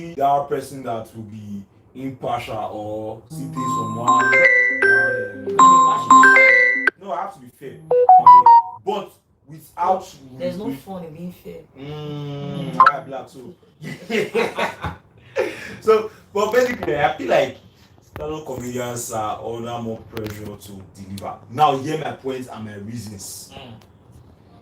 be that person that will be impartial or see things from one. No, I have to be fair. Okay. But without. There's no fun in being fair. I black so. So, but basically, I feel like stand-up comedians are under more pressure to deliver. Now, hear my points and my reasons.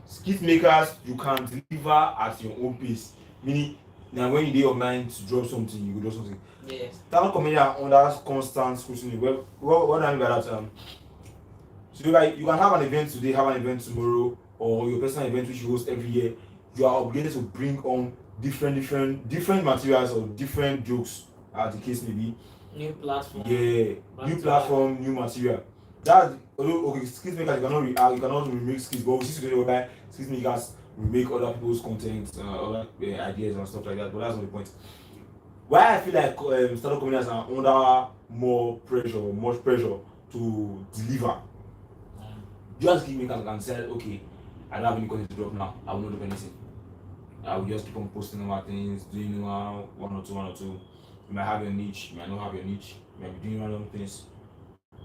Skit makers, you can deliver at your own pace. Meaning, now when you do your mind to drop something, you will do something. Yes. Stand-up comedian under constant scrutiny. Well, what do I mean by that? So like you can have an event today, have an event tomorrow, or your personal event which you host every year. You are obligated to bring on different materials or different jokes, as the case may be. New platform. Yeah, new platform, new material. That okay, skit makers you cannot react, you cannot remake skits, but we see today whereby skit makers remake other people's content, other ideas and stuff like that. But that's not the point. Why I feel like stand-up comedians are under much pressure to deliver. Just give me and say, okay, I don't have any content to drop now. I will not do anything. I will just keep on posting more things, doing one or two. You might have your niche, you might not have your niche, you might be doing random things.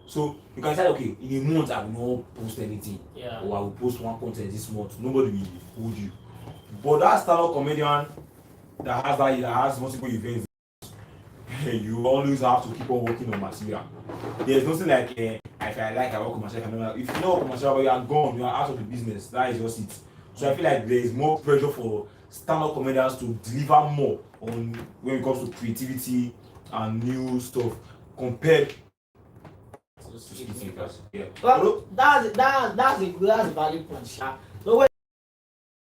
So you can say, okay, in a month I will not post anything. Yeah. Or I will post one content this month. Nobody will hold you. But that stand-up comedian that has multiple events, you always have to keep on working on material. There's nothing like if I work on material, if you don't work on material but you are gone, you are out of the business. That is just it. So I feel like there is more pressure for stand-up comedians to deliver more on when it comes to creativity and new stuff compared to skit makers. Yeah. Well, that's a valid point, Sha. So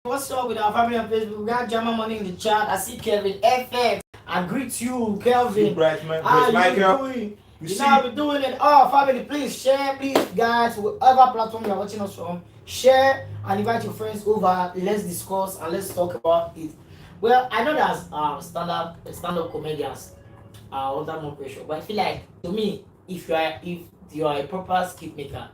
what's up with our family on Facebook? We got German money in the chat. I see Kevin FX. I greet you, Kelvin. How are you doing? You know how we're doing it. Oh, family, please share, please, guys. Whatever platform you're watching us from, share and invite your friends over. Let's discuss and let's talk about it. Well, I know that stand-up comedians are under more pressure, but I feel like to me, if you are a proper skit maker,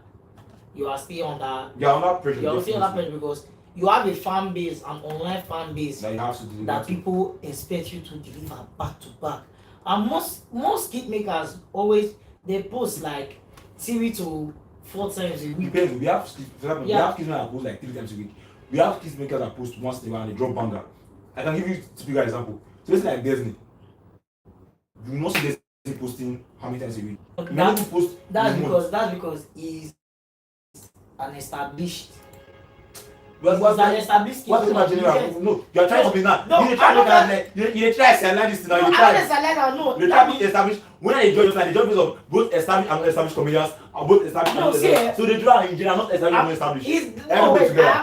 you are still under. You are under pressure. You are still under pressure because you have a fan base, an online fan base that people expect you to deliver back to back. And most skit makers always they post like 3 to 4 times a week. Depends. We have skit makers that post like 3 times a week. We have skit makers that post once in a while and they drop banger. I can give you a typical example. So let's say like Disney. You will not see Disney posting how many times a week. That's because he's an established. What's an established what's the general? No, you are trying to be now. You try to sell this now. You try to be established. When I join, the job is of both established and unestablished comedians, or both established and unestablished. So they do that in general, not established and unestablished. I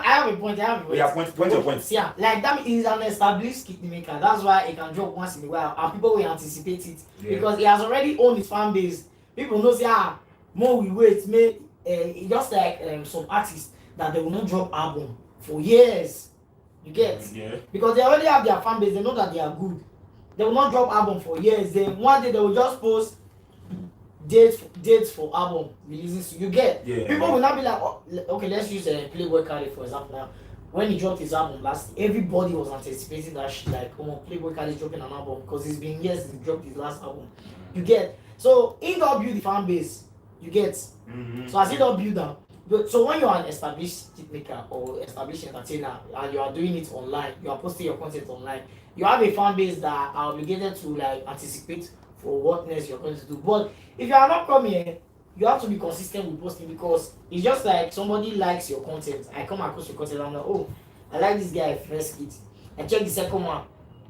have a point. Yeah, point your point. Yeah, like that is an established skit maker. That's why he can drop once in a while, and people will anticipate it because he has already owned his fan base. People know say more we wait. Just like some artists that they will not drop album for years. You get? Yeah. Because they already have their fan base, they know that they are good. They will not drop album for years. Then one day they will just post dates for album releases. You get? Yeah. People will not be like, oh, okay, let's use Playboy Cardi for example now. When he dropped his album last, everybody was anticipating that shit like, come on, Playboy Cardi is dropping an album because it's been years since he dropped his last album. You get? So he don't build the fan base. You get? So as he don't build them. So when you are an established skit maker or established entertainer and you are doing it online, you are posting your content online, you have a fan base that are obligated to like anticipate for what next you're going to do. But if you are not coming, you have to be consistent with posting because it's just like somebody likes your content. I come across your content and I'm like, oh, I like this guy first skit. I check the second one.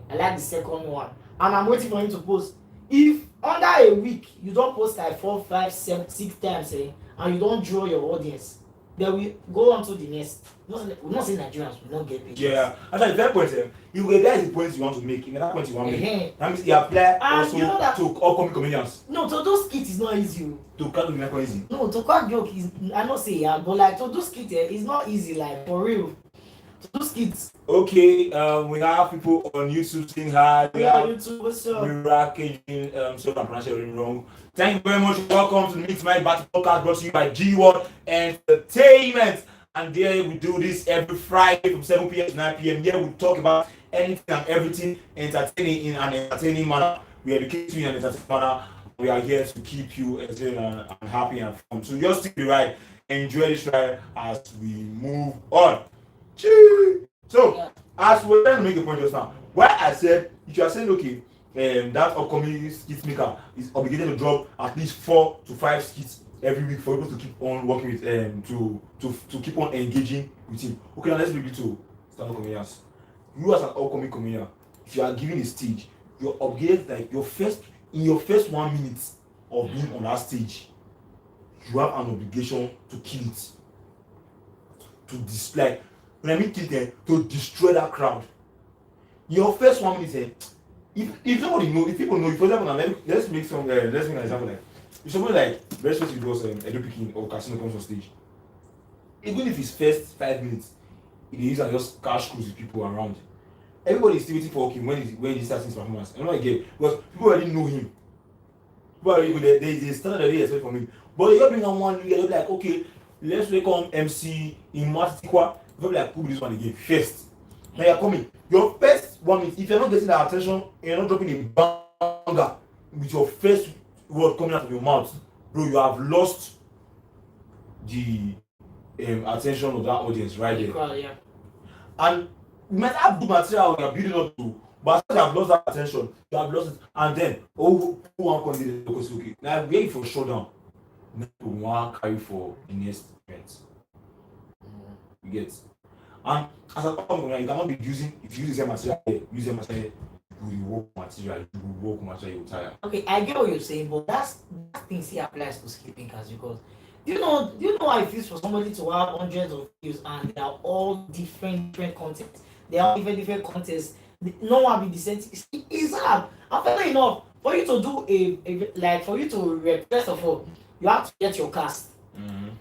I like the second one. And I'm waiting for him to post. If under a week you don't post like 4, 5, 7, 6 times, and you don't draw your audience, then we go on to the next. We're not saying Nigerians will not get paid. Yeah, and at that point, you realize the points you want to make. In that point, you want to make. That means you apply also you know that, to upcoming comedians. No, to do skit is not easy. To crack the not easy. No, to crack joke is I not say but like to do skit is not easy. Like for real, to do skits. Okay, we have people on YouTube saying hi. Yeah, YouTube. What's up? So I'm pronouncing it wrong. Thank you very much. Welcome to the Mix My Battle podcast brought to you by G1 Entertainment. And there we do this every Friday from 7 p.m. to 9 p.m. Here we talk about anything and everything entertaining in an entertaining manner. We educate you in an entertaining manner. We are here to keep you entertained and happy and fun. So just stick the ride, enjoy this ride as we move on. Chee! So as we're trying to make a point just now, why I said if you are saying okay, that upcoming skit maker is obligated to drop at least 4 to 5 skits every week for people to keep on working with to keep on engaging with him. Okay, now let's bring it to stand-up comedians. You as an upcoming comedian, if you are given a stage, you're obligated like your first 1 minute of being on that stage, you have an obligation to kill it, to display. When I mean kill them, to destroy that crowd. Your first 1 minute, if nobody know, if people know, for example, now let's make an example like if somebody like very specific was Edo Pikin or Casino comes on stage, even if his first 5 minutes, he use and just cash cruise with people around. Everybody is still waiting for him when he starts his performance. I'm not again because people already know him. People already they started already expect from him. But you bring on one, you'll be like, okay, let's welcome MC in Matikwa. You'll be like, who this one again? First. Now you're coming. Your first 1 minute, if you're not getting that attention, you're not dropping a banger with your first word coming out of your mouth, bro, you have lost the attention of that audience right there. Yeah. And you might have good material you're building up to, but as you have lost that attention, you have lost it, and then who want to continue the focus? Okay, now waiting for showdown. Now we want to carry for the next event. You get, and as a company, you cannot be using if you use the material here, use the material. You will work material, you will tire. Okay, I get what you're saying, but that thing still applies to skit makers because do you know how it feels for somebody to have hundreds of views and they are all different content. They are different contents. No one will be the same. It's hard. And fair enough, for you to do a like for you to first of all, you have to get your cast. And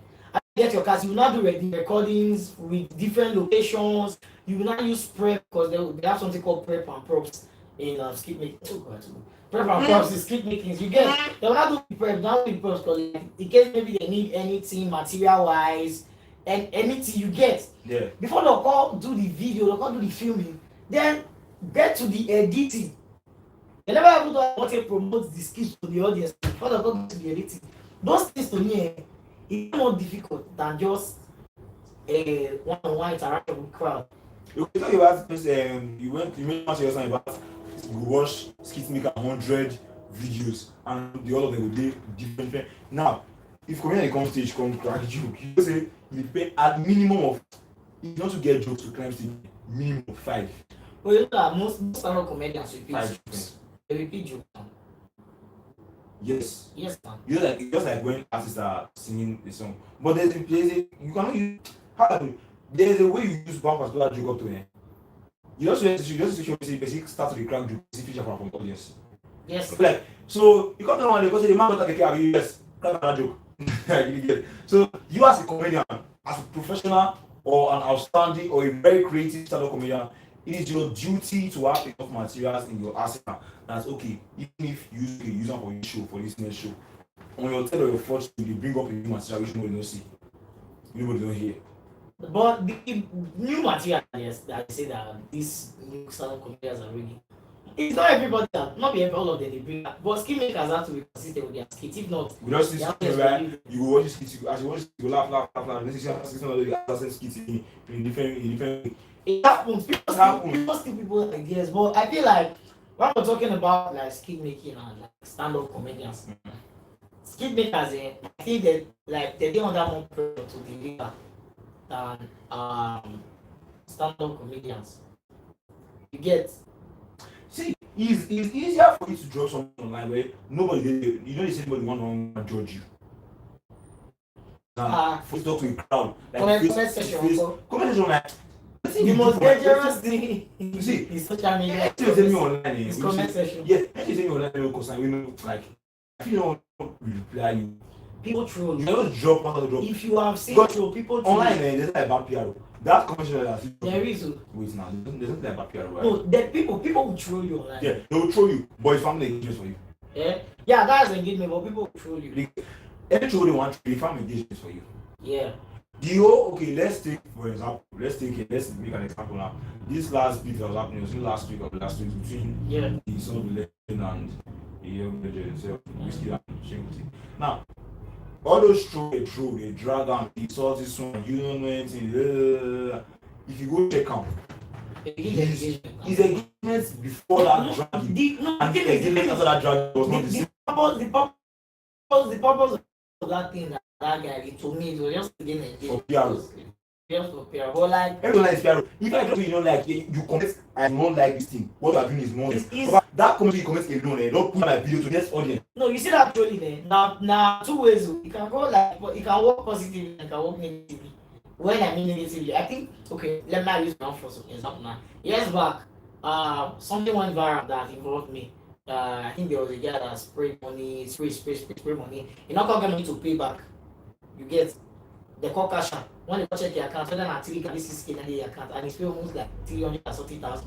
get your cast. You will not do the recordings with different locations. You will not use prep because they have something called prep and props in skit making. Oh God. Prep and props is skit making. You get they will not do the prep, not do the props because like, in case maybe they need anything material wise and anything you get. Yeah. Before they'll call do the video, they'll call do the filming, then get to the editing. They never able to want to promote the skills to the audience before they go to the editing. Those things to me is more difficult than just a one-on-one interaction with crowd. You talk about this, you made mention about you watch skit maker 100 videos and the all of them will be different. Now, if comedian come stage come crack joke, you say you pay at minimum of if you want to get jokes to climb stage, minimum of 5. But you know that most stand-up comedians repeat jokes. They repeat jokes. Yes. Yes, man. You know, like just like when artists are singing the song, but there's a you cannot use there's a way you use one particular joke up to it. You just basically start to crack joke, see feature from the audience. Yes. Like so, you come to one because the man got like a yes, crack that joke. You get it. So you as a comedian, as a professional or an outstanding or a very creative stand-up comedian, it is your duty to have enough materials in your arsenal. That's okay. Even if you use them for your show, for this next show, on your third or your fourth show, you bring up a new material which nobody don't see, nobody don't hear. But the new material, yes, that I say that these new stand-up comedians are really. It's not everybody that, not be all of them they bring that. But skill makers have to be consistent with their skits. If not, we just see something right. You go watch this skit, as you watch it, you go laugh. And then you see another skit in different. It happens. People steal people ideas. But I feel like when we're talking about like skit making and like stand-up comedians, skit makers, I think that like they don't have more pressure to deliver than stand-up comedians. You get. See, it's easier for you to draw something online where nobody, you don't see anybody want to judge you. For you to talk to a crowd, like comment section, like the most dangerous thing you see is social media. You tell me online, it's comment section. Yeah, you tell me online, because we know like if you don't reply you. People troll. You don't drop one drop. If you have seen troll, people troll. Online, there's not about PR. That convention there is. Wait now, there's not about PR. Right? No, the people will troll you online. Yeah, they will troll you, but it's family engagement for you. Yeah, that's engagement, but people will troll you. Any troll they want, they family engagement for you. Yeah. The whole okay, let's take for example, let's make an example now. This last beat that was happening was last week or last week between the son of the legend and the young legend himself, Whiskey and Shameful. Now, all those they drag on, he saw this one, you don't know anything. If you go check out his engagement before that dragging, and the engagement after that dragging was not the same. The purpose of that thing that guy did to me, it was just to get engaged. Just for PR. But like everyone likes PR. If I don't you know like you comment I don't like this thing, what you are doing is wrong. That comment you comment alone, don't put my video to next audience. No, you see that trolling there. Now two ways. You can go like it can work positively and it can work negatively. When I mean negatively, I think okay, let me use my for some example now. Years back, something went viral that involved me. I think there was a guy that sprayed money, spray money. You're not gonna get money to pay back. You get the call cash out. When they check your account, whether not 3 can 6K in the account, and it's still almost like 330,000.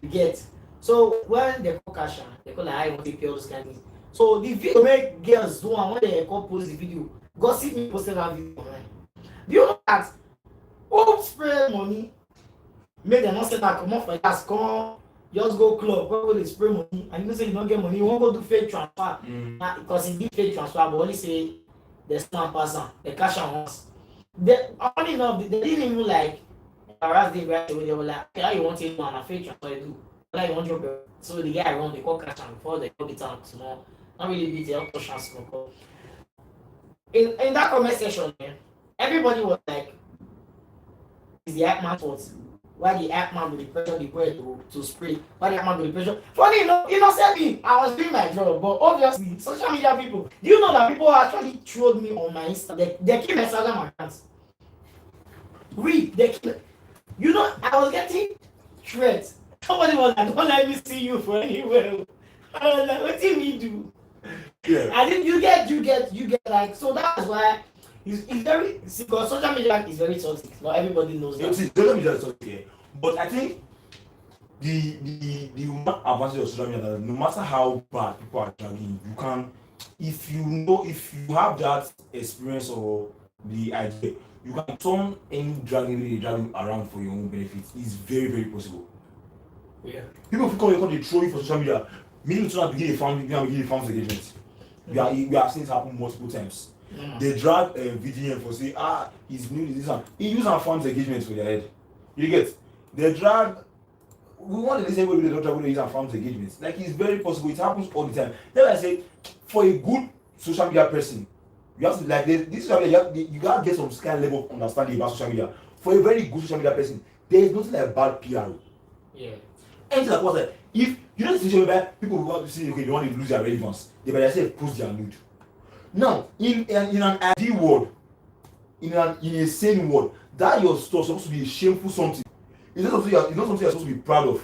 You get. So when they call cash out, they call like I want to pay all those kind of things. So the video make girls do and when they call post the video, gossip me posted that video online. Do you know that? Who spray money? Make them not say that come off like that, come just go club, go they spray money, and you say you don't get money, you won't go do fake transfer. Because it did fake transfer, but only say there's no person, the cash out once. Funny enough, they didn't even like harass the right away. They were like, okay, how you want it on a fake transfer you do? Like you want your bill. So the guy around they call cash out before they call it out small. Not really big, they don't push out small. In that comment section, man, everybody was like, is the Hypeman fault? Why the Hypeman with the pressure the boy to spray? Why the Hypeman with the pressure? Funny enough, innocently, I was doing my job, but obviously, social media people, do you know that people actually trolled me on my Insta? They keep my Instagram accounts. You know, I was getting threats. Somebody was like, don't let me see you for anywhere. I was like, what did we do? Yeah. I think you get like, so that's why it's very, because social media is very toxic. Not everybody knows that. Social media is toxic, yeah. But I think the one advantage of social media, no matter how bad people are dragging, you can, if you have that experience or the idea, you can turn any dragging around for your own benefit. It's very, very possible. Yeah. People call they throw you for social media. Meaning to not begin a family engagement. We are seeing it happen multiple times. They drag VDM for say, he's new to this one. He use our farms engagement for their head. You get? They drag. We want to listen when they don't drag when they use our farms engagements. Like it's very possible. It happens all the time. Then I say, for a good social media person, you have to like this social media. You gotta get some kind of level of understanding about social media. For a very good social media person, there is nothing like bad PR. Yeah. Anything like what? If you know the situation where people want to see, okay, they want to lose their relevance, they better say post their nude. Now, in an ideal world, in a sane world, that your store is supposed to be a shameful something. It's not something you're supposed to be proud of.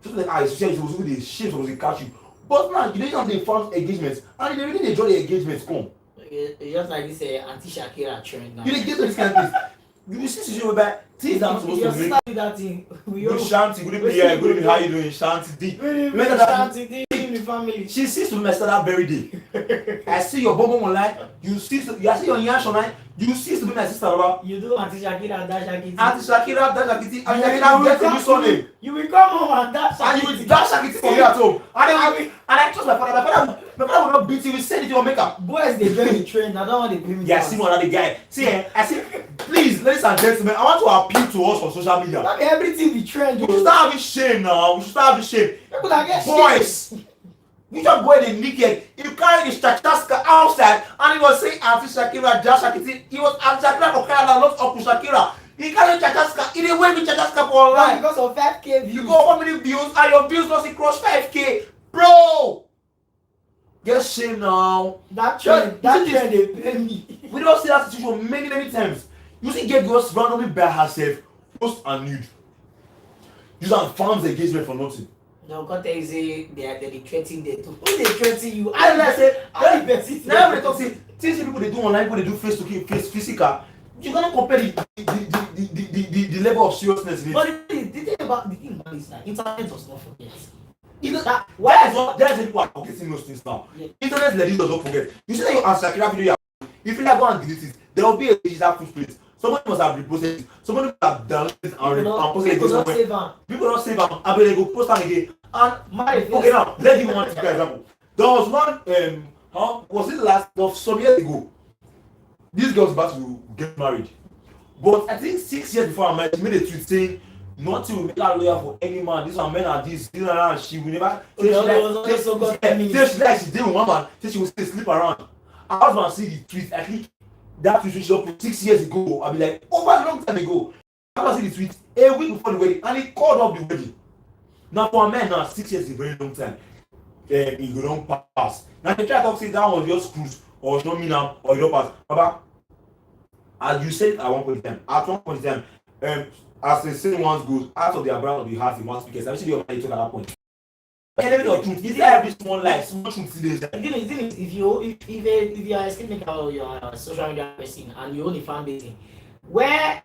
It's just like it's supposed to be a shame, supposed to catch you. But now you don't have the fans engagements, and they really enjoy the engagements come. It's just like this anti-Shakira trend now. You didn't get to this kind of thing. You see situation where things that are supposed to make that thing. Good Shanti, good evening, how you doing, Shanti D. Shanti D in the family. She sees to mess that very day. I see your bum online. You see your yash online. You see to be my sister, Baba. You do anti-Shakira, dash Shakiti. Anti-Shakira, dash Shakiti. And Shakira get a new surname. You will come home and dash Shakiti. And you will dash Shakiti for me at home. And I trust my father. My father will not beat you. He send it to your makeup. Boys, they very trained. I don't want to bring me. Yeah, see one other guy. See, I see. Please, ladies and gentlemen, I want to appeal to us on social media. Not everything be trend. We should start having shame now. We should start having shame. People that get boys. You just boy the naked. You carry the Shakira outside and he was saying anti-Shakira, dash Shakiti. He was anti-Shakira for Canada, not up to Shakira. He carry Shakira. He didn't wait with Shakira for online. Because of 5K views. You go how many views and your views doesn't cross 5K. Bro! Get shame now. That trend they pay me. We don't see that situation many times. You see get girls randomly by herself, post and nude. Use and farms engagement for nothing. No, God tell you say they threatening they too. Who they threatening you? I like say, now they talk say, things people they do online, people they do face to face physical. You cannot compare the level of seriousness in it. But the thing about this like internet does not forget. You know that why there's people are forgetting those things now. Yeah. Internet ladies does not forget. You see that your Shakira video, if you like go and delete it, there will be a digital footprint. Somebody must have reposted it. Somebody must have downloaded it and posted it People don't somewhere. save am. People don't save am. I mean, they go post am again. And My okay, now let's give one typical example. There was one was it last of some years ago? This girl's about to get married, but I think 6 years before her marriage, she made a tweet saying nothing will make her loyal for any man. This one men are this and that. She will never. She did with one man. She will still sleep around. I was going to see the tweet. I think that tweet she up 6 years ago. I'll be like, over a long time ago. I was see the tweet a week before the wedding, and he called up the wedding. Now for a man, now 6 years is a very long time. He don't pass. Now they try to say that was just cruise or you don't mean now or you don't pass. Baba, as you said at one point in time, as the saying once goes, out of the abroad of the heart, the mouth speaks. I wish you talk at that point. Element of truth. Is there every small lie, small truth today? If you are a skip maker or you are a social media person and you own a fan base, where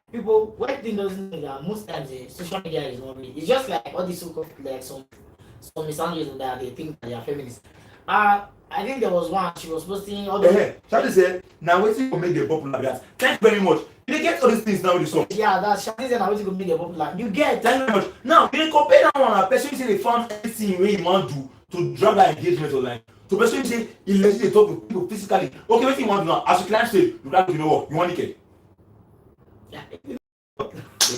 thing doesn't know that most times social media is not really. It's just like all these so-called like some misandries that they think that they are feminists. I think there was one she was posting all the. Shadi said, now waiting to make the popular guys. Thank you very much. You get all these things now with the song. Yeah, that's Shadi said now waiting to make the popular. You get. Thank you very much. Now, you compare that one and person say they found anything where you want to drag that engagement online. So person say he let you talk with people physically. Okay, what you want to do now? As you client say, you can't you know what? You want naked. Yeah. They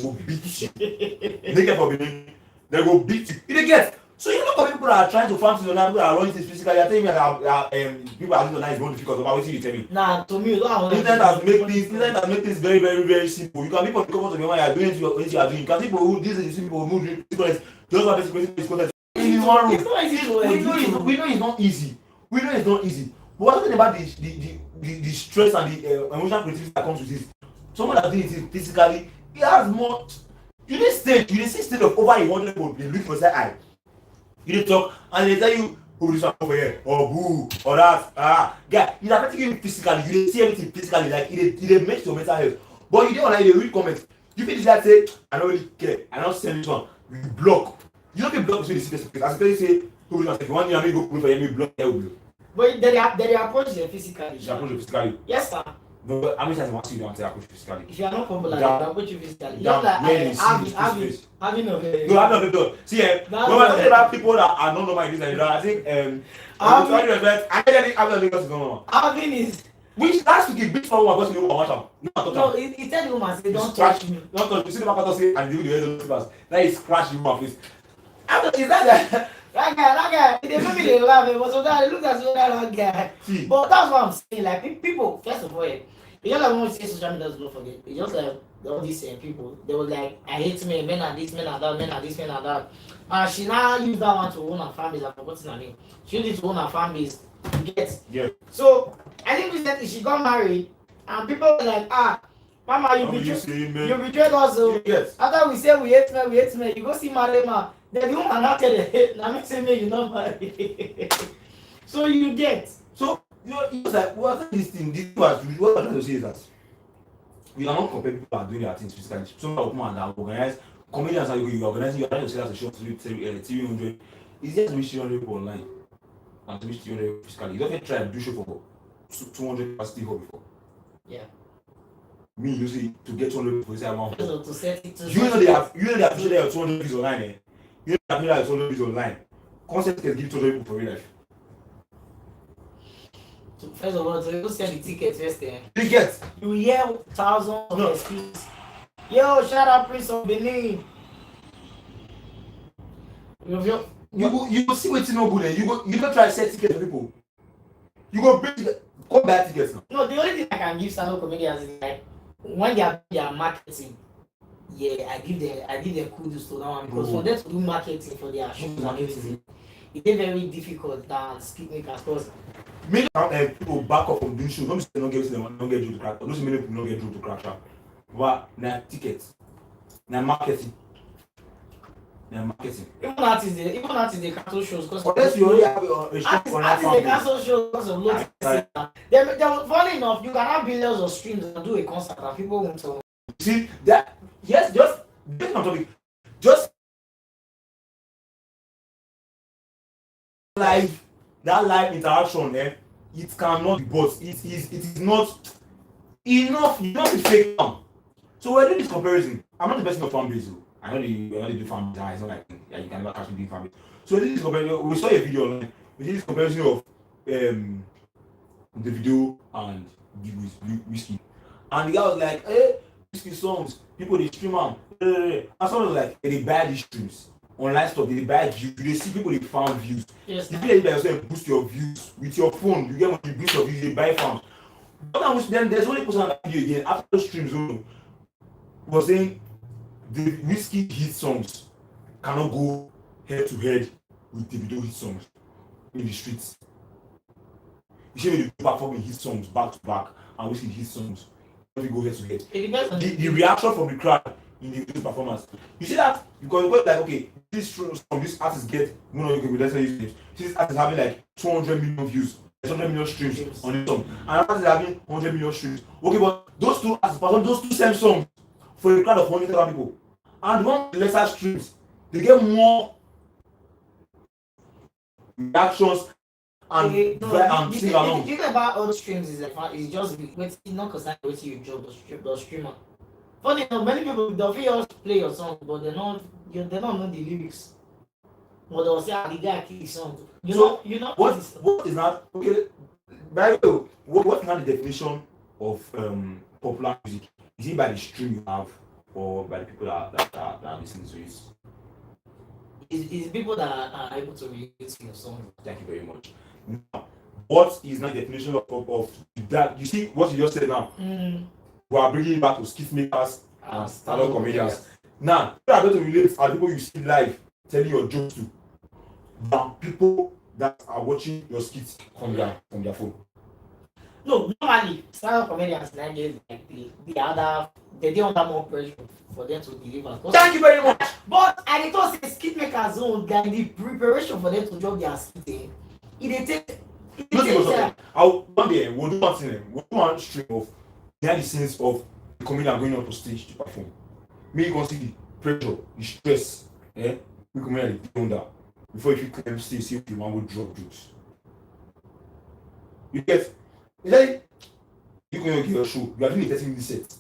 will beat you. Naked for being. They will beat you. You get. So you know how people are trying to farm things online, people are running things physically. You're telling me that people are doing online is more difficult. About what you tell me? Nah, to me, internet has made things very, very, very simple. You can people come out of your mind, you are doing what you are doing. You can people who these are the people who move just for basic content in one room. We know it's not easy. We know it's not easy. But we're talking about the stress and the emotional creativity that comes with it. Someone that doing it physically, he has more. You need state of over 100 people. They look for that eye. You dey talk and they tell you who this one over here or who or that guy it's affecting you physically. You dey see everything physically like it dey make your mental health. But you dey online dey read comment, you fit decide say I no really care, I no send this one, you block. You no fit block between the serious place as you tell you say who this one say if you wan me go pray for you me block there will. But they approach them physically. They approach you physically. Yes sir. No, how many times once you don't approach physically? If you are not popular, they approach you physically. Just like having a no, see, when we're talking about people that are not normal in this Nigeria, I think having is which has to give big for one person you want no, he tell the woman say don't touch me. Don't touch me. See the man say and you do the head of the pass. That is scratch the woman face. Is that that guy, they make me they laugh, but sometimes I look at that guy. See. But that's what I'm saying. Like people, first of all, it's just like when we say social media doesn't forget. It's just like all these people. They were like, I hate men are this, men are that, men are this, men are that. And she now used that one to own her fan base. I forgot her name. She used it to own her fan base. You get? Yeah. So I think recently she got married, and people were like, Mama, you betrayed us. So yes. After we say we hate men, you go see Marema. Then the woman not tell it. Now make say me you not marry. So you get. So you know like what this thing what I'm trying to say is that we cannot compare people who are doing their things physically. Some people are organized comedians are you organizing, you're trying to say as a show to 300. It's just to reach 300 people online and to reach 300 physically. You don't try to do show for 200 capacity before. Yeah. Me usually to get 200 people inside one. So to set it to you know they have 200 views online. Eh? You know they have 200 views online. Concept can give 200 people for real life. First of all, so you sell the tickets first. Tickets. You hear thousands of excuses. Yo, shout out Prince of Benin. You go see what's no good. You go try to sell tickets for people. You go bring come buy tickets now. No, the only thing I can give stand-up comedians is like when they are marketing. Yeah, I give them kudos to that one because for them to do marketing for their shows and everything, it's very difficult than speak makers because many people back up from doing shows. Don't say don't get due to crack. Don't many people don't get due to crack. But now tickets, now marketing. Even artists they cancel shows because unless you only have a show artists they cancel shows because of low tickets. Funny enough, you can have billions of streams and do a concert and people won't know. See that? Yes, just based on topic, just live interaction. It cannot be bought. It is not enough. You not be fake now. So we're doing this comparison. I'm not the best in fan base. I know they do fan base. It's not like you can never catch me doing fan base. So we're doing this comparison. We saw a video online. We did this comparison of the video and the whiskey. And the guy was like, hey, whiskey songs, people they stream them. And someone was like, hey, they buy these streams. Online stuff, they buy views. You see people they found views. Yes. The people that yourself boost your views with your phone. You get when you boost your views, they buy fans. But then there's only person on that video again after those streams was saying the whiskey hit songs cannot go head to head with the video hit songs in the streets. You see when they performing hit songs back to back and whiskey hit songs when they go head to head. The reaction from the crowd in the video performance. You see that because it was like okay, this artist get let's say this artist having like 200 million views. 100 million streams on the song, and another is having 100 million streams. Okay, but those two artists perform those two same songs for a crowd of 100,000 people, and one lesser streams, they get more reactions and sing along. The thing about all streams is like it's just it's not concerned with you job the streamer. Funny enough, many people they'll just play your song, but they don't know the lyrics. But they'll say the guy killed his song. You know what is not okay? By the way, what's not the definition of popular music? Is it by the stream you have or by the people that are listening to it? It's people that are able to relate to your song. Thank you very much. Now, what is not the definition of that? You see what you just said now? We are bringing it back to skit makers and stand-up comedians. Now, people are going to relate are people you see live telling your jokes to. Than people that are watching your skits from their phone. No, normally stand-up comedians nowadays like they don't have more pressure for them to deliver. Thank you very much. But I thought say skit makers own like the preparation for them to drop their skit. It takes one day we'll do one stream of behind the scenes of the comedian going on to stage to perform. Me you can see the pressure, the stress, we comedian dey under before you climb stage say okay one will drop jokes. You get like you can give your show, you are doing a 30-minute set.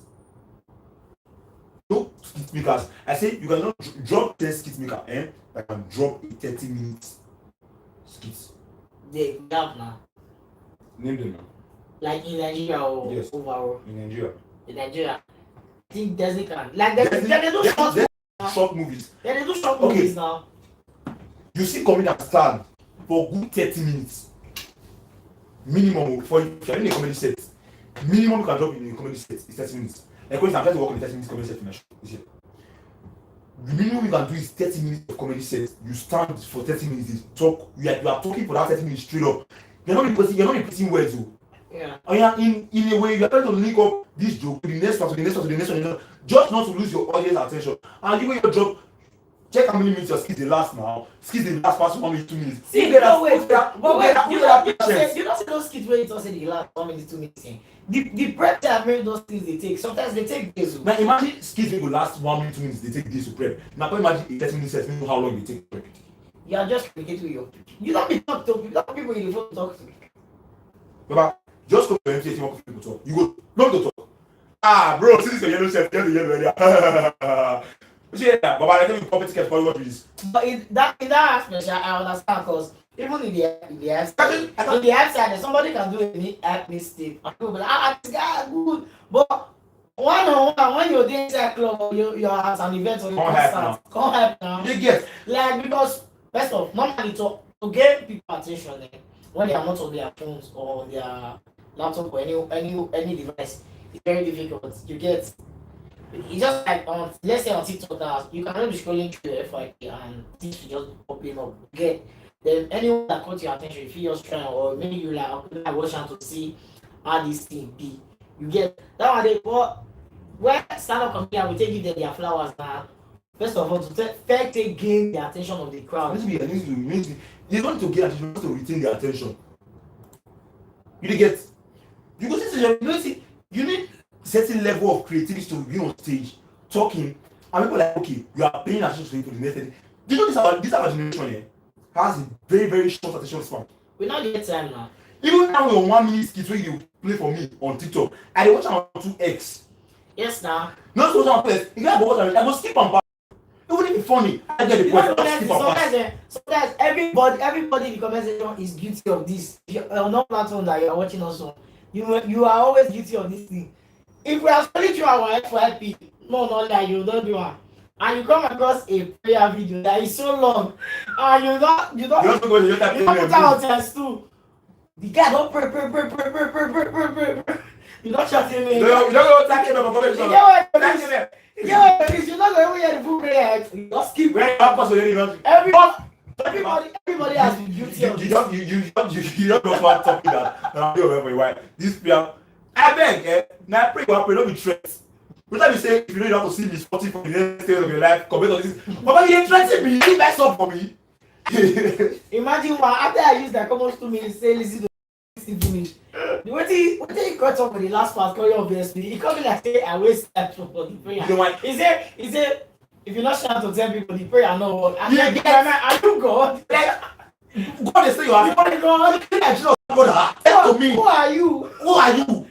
No skit makers. I say you cannot drop 10 skit maker, that can drop a 30-minute skit. They have now. Name them now. Like in Nigeria or yes. Overall? In Nigeria. In Nigeria. I think Disney can. Like they do short movies. Yeah, they do short movies now. You see comedy stand for good 30 minutes. Minimum for if you're in a comedy set. Minimum you can drop in a comedy set is 30 minutes. Like when I'm trying to work on a 30 minutes comedy set in my show this year. The minimum you can do is 30 minutes of comedy set. You stand for 30 minutes, you talk, you are talking for that 30 minutes straight up. You're not repeating words. Yeah. And in a way, you're trying to link up this joke to the next one, to the next one, to the next one, just not to lose your audience attention. And you your job, check how many minutes your skit they last now. Skit they last past 1 minute, 2 minutes. See, you don't see those skits where you don't say they last 1 minute, 2 minutes. The prep time where those things they take, sometimes they take days. Now imagine skits will last 1 minute, 2 minutes, they take days to prep. Now imagine a 30-minute set, you know how long they take to prep. You are just communicating with your people. You don't be talk to people. You don't people in the phone talk to. Baba, just come to MTA team people talk. You go, not to talk. Ah, bro, see this your yellow shirt, get the yellow area. See that, Baba, I think we compete for what is. But in that aspect, I understand because even in the outside, somebody can do an act mistake. And people be like, this guy is good. But one on one, when you're doing that club, you're at an event or you can't help now. You get like because first of all, normally to get people attention when they are not on their phones or on their laptop or any device, it's very difficult. You get it's just like on let's say on TikTok now, you can only be scrolling through your FYP and things just popping up. Get then anyone that caught your attention, if you just trying or maybe you like watch out to see how this thing be. You get that one day, but when stand-up comedian will take them their flowers now. First of all, to gain the attention of the crowd. You don't to get attention, you want to retain their attention. You get you go see you need certain level of creativity to be on stage talking and people like okay you are paying attention to it for the next thing. Do you know this our generation has a very very short attention span. We not get time now. Even now your 1 minute skit wey you play for me on TikTok I dey watch am on 2x. Yes, now. No social content. You can't go watch I go skip and pass. Even if it's funny, I get the You point. know, Just skip and pass. sometimes everybody in the comment section is guilty of this. On no platform that you are watching also, you are always guilty of this thing. If we are scrolling through our FYP, no, not that you don't do one, and you come across a prayer video that is so long, and you don't You also go to your put out times two. The guy don't pray. You don't shut him in. You don't go attack him about comment. You get what it is? You don't go hear the full prayer. You just keep. Everybody has been guilty of this. You don't know what talking that. And I remember why this prayer. I beg, now pray, don't be threats. What time you say if you know you have to see this 40 for the next stage of your life, comment on this. But you threatening me, you mess up for me. Imagine one after I use that almost 2 minutes, say listen to finish. What he cut off for the last part, call you obviously. He come in like say I waste time for the prayer. You know why? He said if you're not trying to tell people the prayer no work. I said, are you God? God is saying you are God. Tell to me. Who are you? Who are you?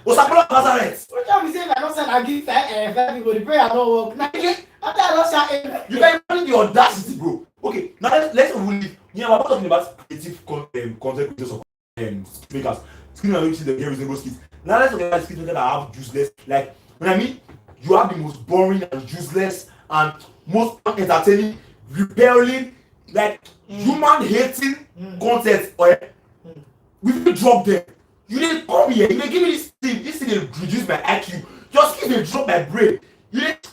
Osapolo Nazareth. What time we say if I don't send I give five people the prayer no work. Now after I don't shout you can imagine the audacity, bro. Okay, now let's leave. You know, we're talking about creative content creators of makers. Screen and see the very reasonable skits. Now let's talk about skits that have useless. Like when I mean, you have the most boring and useless and most entertaining, repelling, like human hating content. We will drop them. You didn't come here. You didn't give me this thing. This thing will reduce my IQ. Just give me drop my brain. You didn't.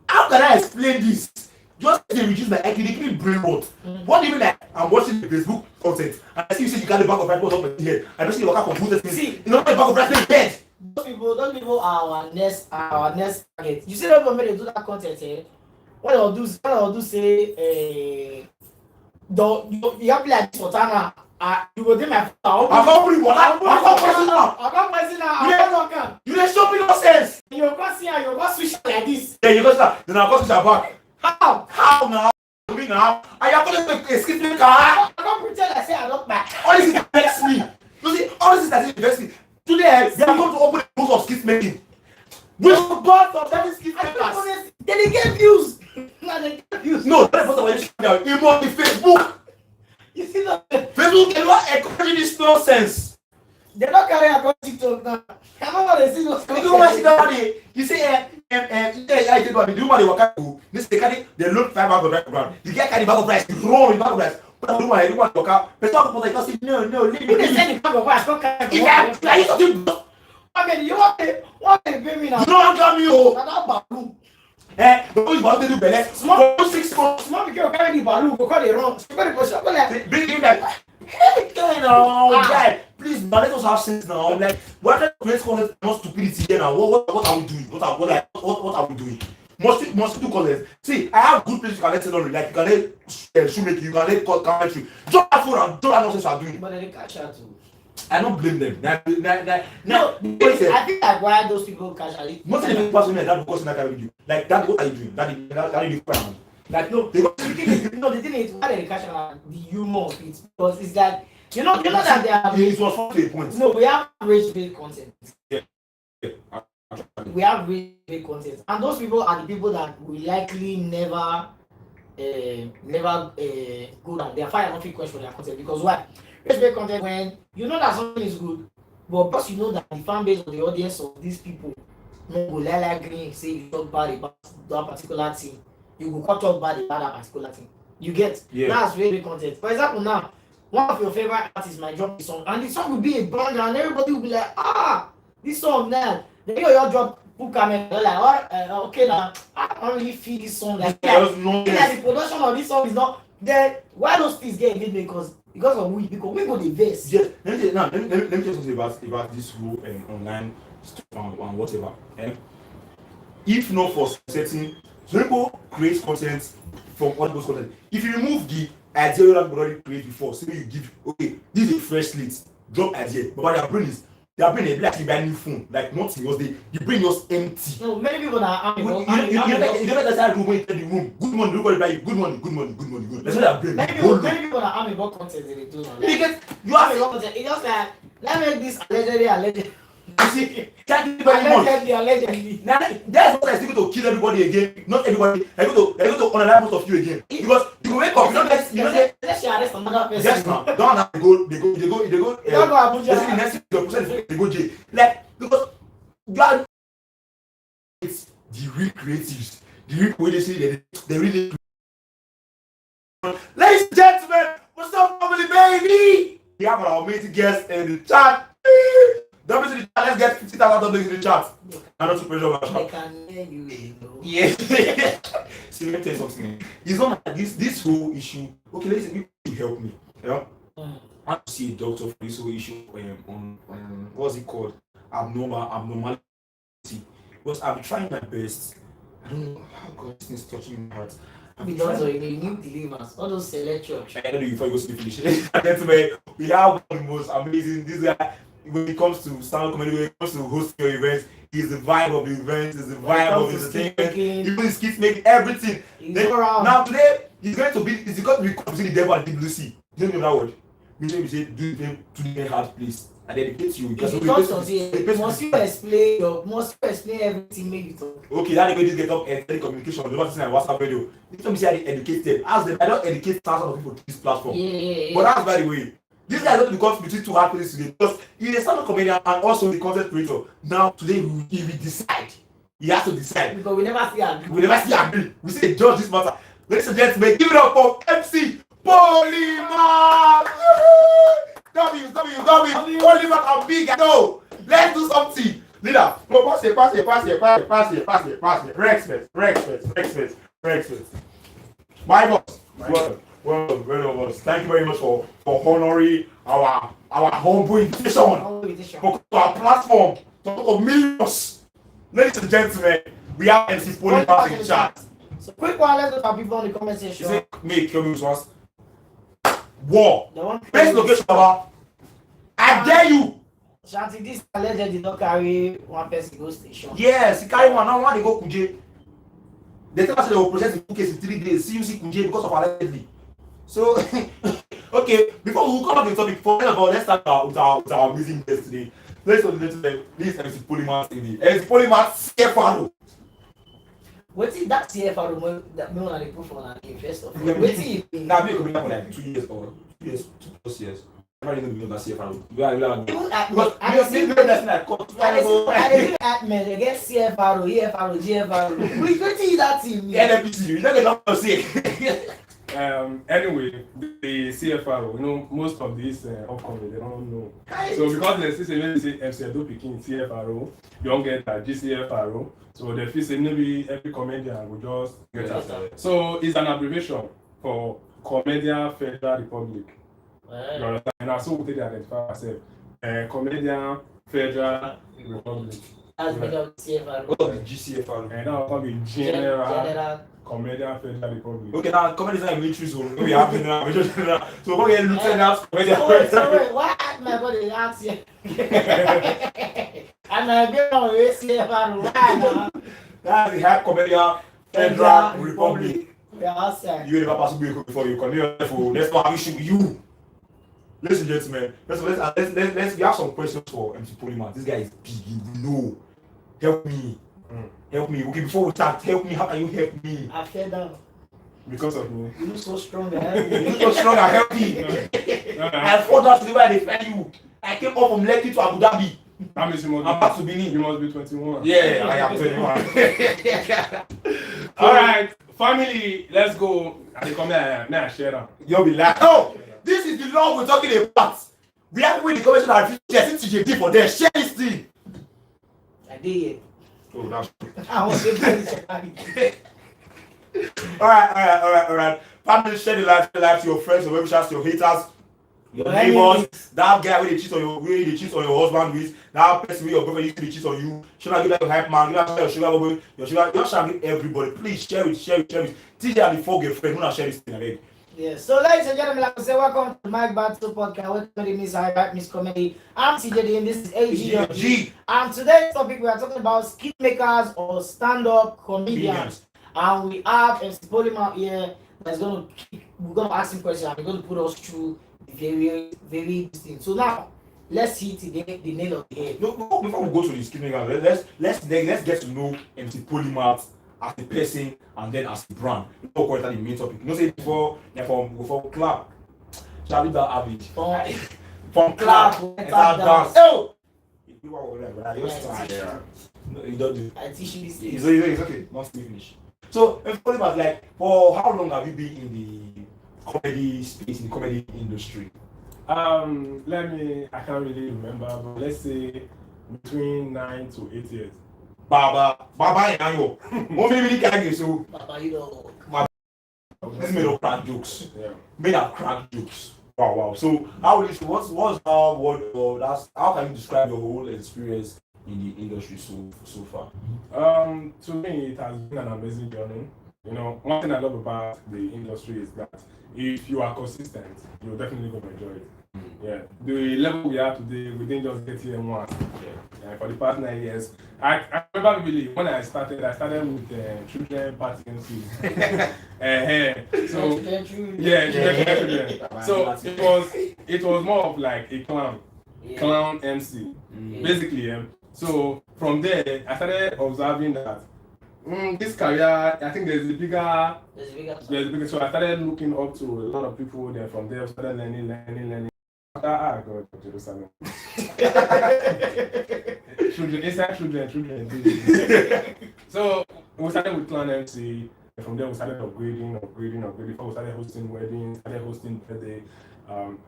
How can I explain this? Just they reduce my IQ. They give me brain rot. What do you mean? Like I'm watching the Facebook content and I see you say you got the back of right up my head. I don't see you work out computer. See, you know the back of right head. Those people are our next target. You see that when they do that content, what they'll do say, you have to like this for time. You go take my phone. I can't bring water. I can't press now. You dey show me nonsense. You go see how you go switch like this. Yeah, you go start. Then I go switch back. How now? Me now? I am going to skip me car. I can't pretend I say I don't back. All this is vex me. You see, all this is that vex me. Today, they are going to open the doors of skit making. We should burn some that is skit makers. They get views. No, they get views. No, that's what I want to even on the Facebook. You see that? Facebook cannot encourage this nonsense. They don't carry a TikTok now. I don't know they see those. You know what you say, I did what the woman they work to. This they carry they load 5 bags of background. The guy carry bag of rice, roll with bag of rice. But the woman work out. But talk about like say no, leave me. They send the bag of rice. Don't carry. I used to do. I mean, you want to pay me now? You don't tell me, oh. Not balloon. But who's about to do better? Small 6 months. Small because carry the balloon. Go call the wrong. Go the push. Go like. Bring him like. Hey, guy, please, man, let us have sense now. Like, we're trying to create content, not stupidity here now. What are we doing? What are we doing? Must do content. See, I have good places you can let it on. Like, you can let shoemaking, you can let commentary. Drop that phone and drop that nonsense you are doing. But they catch out too. I don't blame them. No, I think like why those people catch out. Most of the people like that because that kind of video. Like, that, what are you doing? That you do. Like no, the thing is why they catch on the humor of it because it's that you know that they are. It was fun to a point. No, we have rage-based content. Yeah. We have rage-based content, and those people are the people that will likely never go down. They are fire nothing question for their content because why? Rage-based content when you know that something is good, but because you know that the fan base or the audience of these people no go like green say you talk bad about that particular thing. You go cut off bad about that particular thing. You get? Yeah. That's very content. For example, now, one of your favorite artists might drop a song, and the song will be a banger, and everybody will be like, this song now. Then you drop book comment, they're like, okay now, I don't really feel this song like that. The production of this song is not. Then why those things get engagement? Because of because we go the verse. Yeah. Let me tell you something about this whole online stuff and whatever. If not for setting. So people create content from all those content. If you remove the idea that you already created before, say you give, okay, this is a fresh slate, drop idea, but their brain is like you buy a new phone, like nothing was the brain was empty. No, many people are you know that room when you tell the room, good morning, everybody buy you, good morning. That's what their brain. Many people are having what content they do now. Because you have a lot of content. It's just like let me make this allegedly. You see, thank you very much. Allegedly. Now that's what I still going to kill everybody again. Not everybody. They're going to unalive most of you again because you wake up. You don't get. Let's arrest another person. Yes, now. Don't have to go. They go. Don't go Abuja. Basically, next thing the person they go jail. Like because you are. It's the real creatives. The real way they say they really. Ladies and gentlemen, what's up, family, baby? We have our amazing guest in the chat. Double to the chat. Let's get 50,000 doubles in the chat. I'm not too pressure about I can hear you. Yeah. See, let me tell you something. It's not like this whole issue. Okay, listen, you help me. Yeah. I have to see a doctor for this whole issue on what's it called? Abnormality. Because I'm trying my best. I don't know how God is touching my heart. Because of the new deliverance, all those select church. I don't know if I go to finish. Gentlemen, we have one of the most amazing. This guy, when it comes to stand-up comedy, when it comes to hosting your events, he's the vibe of the events, he's the vibe of the entertainment. Even his kids make everything. Now today, he's going to be between the devil and the Lucy. You don't know that word. We say do them to the hard place. And dedicate you. If you talk something, must you explain everything make you talk. Okay, that way this get up telecommunication. The one thing I WhatsApp video. You tell me say I educate them. Ask them. I don't educate thousands of people to this platform. Yeah. But that's by the way. This guy is going to become between two hard places today because he's a stand-up comedian and also the content creator. Now today he will decide. He has to decide. Because we never see agree. We say judge this matter. Ladies and gentlemen, give it up for MC Polymath. W. Polymath and big. No, let's do something. Leader, pass it. Respect. My boss. Well, boss. Thank you very much for honoring our humble invitation for our platform to talk of millions. Ladies and gentlemen, we have MC Polymath in the chat. So quick one, let's look at people in the comment section. You say, me, kill me once. War. Best location, Baba. I dare you. Shanti, this alleged did not carry one person go station. Yes, he carry one. Now one they go Kuje. They tell us they will process the case in 3 days. See you see Kuje because of allegedly. So, okay, before we come up with the topic, let's start with our amazing guest today. Let's this MC Polymath TV. MC Polymath CFRO. What is that CFRO that me wanna put for an investor? What is it? Now me coming up for like 2 years or 2+ years. I don't even know that CFRO. I didn't at men against CFRO, EFRO, GFRO. What is that team? NFPC, you don't get to say. Anyway, the CFRO, most of these upcoming, they don't know. So because they say when they say MC Edo Pikin CFRO, you don't get that GCFRO. So they feel say maybe every comedian will just get that. So it's an abbreviation for Comedian Federal Republic. You understand? And also we take identify ourselves. Comedian Federal Republic. That's become CFRO. What of the GCFRO? And now come be General Comedian Federal Republic. Okay, now comedy is not a military zone. We have general. So we get lieutenant comedian. Wait, why ask my body ask you? And I get on CFRO. Why now? That's the Hype Comedian Federal Republic. We are outside. You never pass before you come here. Let's not have issue with you. Ladies and gentlemen, let's we have some questions for MC Polymath. This guy is big, you know. Help me. Okay, before we start, help me. How can you help me? I fell down. Because of me. You look so strong. You look so strong, I help me. I fall down to the way I defend you. I came up from Lekki to Abu Dhabi. That means I'm back to Benin. You must be 21. Yeah, I am 21. Alright, family, let's go. I come here, now share them. You'll be like, no, this is the law we're talking about. We have to win the commission and TJD for them. Share this thing. I did. Oh, that's true. I want to get Alright. Family, share the life to your friends, your well-wishers, your haters, your neighbors. That guy where they cheat on your husband with, that person with your girlfriend used to cheat on you. Should I give that your hype man? Give that your sugar bubble, your sugar. You should give everybody. Please share it. Teach them before girlfriend. Who not share this thing again? Yeah, so ladies and gentlemen, like I say, welcome to Mike Battle Podcast. Welcome to Miss Hype, Miss Comedy. I'm CJ Deen, this is Agee. And today's topic, we are talking about skit makers or stand-up comedians. And we have MC Polymath here that's we're gonna ask him questions and we're gonna put us through very things. So now, let's hit the nail of the head. No, before we go to the skipping ground, let's get to know MC Polymath as a person and then as a brand. You know what the main topic. You know, say before clap. Shall we that average? From clap, enter dance. Oh! You know what you don't do. I teach you this thing. It's okay. Not still finish. So, MC Polymath, like, for how long have you been in the comedy space, in the comedy industry? I can't really remember, but let's say between 9 to 8 years. Baba, and yo. What maybe can you so? Baba, you know. This made of crack jokes. Yeah. Made of crack jokes. Wow. So, how would you? What's how can you describe your whole experience in the industry so far? To me, it has been an amazing journey. You know, one thing I love about the industry is that if you are consistent, you're definitely going to enjoy it. Yeah, the level we are today, we didn't just get here in one. Yeah. For the past 9 years, I remember really when I started with children party MCs. So children. So it was more of like a clown MC, basically. So from there, I started observing that this career, I think there's a bigger. So I started looking up to a lot of people. Then from there, I started learning. God, Jerusalem. children. So we started with clown MC. And from there, we started upgrading. Before we started hosting weddings, started hosting birthday.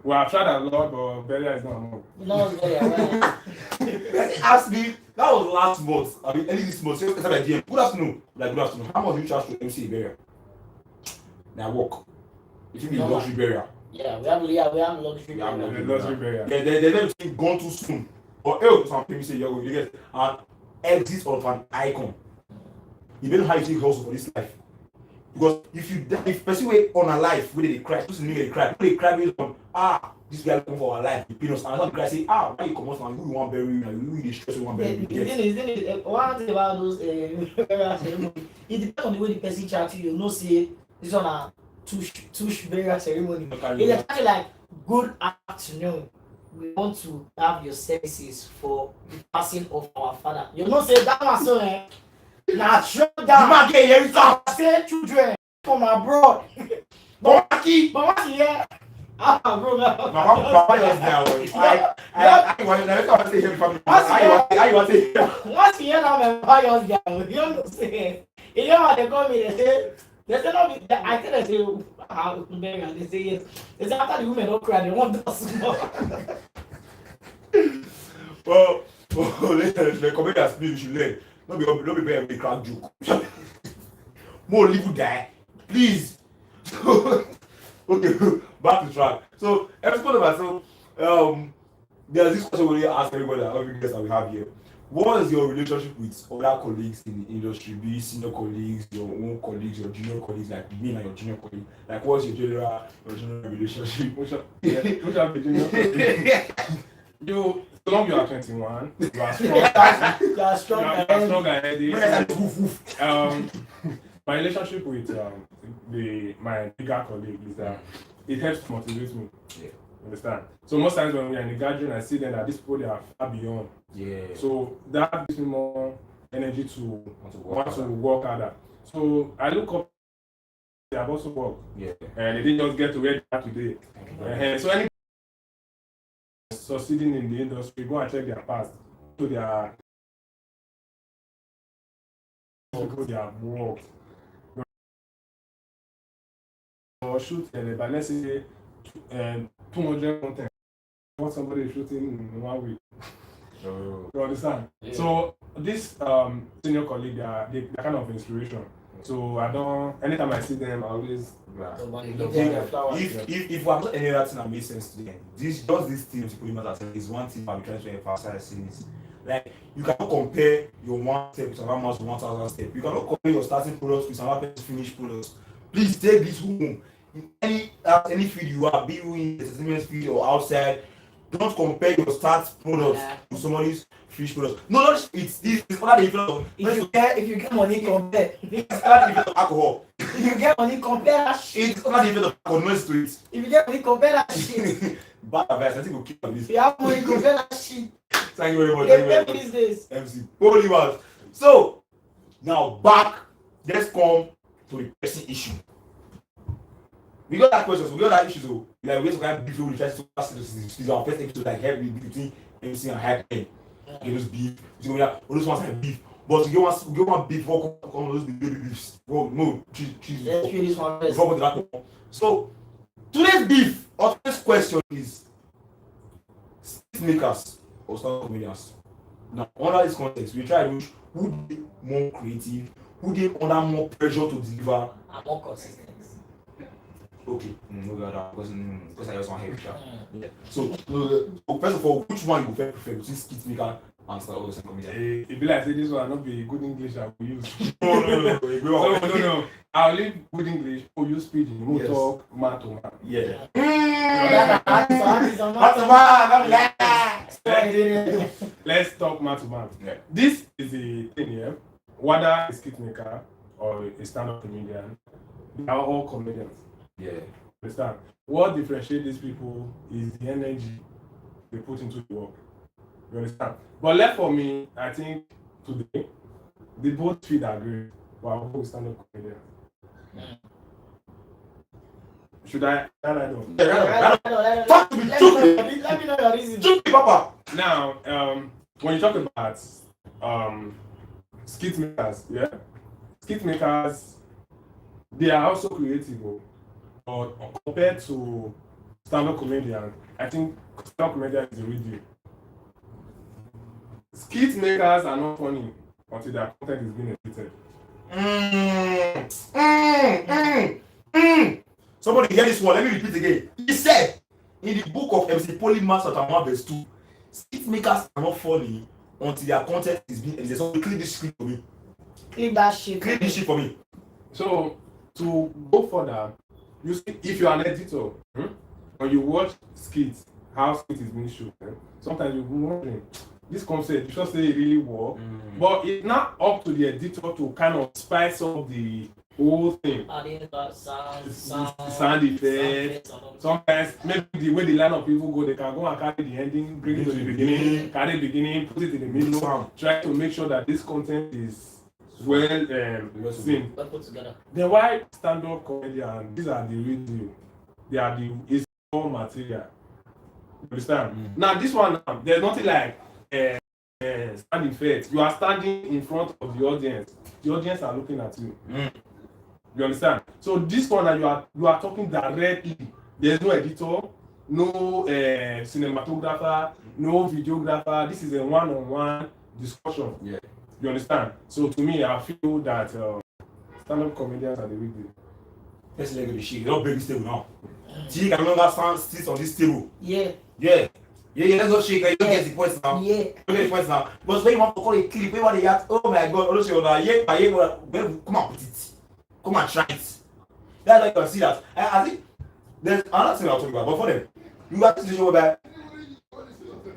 Well, I've tried a lot, but burial is not among. No, yeah. Ask me. That was last month. I mean, early this month. So it's like, good afternoon. Good afternoon. How much do you charge to MC burial? Now walk. It will be luxury burial. Yeah, we have luxury burial. Yeah, they're never saying gone too soon. Or some people say you get an exit of an icon. You don't know how you take hustle for this life. Because if person way on a life where they cry, person they cry based on this guy come for our life, you know, and some cry say, why you come out and you want bury you, you really stress you want bury you. One thing about those burial ceremony, it depends on the way the person chat you know say this one a touch burial ceremony. It's actually like good afternoon. We want to have your services for the passing of our father. You know say that one so now show down. You might get every time. Say children from abroad. But yeah. Bro, Papa is now. I want to say him from. I want to say. Once you hear that, my boy is down. You don't say. You know what they call me? They say no. I think they say how they say yes. They say after the women don't cry, they want us more. Well, the comedian speech you should learn. Don't be very big crack joke. More leave die, please. Okay, back to track. So, there's this question we ask everybody, every guest that we have here. What is your relationship with other colleagues in the industry? Be it senior colleagues, your own colleagues, your junior colleagues, like me and your junior colleague. Like, what's your general relationship? Which are the junior colleagues? So long you are 21, you are strong. You are strong and my relationship with my bigger colleague is that it helps to motivate me. Yeah. Understand? So most times when we are in the gathering, I see them that these people they are far beyond. Yeah. So that gives me more energy to want to work harder. So I look up. They have also worked. Yeah. And they didn't just get to where they are today. So any succeeding in the industry, go and check their past. So they are worked. Or shoot but let's say 200 content. What somebody is shooting in 1 week. You understand? Yeah. So this senior colleague, they're kind of inspiration. So anytime I see them, I always if we have not any other thing that makes sense to them, this thing to put him is one thing I'm trying to emphasize in this. Like you cannot compare your 1 step with another man's 1,000 step. You cannot compare your starting products with another person's finished products. Please take this home. In any field you are, be you in the entertainment field or outside, don't compare your start products to somebody's finished products. No, it's not the effect of if you get money, compare. It's not the effect of alcohol. If you get money, compare that shit. It's not the effect of alcohol, no to it. If you get money, compare that shit. bad advice. I think we'll keep on this. You have money, go get that shit. Thank you very much. They Thank you very pay much. these days. MC. Holy world. So now back. Let's come to the pressing issue. We got that question. So we got that issue. So like we just got beef. We try to pass this is our first episode like heavy between MC and Hypeman. Okay, those beef. So we have all those ones like beef. But we get one beef for come those baby beefs. Well, no, Let's kill this one first. before we go to that one. So today's beef or today's question is skit makers or stand-up comedians. Now under this context, we try to reach who dey more creative, who dey under more pressure to deliver. I'm more consistent. Okay, no that because I just want to help you. Yeah. So first of all, which one you prefer between skit maker and stand-up comedian? It be like say this one not be good English I will use. No. I'll leave good English. We'll use speeding. We'll Yes. talk man to man. Yeah. Let's talk man to man. Yeah. This is the thing here. Whether a skit maker or a stand-up comedian, they are all comedians. Yeah. Understand? What differentiates these people is the energy they put into the work. You understand? But left for me, I think today, they both feel agree. But I will stand up comedian. Should I write on? Talk to me, Let me know your reason. Shoot me, Papa. Now, when you talk about skit makers, yeah, skit makers, they are also creative, but compared to stand-up comedian, I think stand-up comedian is the real deal. Skit makers are not funny until their content is being edited. Somebody hear this one. Let me repeat again. He said in the book of MC Polymath chapter 1 verse 2, skit makers are not funny until their content is being edited. So click this screen for me. Click that shit. Click this shit for me. So to go further, you see, if you are an editor, when you watch skits, how skit is being shown, sometimes you're wondering, this concept, you should say it really work, but it's not up to the editor to kind of spice up the whole thing. Sound effects. Sometimes maybe the way the line of people go, they can go and carry the ending, bring it to the beginning, carry the beginning, put it in the middle, try to make sure that this content is well seen. Put together. Then why stand-up comedian? These are the real deal. They are the it's all material. You understand? Now this one, there's nothing like stand effect. You are standing in front of the audience. The audience are looking at you. You understand? So this one that you are talking directly. There's no editor, no cinematographer, no videographer. This is a one-on-one discussion. Yeah. You understand? So to me, I feel that stand-up comedians are the real deal. Let's let go the shit. You don't break this table now. See, you can no longer sit on this table. Yeah. Let's go shake. You don't get the points now. Yeah. You don't get the points now. Because when you want to call a clip, when they ask, oh my god, all come on, put it. Come and try it. That's why you can see that. I think there's another thing I'll talk about. But for them, you got this situation whereby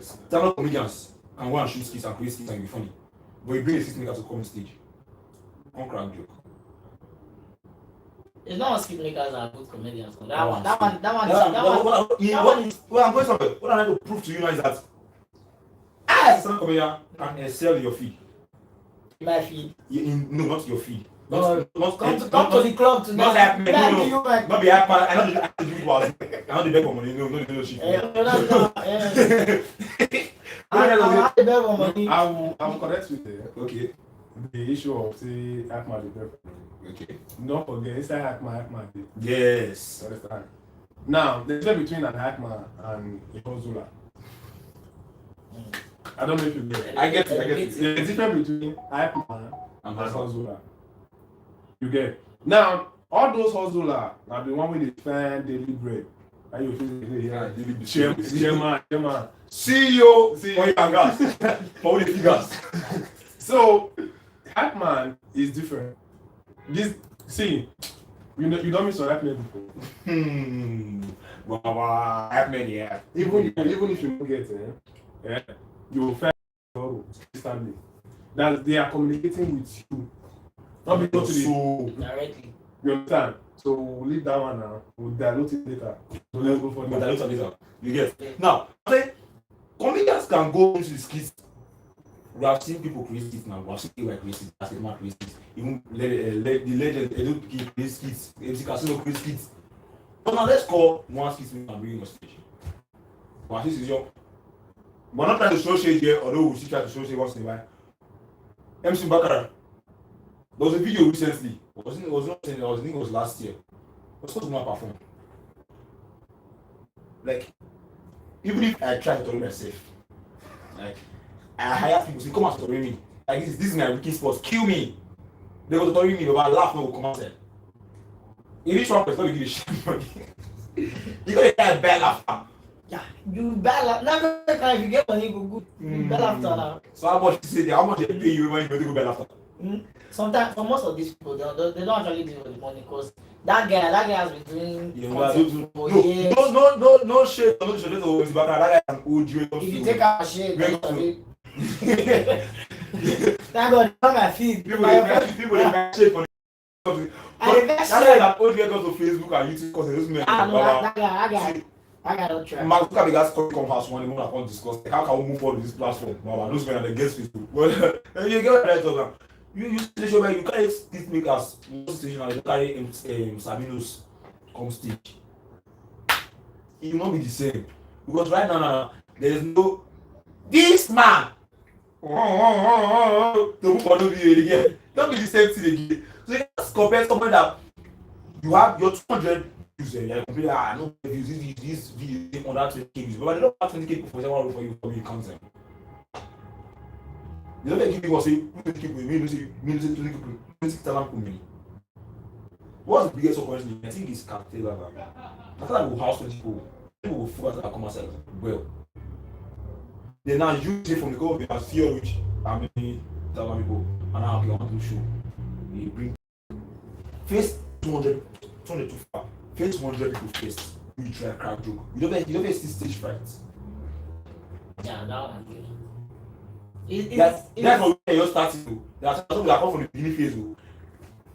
stand-up comedians can go and shoot skits and create skits and be funny. But you bring a skit maker to come on stage. Don't crack joke. It's not all skit makers are good comedians. That That one is. Well, I'm going somewhere. What I'm trying to prove to you now is that I, as a stand-up comedian, can excel in your feed. My feed. No, not your feed. Come to the club tonight. Not that man. No. Not be Hypeman. I know the people was. I know the beg for money. No, the shit. I beg for money. I will correct you there. Okay. The issue of say Hypeman is there. Okay. Don't forget, inside Hypeman. Yes. Understand? Now, the difference between an Hypeman and a hustler. I don't know if you get it. I get it. The difference between Hypeman and hustler. You get it? Now, all those hustlers are the one with the fan daily bread. And you feel chairman. CEO for your gas. For the figures. So, Hypeman is different. This, see, you don't miss on Hypeman before. Wow, Hypeman, yeah. Even if you don't get it, you will find instantly. That they are communicating with you. Not because to the directly. You understand? So we'll leave that one now. We'll dilute it later. So let's go for that. You get now. Comedians can go into the skits. We have seen people create skits now. We have seen people create skits. Basketball create skits. Even the legend Edo Pikin create skits. MC Casino create skits. But now let's call one skit and bring on stage. But this is your. We're not trying to show shade here, although we still try to show shade once in a while. MC Bakara. There was a video recently. I think it was last year. I was supposed to not perform. Like, even if I try to tell myself, like, I hire people to come and story me. Like, this is my wicked spot. Kill me. They go to story me, but I laugh, no, come outside. In each one person, you give a shit money. You got a kind of bad laughter. Yeah, you bad laughter. Now, if you get money, go good. You bad laughter now. So how much they pay you when you go to bad laughter? Sometimes, for most of these people, they don't actually deal with the money because that guy has been doing content for years. No shade. No shade. That guy can hold you. If you take out shade, thank God, on my feed. People they shade for the. That guy that hold you to Facebook and YouTube because those men. I gotta try. Mark Zuckerberg has come house one day. I want to discuss how can we move on with this platform. Those men are the guest people. Well, you get what I talk. You station where you carry skit makers, no station and you carry Sabino's come stage. It will not be the same. Because right now there is no this man. The book will not be again. Don't be the same thing again. So you just compare somebody that you have your 200 views and you compare no views this video on that 20k views. But they don't have 20k for someone for you count them. They don't give you what say, what's the biggest opportunity? I think it's Captain. I thought I will house 20 people. People will focus and come outside well. They now use it from the government as fear which how many thousand people and now they want to show. They bring face 200 too far. Face 100 people first. You try a crack joke. You don't see stage fright. Yeah, that one. That's what you're starting to. That's something that come from the beginning phase.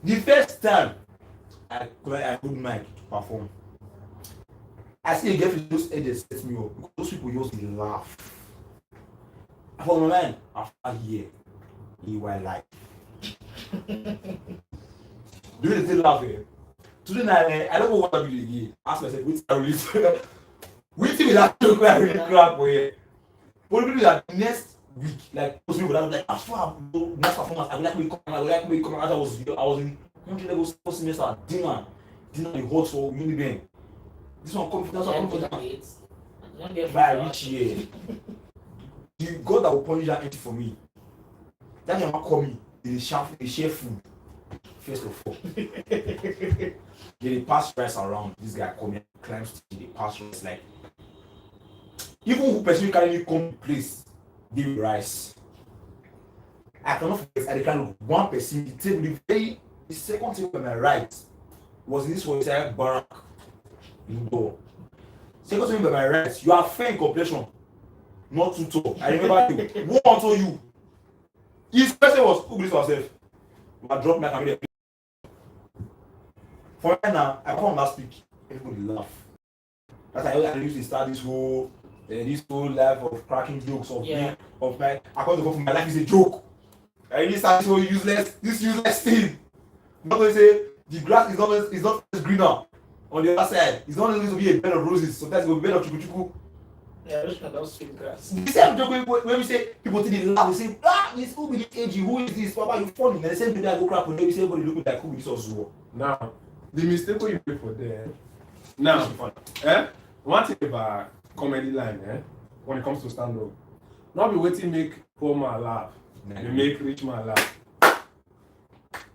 The first time I put mic to perform, I see a girl with those edges set me up because those people used to laugh. I thought, my man, after here, in my life. Do they still laugh here? Today I don't know what I do again. Ask myself, which I really which thing is that joke where I really crap for here? But we do that next week, like those people that were like, as far as next performance, I would like me come out. I was in country level first semester, Deen, the hot for Uniben. This one confidence by which year? The God that will punish that empty for me. That never call me. They share food. First of all. They pass rice around. This guy come here, climbs to the pass rice like even who person carry me come place. Give rice. I cannot forget at the kind of one person, the second table on my right was in this one inside barrack indoor. Second table on my right, you are fair in complexion, not too tall. I remember you. Who told you? His question was who believes yourself? I dropped my camera. For right now, I come last week, everybody laugh. That's why I used to start this whole life of cracking jokes of me, of my I call the go for my life is a joke. I really start this useless thing. Not to say the grass is not greener on the other side. It's not always to be a bed of roses. Sometimes it will be a bed of chuku. Yeah, those kind of sweet grass. The same joke when we say people think they laugh, they say, this who be this Agee, who is this? Papa, you funny. And the same thing that go crap when they say everybody looking like who be this also. Now, the mistake you make for there. Now, one thing about comedy line, when it comes to stand up, not be waiting make poor man laugh, you make rich man laugh.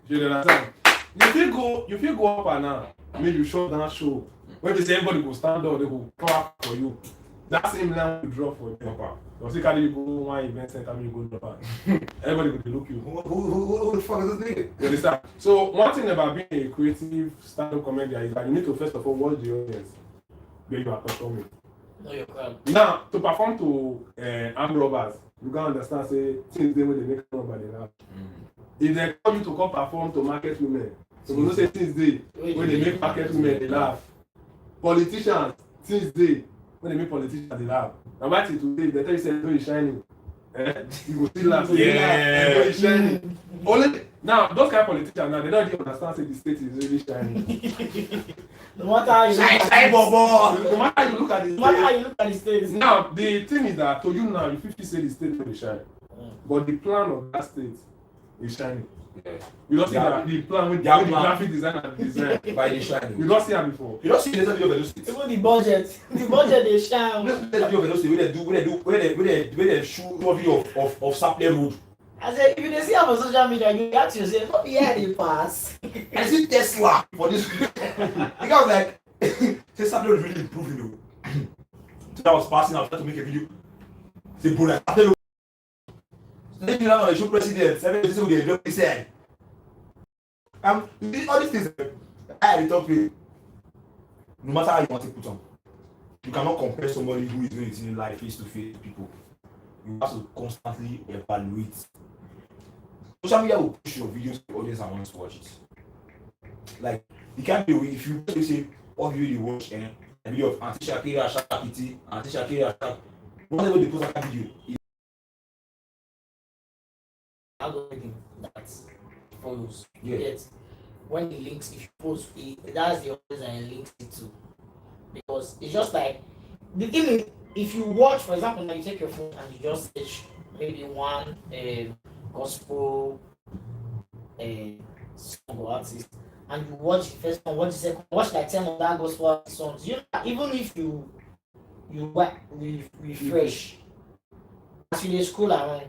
You understand? You feel go up and now, maybe you show that show. When they say everybody go stand up, they go clap for you. That same line will drop for you. You see, carry you go one event center, you go drop out. Everybody will look you. Who the fuck is this nigga? You understand? So one thing about being a creative stand-up comedian is that you need to first of all watch the audience where you are performing. No, you're correct. Now, to perform to armed robbers, you gotta understand, say, things they make armed robbers laugh. If they call you to come perform to market women, So we know say things dey when they make market women dey laugh. Politicians, things dey when they make politicians dey laugh. Na my thing today, they tell you say no e shining. You go still laugh. Yeah. No e shining. Only now those kind of politicians now they don't even understand say the state is really shining. No matter how you Shine, bobo. No matter how you look at the no matter how state. you look at the states. Now the thing is that to you now you fit say the state no dey shine. But the plan of that state is shining. Yeah. You don't see Yeah. that the plan with the Yeah, plan. graphic designer design. By the shining. You don't see am before. You don't see the video of those states. Even the budget dey shine. The video of those states where they shoot video of Saple Road. I say if you dey see am on social media, you ask yourself, no be here dey pass. I see Tesla for this. The guy was like, say Saple Road really improving though. So I was passing, I was trying to make a video. Say, bro, like Saple Road. Then you know, show president, 7 days ago, they said. All these things, I talk to you. No matter how you want to put on, you cannot compare somebody who is doing it in life face to face people. You have to constantly evaluate. Social media will push your videos to the audience and want to watch it. Like, you can't be if you say all video you watch and a video of Auntie Shakira, Shakiti, Auntie Shakira, Shak. Whenever they post that video, Algorithm that follows. Yeah. Yet when the links, if you post it, that's the audience and it links it to. Because it's just like the thing is, if you watch, for example, now you take your phone and you just search maybe one gospel song or artist, and you watch the first one, watch the second, watch like 10 of that gospel artist songs. You know, even if you refresh, as you dey scroll around,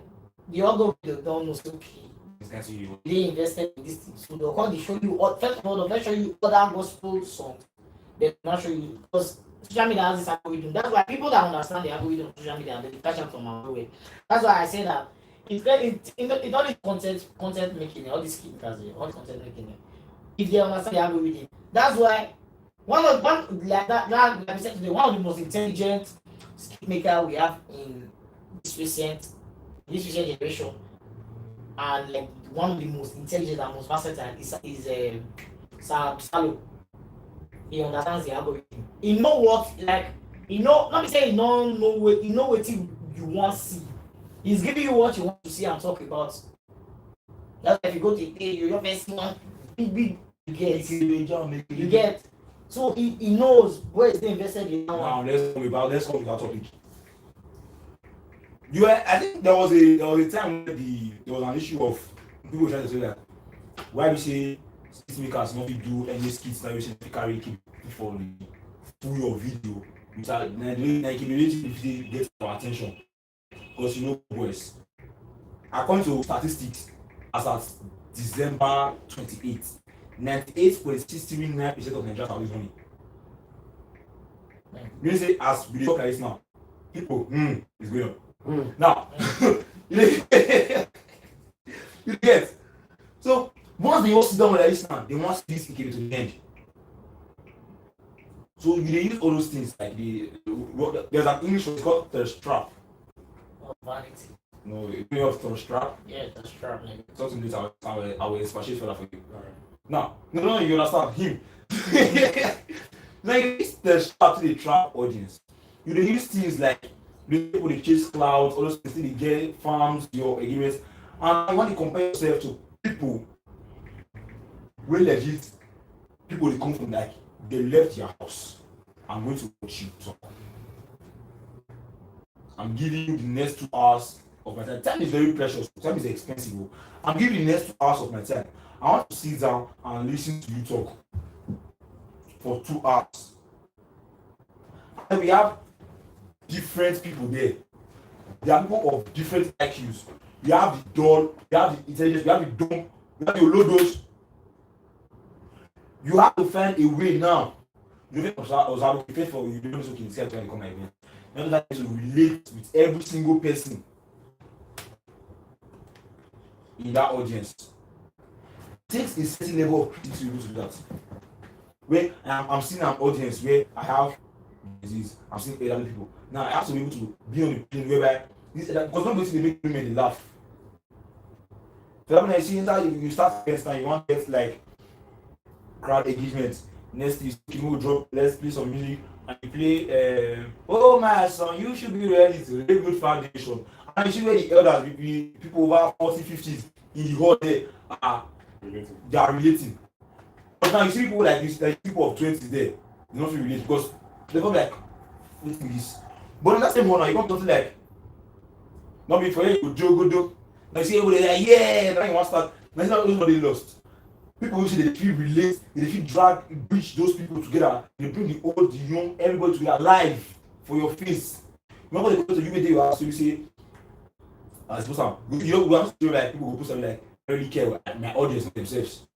the algorithm don't know okay. They invested in this thing, so they'll come to show you. First of all, they'll show you other gospel songs. They'll not show you because social media has this algorithm. That's why people that understand the algorithm of social media, they catch up from our way. That's why I say that it's all this content making, all this all this content making. If they understand the algorithm, that's why one like that like we said today, one of the most intelligent skit maker we have in this recent generation, and like one of the most intelligent and most versatile is Salo. He understands the algorithm. He know what let me say he know what you want to see. He's giving you what you want to see and talk about. That's why if you go to your first one, big you get. So he knows where is the invested in now. Now let's come with that topic. I think there was a time where there was an issue of people trying to say that why we say skit makers not do any skits that we say carry keep for your video without like immediately if they get our attention because you know boys. According to statistics, as at December 28th, 98.639% of Nigerians are losing money. You say as we talk like this now, people is going up. Now, you get. So once they all sit down like this now, they want this to the end. So you use all those things like there's an English word called thirst trap. Vanity. No, you know of thirst trap. Yeah, that's trap. Something that I will expatiate further for you. Now, no, you understand him. Like this thirst trap to the trap audience. You use things like people they chase clouds, all those things they get farms, your agreements, and when you compare yourself to people where legit people they come from like they left your house. I'm going to watch you talk. I'm giving you the next 2 hours of my time. Time is very precious. Time is expensive. I'm giving you the next 2 hours of my time. I want to sit down and listen to you talk for 2 hours. And we have different people there. There are people of different IQs. You have the dull, you have the intelligent, you have the dumb, you have the low dose. You have to find a way now. You don't pay for you don't look inside when you come again. You have to relate with every single person in that audience. It takes a certain level of creativity to be able to do that. Where I'm seeing an audience where I have disease, I'm seeing elderly people. Now I have to be able to be on the plane whereby because nobody they make women laugh. So when I see that you start first time, you want to get like crowd engagement. Next thing, you will drop, let's play some music, and you play, oh my son, you should be ready. It's a very good foundation. And you see where the elders, people over 40, 50s in the hall there, they are relating. But now you see people like this, like people of 20 there, they don't feel related because they're not like, what's this? But in that same one, now you come something like, not before you go do. Now you see everybody like, yeah, now you want to start. Now it's not everybody lost. People who say they feel relate, they feel drag, bridge those people together. They bring the old, the young, everybody together alive for your face. Remember they go to you day you ask you say, as suppose you have to like people who put something like I really care about my audience themselves.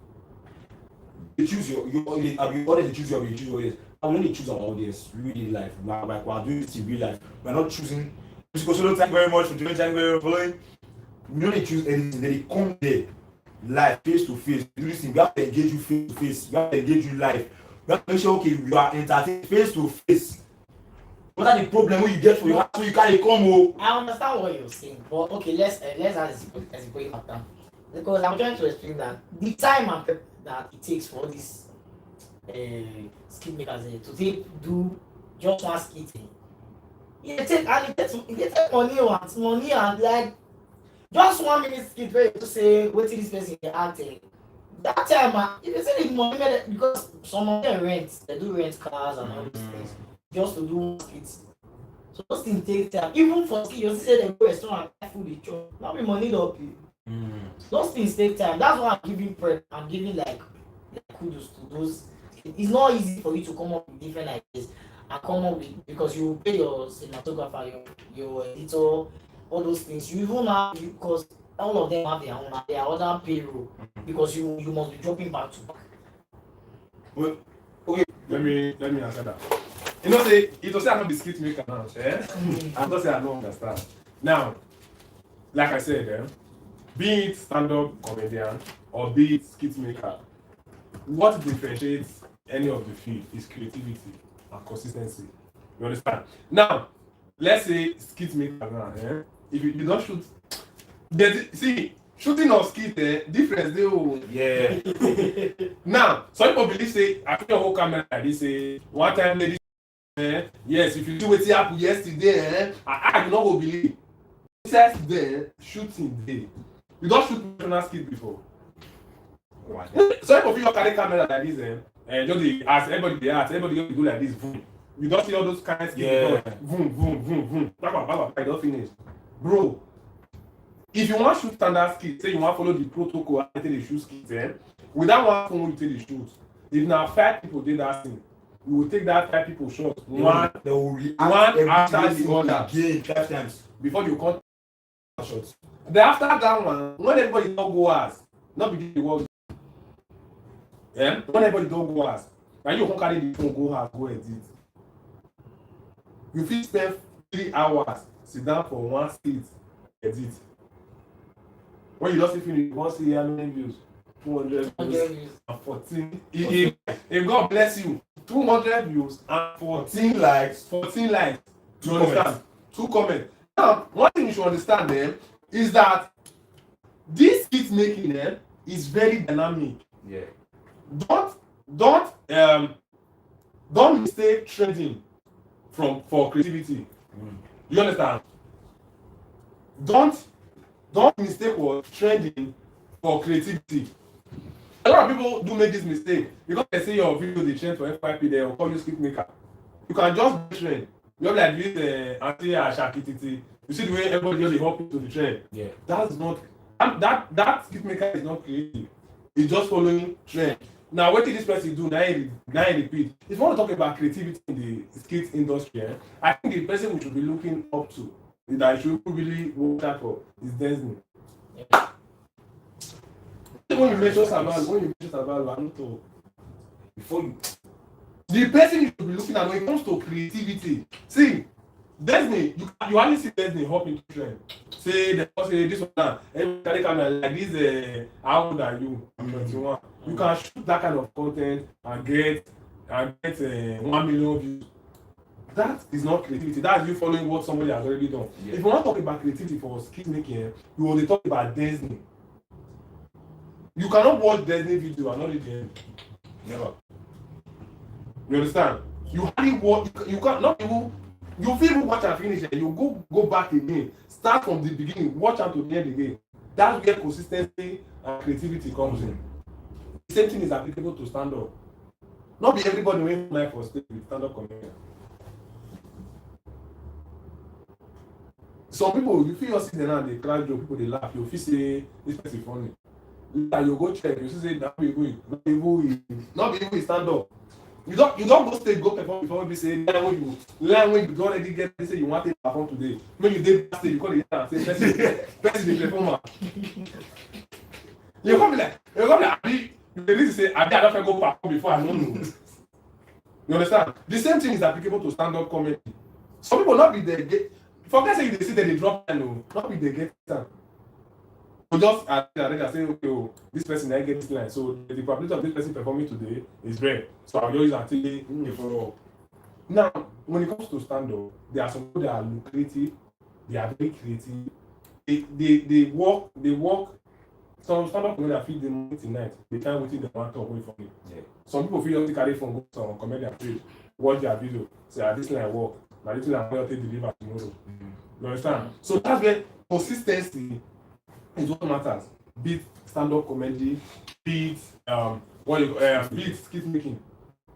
They choose your audience, they choose your audience. And when they choose our audience, really life, like we're doing this in real life. We're not choosing. Because thank you very much for doing, thank you very much for following. We don't choose anything, they come there live, face to face. Do this thing, we have to engage you face to face, we have to engage you live. We have to make sure okay, you are entertained face to face. What are the problem when you get for your house so you can't come home? I understand what you're saying, but okay, let's ask as a point after. Because I'm trying to explain that the time and that it takes for this skit makers to do just one skit. It take money and like just 1 minute skit where you to say what this person is acting. That time, if you say the money because some of them they do rent cars and all these things just to do skits. So those things take time. Even for skit, you say they go restaurant and food they chop. Not be money though. Those things take time. That's why I'm giving I'm giving like kudos to those. It's not easy for you to come up with different ideas and come up with because you pay your cinematographer, your editor, all those things. You even have because all of them have their own their other payroll because you must be dropping back to back. Well, okay, let me answer that. You know, say it was say I'm not the skit maker now, I don't say I don't understand. Now, like I said, be it stand-up comedian or be it skit maker, what differentiates any of the field is creativity and consistency. You understand? Now, let's say skit maker now, if you don't shoot, see, shooting or skit, difference they will. Yeah. Now, some people believe say, I put your whole camera like this, say, one time lady, yes, if you do what happened yesterday, I do not go believe. Says there, shooting day. You don't shoot professional skit before. What? Some people feel carry camera like this, just the ask everybody do like this, boom. You don't see all those kind of skits, yeah. Boom, boom, boom, boom. I don't finish. Bro, if you want shoot standard skit, say you want follow the protocol and take the shoot skit, without one phone you take the shoot. If now 5 people did that thing, you will take that 5 people shot. One after the other. Again, 5 times. Before you come shots. Then after that one, when everybody don't go ask, not begin the world. When everybody don't go ask, and you can carry the phone, go ask, go edit. You fit spend 3 hours, sit down for one seat, edit. When you just finish, you want to see how many views? 200 views and 14. If God bless you, 200 views and 14 likes. 14 likes. Do you understand? 2 comments. Now, one thing you should understand is that this skit making is very dynamic. Yeah. Don't mistake trending for creativity. You understand? Don't mistake what trending for creativity. A lot of people do make this mistake because they say your video they trend for FYP, they will call you skit maker. You can just trend. You have like this anti-ashakititi. You see the way everybody just hop into the trend. Yeah. That's not that skit maker is not creative. It's just following trend. Now, what did this person do? Now I repeat. If you want to talk about creativity in the skit industry, I think the person we should be looking up to, that I should really work out for, is Deen. Yeah. When you mention Sabal, I need to. Before you. The person you should be looking at when it comes to creativity. See, Deen, you only see Deen hop into trend. Say this one now. Everybody come like this. How old are you? I'm 21. You can shoot that kind of content and get 1 million views. That is not creativity. That's you following what somebody has already done. Yeah. If you want to talk about creativity for skit making, you want to talk about Deen. You cannot watch Deen video and not read the end. Never. You understand? You hardly watch. You can't not even. You feel even watch and finish it. You go back again. Start from the beginning. Watch out to the end again. That's where consistency and creativity comes in. The same thing is applicable to stand up. Not be everybody waiting life for stage with stand up comedian. Some people you feel just sit there and they crack joke, people they laugh. You feel say this person funny. Later you go check. You see say that people not be able stand up. You don't go stage go perform before we say learn when you don't already get say you want to perform today. When you dey stage you call the and say person dey performer. You come be like abi you dey need to say abi I don fit go perform before I no know. You understand? The same thing is applicable to stand up comedy. Some people not be there get forget say you dey see dem dey drop line o not be there get time. So just say okay oh this person na get this line so the probability of this person performing today is rare so I will just use am take follow up. Now when it comes to stand up there are some people that are lucrative, they are very creative, they work some stand up comedian fit dey morning till night dey time wetin dem wan talk wey funny. Yeah. Some people fit just carry phone go some comedian page watch their video say this line work na this line I wan take deliver tomorrow. You understand? So that's where consistency is what matters. Be it stand-up comedy, be it be it skit making.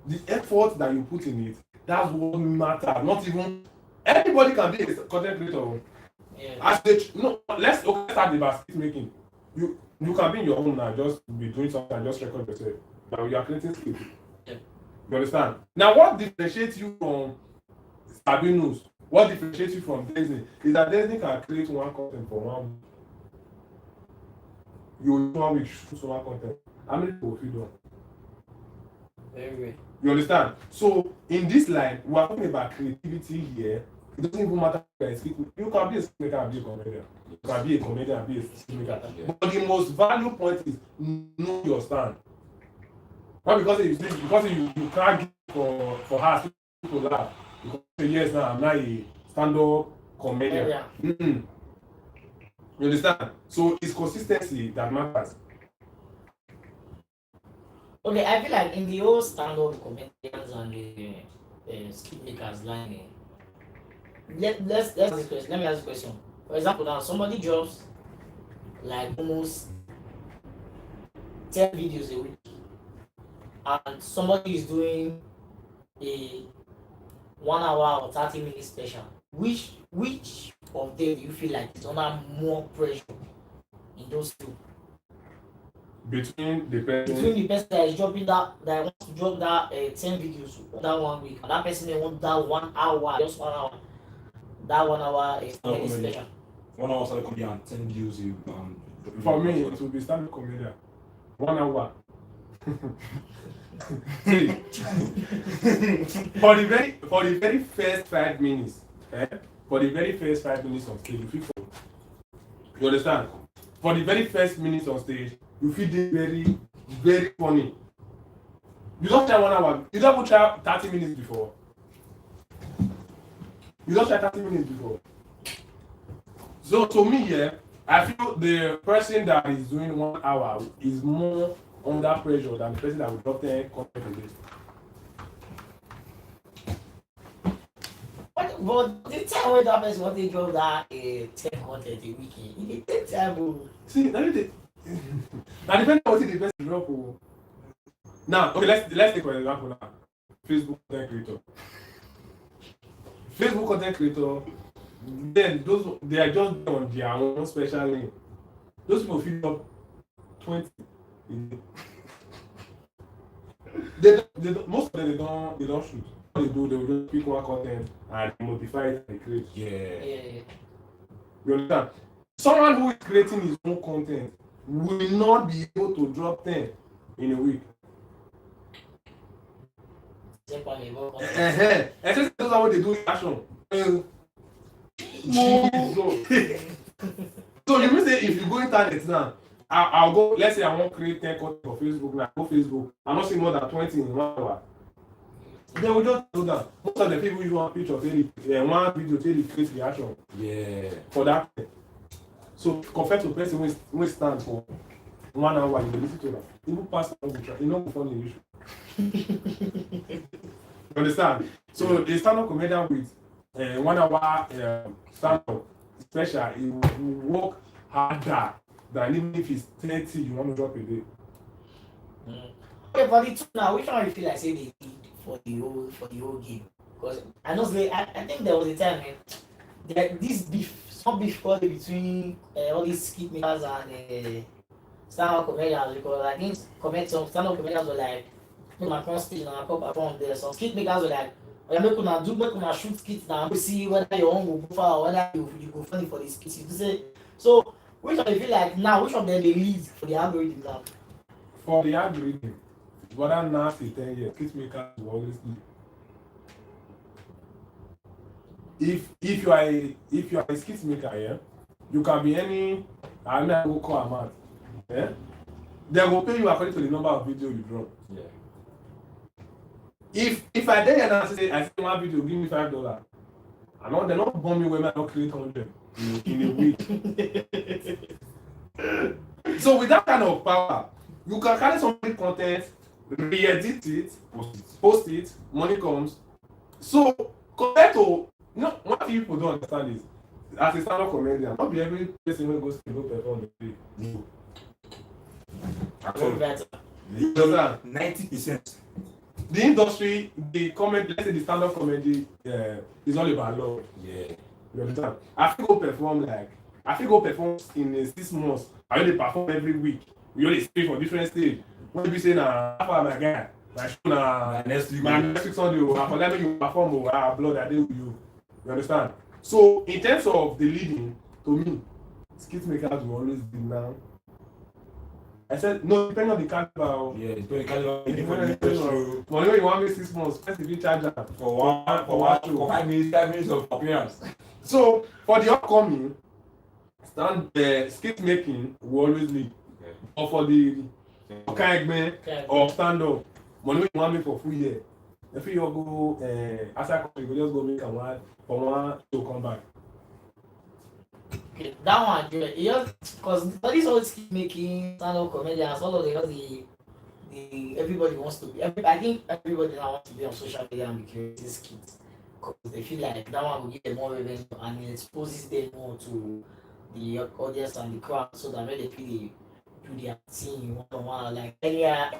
The effort that you put in it, that's what matters. Not even everybody can be a content creator. Yeah. As they let's start about skit making. You can be in your home now, just be doing something and just record yourself. Now you are creating skit. Yeah. You understand? Now what differentiates you from Sabinus? What differentiates you from Disney is that Disney can create one content for 1 week. You will 1 week shoot one content. How many people will feel done? Very good. You understand? So in this line, we are talking about creativity here. It doesn't even matter if you can be a speaker and be a comedian. You can be a comedian and be a speaker. Yeah. But the most valuable point is know your stand. Not because you can't give for her to laugh. Because yes, now I'm not a stand-up comedian. Yeah. You understand? So it's consistency that matters. Okay, I feel like in the whole stand-up comedians and the skit makers line, let's ask this question. Let me ask this question. For example, now somebody drops like almost 10 videos a week, and somebody is doing a 1 hour or 30 minute special. Which of them do you feel like is under more pressure in those two? Between the person that is dropping that wants to drop that 10 videos that 1 week, and that person may want that 1 hour, just 1 hour. That 1 hour is very special. 1 hour stand-up comedian, 10 views you for me it will be stand-up comedian. 1 hour. See, for the very first 5 minutes, for the very first 5 minutes on stage, you understand? For the very first minutes on stage, you feel very, very funny. You don't try 1 hour. You don't try 30 minutes before. You don't try 30 minutes before. So to me, yeah, I feel the person that is doing 1 hour is more under pressure than the person that will drop 10 content a day. But the time when that person want to drop that 10 content a week, it takes time. See, now depending on what the person drop. Now, okay, let's take for example now. Facebook content creator. Facebook content creator, then they are just on their own special lane. Those people fill up 20. Most of them they don't shoot. What they do, they will just pick one content and modify it and create. Yeah. You understand? Someone who is creating his own content will not be able to drop 10 in a week. Except those are what they do in action. So you mean say if you go internet now, I'll go, let's say I want to create 10 content for Facebook now, go Facebook, I'm not seeing more than 20 in 1 hour. They will just do that. Most of the people use one picture, one video, they create reaction. Yeah. For that. So compared to the person who stands for 1 hour, you listen to them. Even past you know funny issue. You understand? So the stand-up comedian with 1 hour stand-up special, it will work harder than even if it's 30 you want to drop a day. Okay, but the two now, which one you feel like say they did for the whole game? Because I know I think there was a time this beef, some beef got between all these skit makers and stand-up comedians, because I think stand-up comedians were like, make una come stage and I come perform there. Some skit makers were like, oh, yeah, make una shoot skits now, we see whether your own will go far or whether you go funny for the skits. You say, so which one you feel like now, which of them they lead for the algorithm now? For the algorithm, whether now after 10 years, skit makers will always lead. If you are a skit maker, yeah, you can be any. I mean, I will call amount. Yeah, they will pay you according to the number of video you drop. Yeah. If I dare and I say one video, give me $5. I know they're not bomb me when I don't create 100 in a week. So with that kind of power, you can carry somebody's content, re-edit it, post it, money comes. So compared to what people don't understand is, as a stand-up comedian, not be every person who goes to go perform the day. No. You understand? 90%. The industry, the comedy, let's say the stand-up comedy, is all about love. Yeah. You understand? I feel go perform in 6 months. I only perform every week. We only speak for different stage. When you say na my guy, my show na next week Sunday, I for let me perform blood I did with you. You understand? So in terms of the leading, to me, skit makers will always be now. I said no, depending on the caliber. Yeah, depending on the caliber. Money you want me 6 months, first if you charge that for 5 minutes of appearance. So for the upcoming, skit making will always lead. Yeah. Or for the Hypeman or stand-up, money you want me for full year. If you go outside country, you just go make one to come back. Okay, that one, because this whole skit making, stand-up comedians, all of the everybody wants to be. I think everybody now wants to be on social media and be creating skits, because they feel like that one will give them more revenue and it exposes them more to the audience and the crowd, so that when they feel they do their thing one-on-one, like anywhere I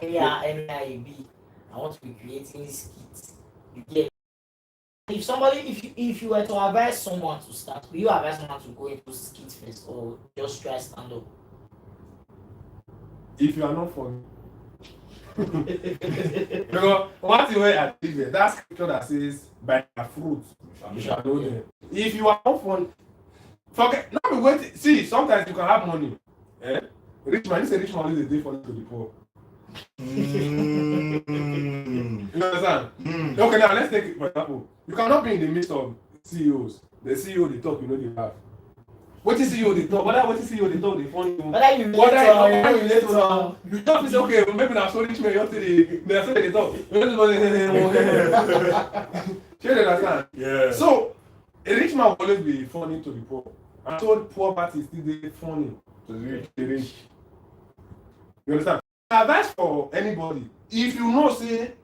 be, I want to be creating skits. You get. If you were to advise someone to start, will you advise someone to go into skit first or just try stand up? If you are not funny. Because one thing where I live there, that scripture that says by their fruit you shall know them. If you are not funny, forget not be waiting. See, sometimes you can have money. Rich man, you say rich man is a day funny to the poor. You understand? Okay, now let's take it for example. You cannot be in the midst of CEOs. The CEO they talk, you know they laugh. What is CEO they talk? What is CEO they talk? They funny. Whether you relate to you just say okay, maybe now so rich man yesterday they say they talk. You understand? Yeah. So a rich man will always be funny to the poor. And so poor party still dey funny to the rich. You understand? Advice for anybody, if you know say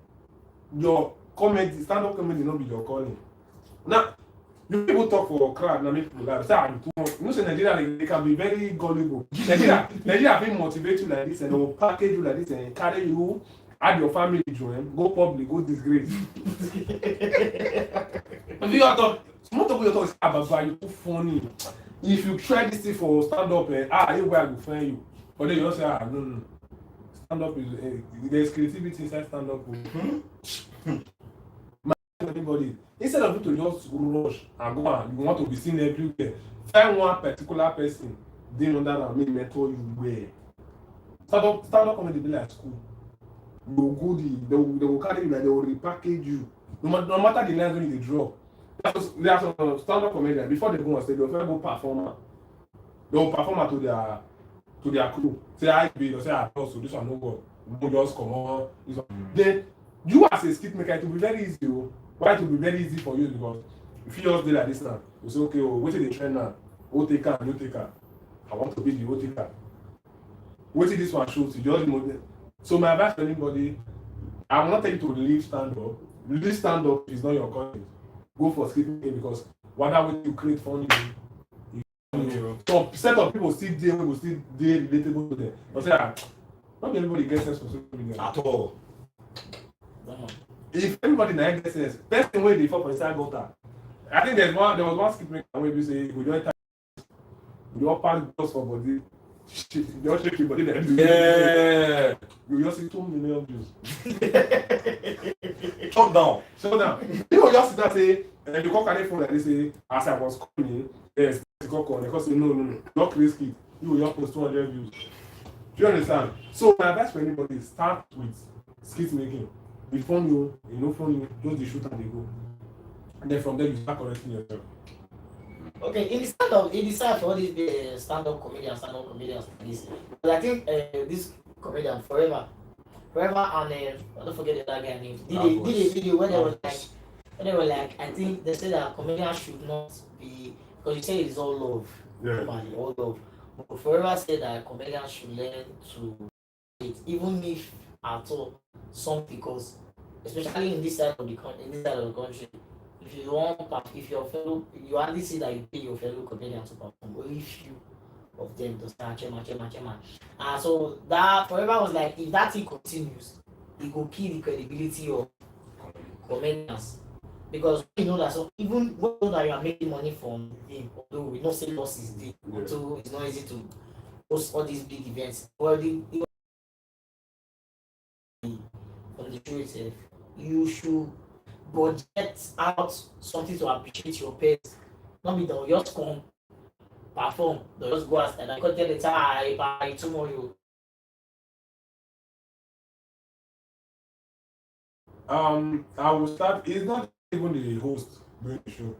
your comedy, stand-up comedy not be your calling. Now, you people talk for crowd, now make people laugh. Say I'm too much. You know say Nigeria they can be very gullible. Nigeria will motivate you like this and they will package you like this and carry you, add your family join, go public, go disgrace. If you are talk, small talk you talk is about you too funny. If you try this thing for stand-up, here where I will find you. But then you also say no. Stand-up is there's creativity inside stand-up. Anybody, instead of you to just rush and go and you want to be seen everywhere, find one particular person, they know that and make mentor you well. Stand-up comedy be like school. You go good, they will carry you, like they will repackage you. No matter the lines when you drop. There are some stand-up comedians, before they go on stage, they will first go performer. They will perform to their crew. Say I be, they say I so this one no go. No just come on. Then you as a skit maker, it will be very easy. Why it will be very easy for you? Because if you just do like this now, you say okay, wait till the trend now. Who take her, you take her. I want to be the who take her. what did this one show to just know them. So my advice to anybody, I will not tell you to leave stand up. Leave stand up is not your content. Go for skipping because whatever way you create funny, some set of people still there will still dey relatable to them. But say not everybody gets sense for social media at all. If everybody na get sense, best thing wey dey fall for inside gutter. I think there was one skip maker wey be say we don enter, we don pack girls for body, shit, just shake your body like Yeah. You just see 2 million views. Shut down. People just sit down say, and you come carry phone like this say, as I was calling, yes, you come call, because say no, not create skit. You will just post 200 views. Do you understand? So my advice for anybody is start with skit making. Be funny, you know funny, just the shoot and they go. And then from there you start correcting yourself. Okay, in the start for all these stand-up comedians, this. But I think this comedian forever, and I don't forget the other guy name. Did a video where they were like, I think they said that comedians should not be, because you say it's all love, normally, all love. But forever said that comedians should learn to it, even if at all some, because especially in this side of the country. If you want, if your fellow, you hardly see that you pay your fellow comedians to perform, only few of them does not chairman. And so that forever was like, if that thing continues, it will kill the credibility of comedians. Because you know that, so even when you know that you are making money from them, although we don't say losses there, although it's not easy to host all these big events, well, from the truth itself, you should budget out something to appreciate your peers. Not be the just come perform, they just go outside and tell the time by tomorrow. I will start. It's not even the host doing the show.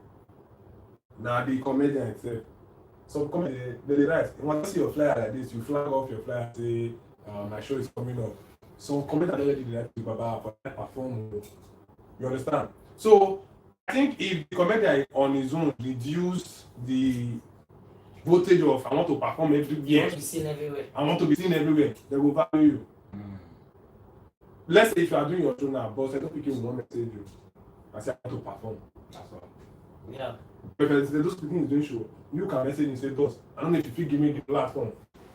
Now the comedian itself. So comedian, they write. You want to see your flyer like this, you flag off your flyer, say, my show is coming up. So comedian already like to Baba for that perform. You understand? So I think if the comedian on his own reduce the voltage of I want to perform everywhere, You want to be seen everywhere. I want to be seen everywhere, they will value you. Let's say if you are doing your show now, but I don't think you will message you. I say I want to perform. That's all. Yeah. But if those people is doing show, you can message and say, "Boss, I don't know if you give me the platform."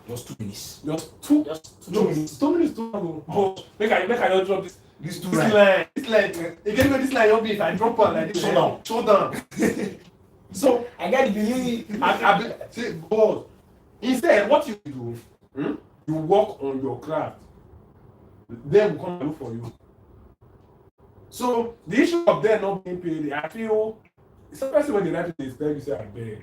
Just 2 minutes. Just two minutes. 2 minutes too long. But make I not drop this. This line. Again, this line will be if I drop one like this. Show down. So I got to believe. I say, boss. Instead, what you do, you work on your craft. They will come and look for you. So the issue of them not being paid, I feel, especially when they write it, they expect you say, I beg.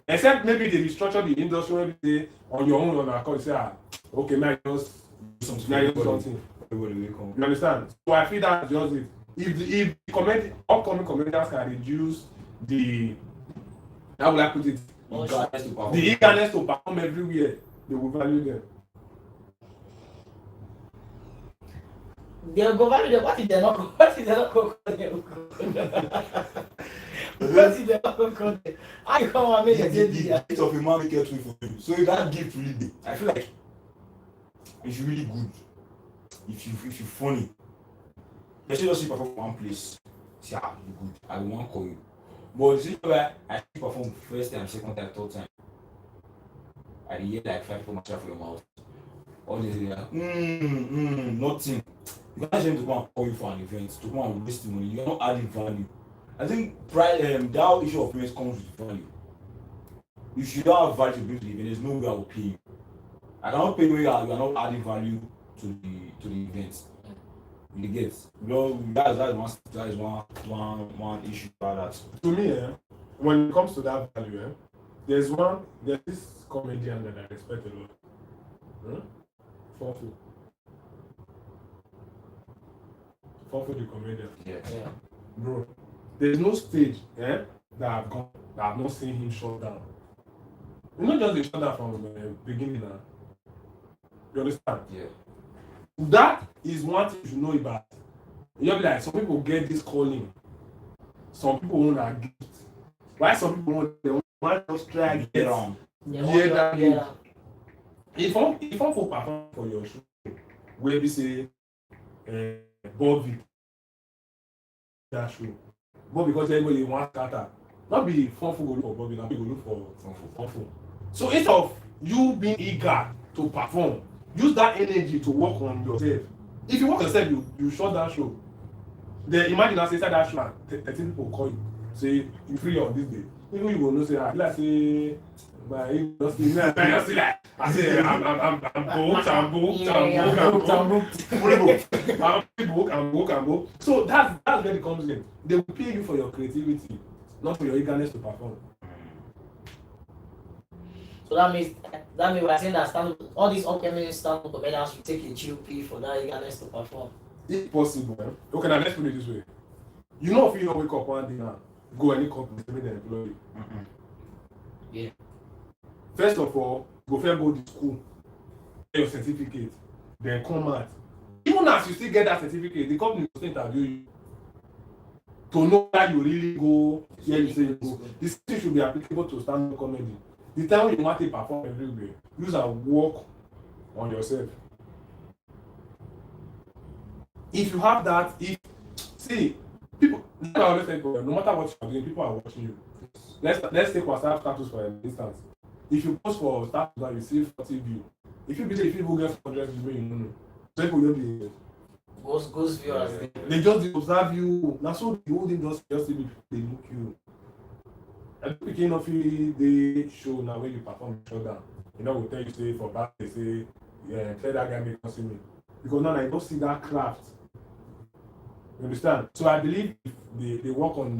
Except maybe they restructure the industry when they on your own on account, you say, okay, now you just something. You understand? So I feel that's just it. If the upcoming comedians can reduce the, how will I put it? The eagerness to perform everywhere, they will value them. They'll go value them. What if they're not going? What if they're not going? What if they're not going? I come and make a gift of a man make it for you. So if that gift really big, I feel like it's really good. If you funny, especially just perform one place, say you good, I will want call you. But see where I perform first time, second time, third time, I hear like 5 people myself for your mouth. All this nothing. You can't ask them to come and call you for an event, to come and waste money. You're not adding value. I think that issue of payment comes with value. If you don't have value to bring to the event, there's no way I will pay you. I cannot pay you when you are not adding value to the event. You get? That is one issue about that. To me, when it comes to that value, there's this comedian that I respect a lot. Funfill. Funfill the comedian. Yeah. Bro, there's no stage that I've not seen him shut down. It's not just the shut down from the beginning now. You understand? Yeah. That is one thing you should know about. You'll be like, some people get this calling. Some people want a gift. Why some people want to just try to get on? if one for perform for your show, where we say Bobby that show, but because everybody want scatter, not be fun for go look for Bobby, now people go look for fun. So instead of you being eager to perform, use that energy to work on yourself. If you work yourself, you shut that show. Then imagine now say inside that show and 13 people call you say you free on this day. Even you go know say ah like say my industry now I say like I say I'm booked. So that's where it comes in. They will pay you for your creativity, not for your eagerness to perform. So that means we're saying that all these upcoming stand-up comedians will take a GOP for that eagerness to perform. If possible, okay, now let's put it this way. You know, if you don't wake up one day now, go any company to make them employ you. Yeah. First of all, go to school, get your certificate, then come out. Even as you still get that certificate, the company will still interview you to know that you really go where you say you go. This thing should be applicable to stand-up comedy. The time when you want to perform everywhere, use and work on yourself. If you have that, see, people, no matter what you're doing, people are watching you. Let's take WhatsApp status for instance. If you post for status and you see 40 views, if you believe people get 400 views, you know. So people don't be Ghost viewers. They just observe you. Now so the whole industry just see they look you. And the beginning of the show now when you perform showdown, you know, we tell you say for back they say, yeah, tell that guy make us see me. Because now I don't see that craft. You understand? So I believe if they work on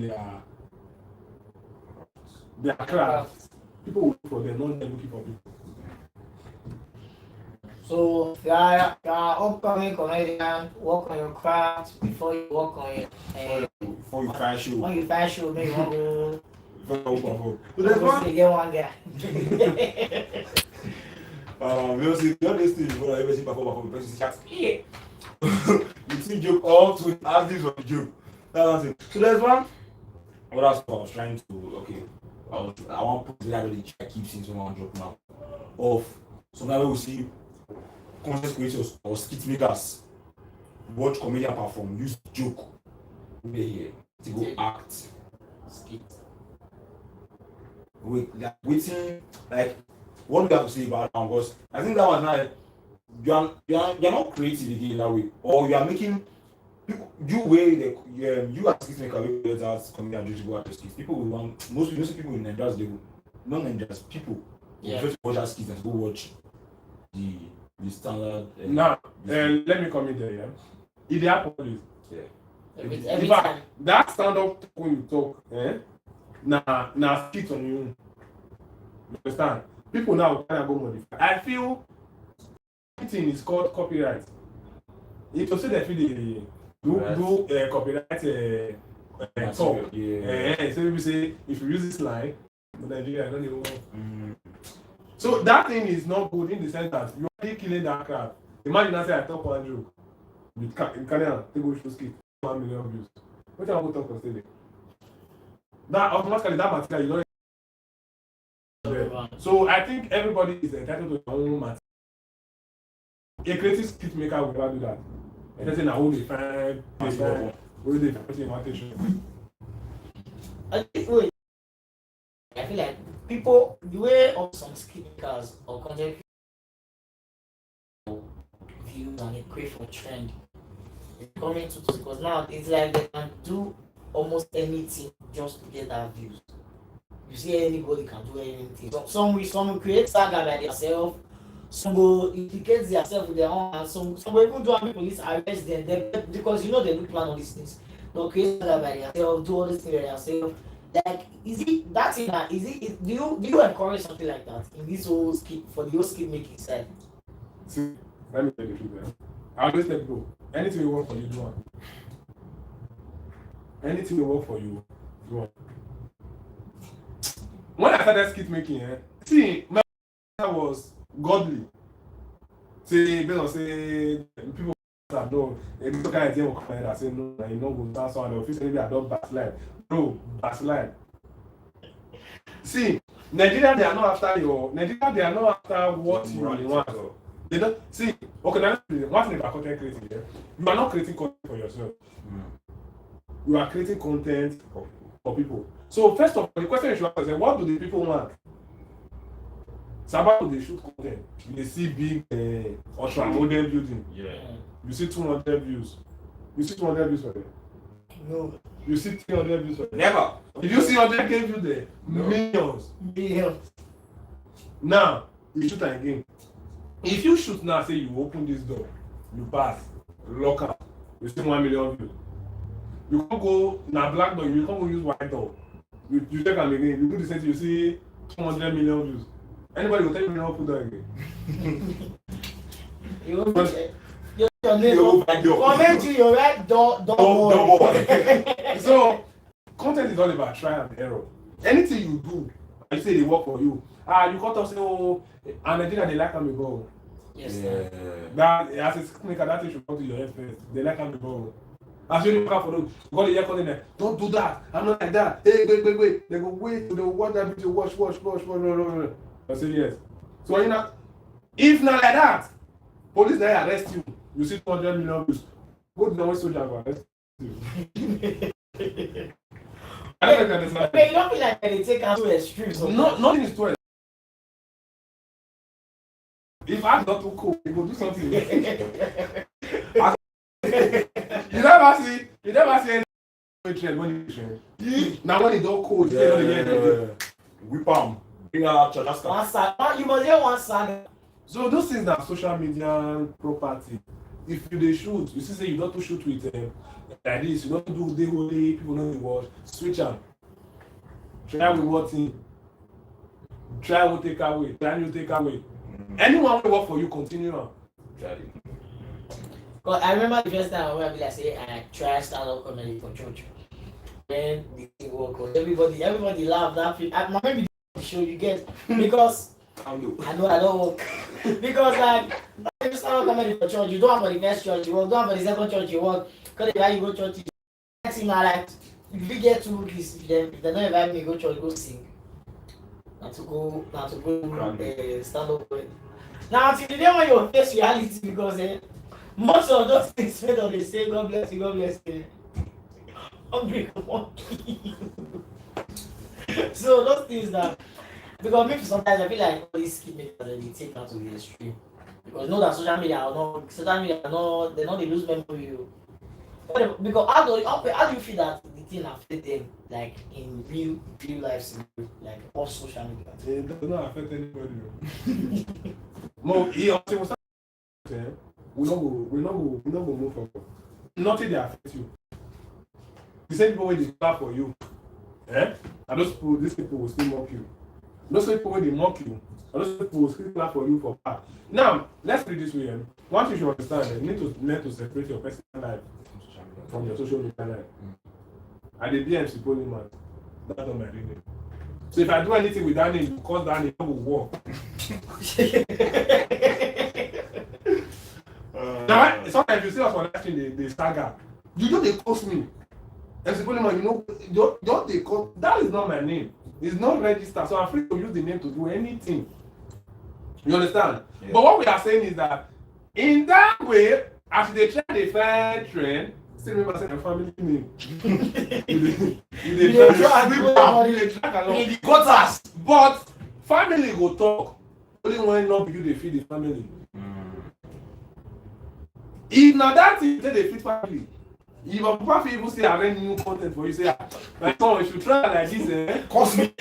their craft, people will look for them, not them looking for people. So if you are upcoming comedian, work on your craft before you work on it. Before you try show. When you try show, maybe you want to So there's one. get one guy. You see, the other thing you ever see perform, the person chat. Yeah. You see joke all to ask this one joke. That's one thing. So there's one. What else I was trying to I want to put that really try keep seeing someone joke now. Of so now we will see content creators or skit makers watch comedian perform, use joke here to go act skit. Waiting like what we have to say about that because I think that was not you're not creative again that way, or you are making people you as skit maker way as comedian to go at the skits. People will want most people in Nigeria they will not Nigerians people will first watch that skit and go watch the standard. Now let me come in there. If they happen police, Every time. That stand up when you talk, now skit on you. You understand? People now kind of go modify. I feel everything is called copyright. If you say that you do copyright talk, so we say if you use this line, Nigeria, I don't even know. So that thing is not good in the sense that you are killing that crowd. Imagine I say I talk one joke with Canada, they go show skit 1 million views. What I will talk on stage? That automatically that material you don't. So I think everybody is entitled to their own material. A creative skit maker will never do that. And that's in a whole different invitation. I feel like people, the way of some skit makers or content views and they crave for trend is coming to because now it's like they can do almost anything just to get that views. You see anybody can do anything. Some will create saga by themselves, some will implicate themselves with their own, and some will even do and police arrest them because you know they do plan all these things. They'll create saga by themselves, do all these things by themselves. Like, is it that thing that do you encourage something like that in this whole skit for the whole skit making side? See, let me tell you the truth. I always tell people, anything will work for you, do one. Anything will work for you, do one. When I started skit making, see, my was godly. Say, based on say people that know, if you kind of thing will come and say no, you know, go down and the office maybe I don't backslide. No, backslide. See, Nigeria, they are not after Nigeria, they are not after what you want. They don't see. Okay, now one thing about content creating, yeah? You are not creating content for yourself. You are creating content for people. So first of all, the question you should ask is, what do the people want? Somebody they shoot content. You see big ultra modern building. Yeah. You see 200 views. You see 200 views for them. No. You see 300 views for them. Never. If you see 100 views there, No. Millions. Now you shoot again. If you shoot now, say you open this door, you pass, lock out, you see 1 million views. You can't go na black door, you can't go use white door. You check them again, you do the same thing, you see 200 million views. Anybody will tell you not put that again. You will put your name comment to your right door. So content is all about trial and error. Anything you do, you say they work for you. You can't talk say, oh, and Nigeria they like me go. Yes, Yeah. That as a maker, that thing should come to your head first. They like me go. As you look for them, you got the ear calling them. Don't do that. I'm not like that. Hey, wait. They go wait. They watch that video. Watch. I say yes. So you know, if not like that, police now arrest you. You see 200 million views. Go to the West Soldier and arrest you. I don't understand. But you don't feel like they take out to extreme. So Nothing is too extreme. If I'm not too cool, you go do something. You never see any trend when you trend. Now when it don't cold, you don't hear Whip am. Bring out one Chachaska. side. You must hear one side. So those things are social media property. If you dey shoot, you see say you don't to shoot with like this, you don't do the whole day, people know the watch. Switch am. Try with what thing. Try will take away. Try you take away. Anyone will work for you, continue on. Cause I remember the first time I be like say I try stand-up comedy for church. When the thing work, everybody laugh that film. My maybe the show you get because I know I don't work because like you stand-up comedy for church, you don't have for the first church, you work, don't have for the second church, you work. Cause the you go church, next thing I like if you get 2 weeks, if they don't invite me go church, go sing. Not to go stand up comedy. Now until the day when you face reality because most of those things made on the say God bless you. Hungry monkey. So those things that because me sometimes I feel like all these skip makers they take out to the extreme. Because know that social media they know they lose memory. Because how do you feel that the thing affect them like in real life scenario, like off social media? It does not affect anybody. No, he also was we not go move forward. Nothing they affect you. The same people when they clap for you, and these people will still mock you. Those people when they mock you, and those people will still clap for you for bad. Now, let's put it this way. One thing you should understand, you need to learn to separate your personal life from your social media life. I did BMC Pony man. That's not my real name. So if I do anything with that name, because that name will work. Now, sometimes you see us on that thing, they stagger. You know they cost me. MC Pony man, you know, don't they cost. That is not my name. It's not registered. So I'm free to use the name to do anything. You understand? Yeah. But what we are saying is that in that way, as they try the fair trend, still remember saying the family name. You track along. But family go talk. Only when not you they feed the family. If now that thing they feed family, if your papa even say arrange new content for you, say my son, if you try like this, cost me.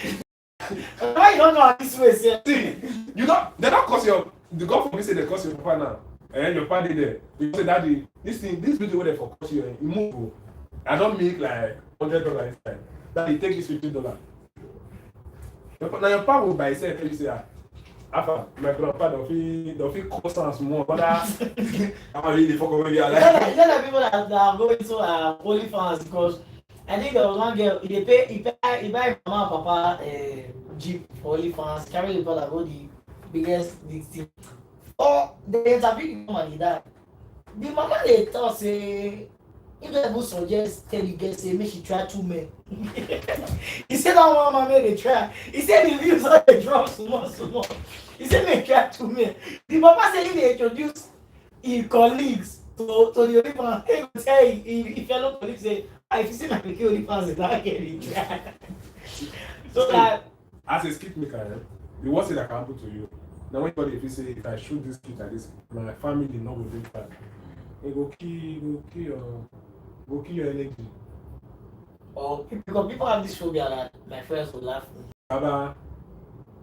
Why you don't know how this way say? See, you don't. They don't cost your. The God for me say they cost your papa now. And your papa there. You say daddy, this video where they for cost you, you move. I don't make like $100 inside. Daddy take this $50. Now your papa will buy itself and you say Alpha, my grandpa don't feel cost us more. But I'm really fuck over here. You know the people that are going to OnlyFans because I think there was one girl. He buy mama and papa Jeep for OnlyFans. Carry the brother go the biggest thing. Oh, they interview the woman he died. The mama they thought say If the boss suggest tell you guys say make you try 2 men. He said that one man made a try. He said the views on the drop small. He said make try 2 men. The papa said if they introduce his colleagues to the OnlyFans, he will tell his fellow colleagues say, if you see my pikin OnlyFans, it's not getting try. So that as a skit maker, the worst thing that can happen to you. Now when if you say if I shoot this skit like this, my family not go do that. It go kill your energy. or because people have this phobia that my friends will laugh. Baba,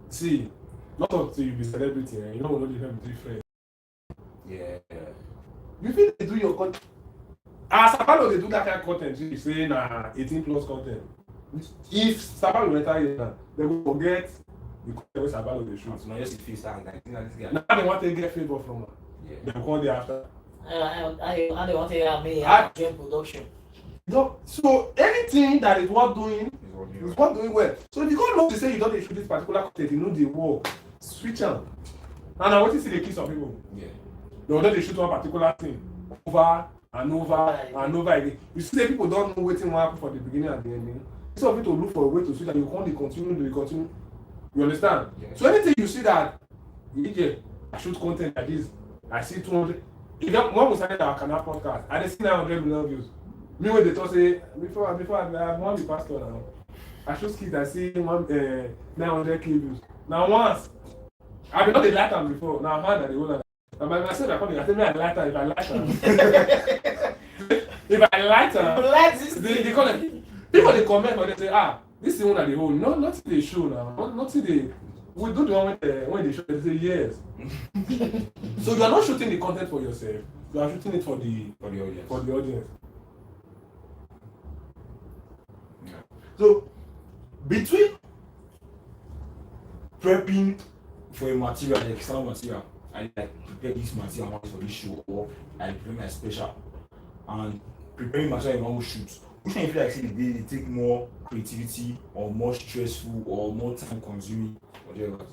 see, not until you be celebrity, you know what the different. Yeah. You feel they do your content. As Sabalo they do that kind of content, you say 18 plus content. If Sabalo enter here, they will forget the content where Sabalo they shoot. So now just feel sad like this guy. Now they want to get favor from her. Yeah. They will call the after. I don't want to have me game production. No, so anything that is worth doing is worth doing well. So if you don't know to say you don't shoot this particular content, you know the work, switch on. And I want to see the kiss of people. Yeah. They will not shoot one particular thing over and over and over again. You see, people don't know waiting what happen for the beginning and the ending. Instead of you to look for a way to switch, and you want to continue. You understand? Yes. So anything you see that, I shoot content like this, I see 200. When we started our canal podcast, I didn't see 900 million views. Me when they talk say before I want to be pastor now. I shoot skit, I see 900k views. Now once, I been not the light time before. Now I'm hard at the whole. And by myself, I say me I like her if I like her. If I like her, they call it. People they comment or they say, this is one that they hold. No, not the show now. Not the. We do the one when they show. They say yes. So you are not shooting the content for yourself. You are shooting it for the audience. For the audience. Yeah. So Between prepping for a material, like external material, I like prepare this material for this show, or I prepare my special, and preparing material in one shoot. Which one you feel like they take more creativity, or more stressful, or more time consuming, whatever?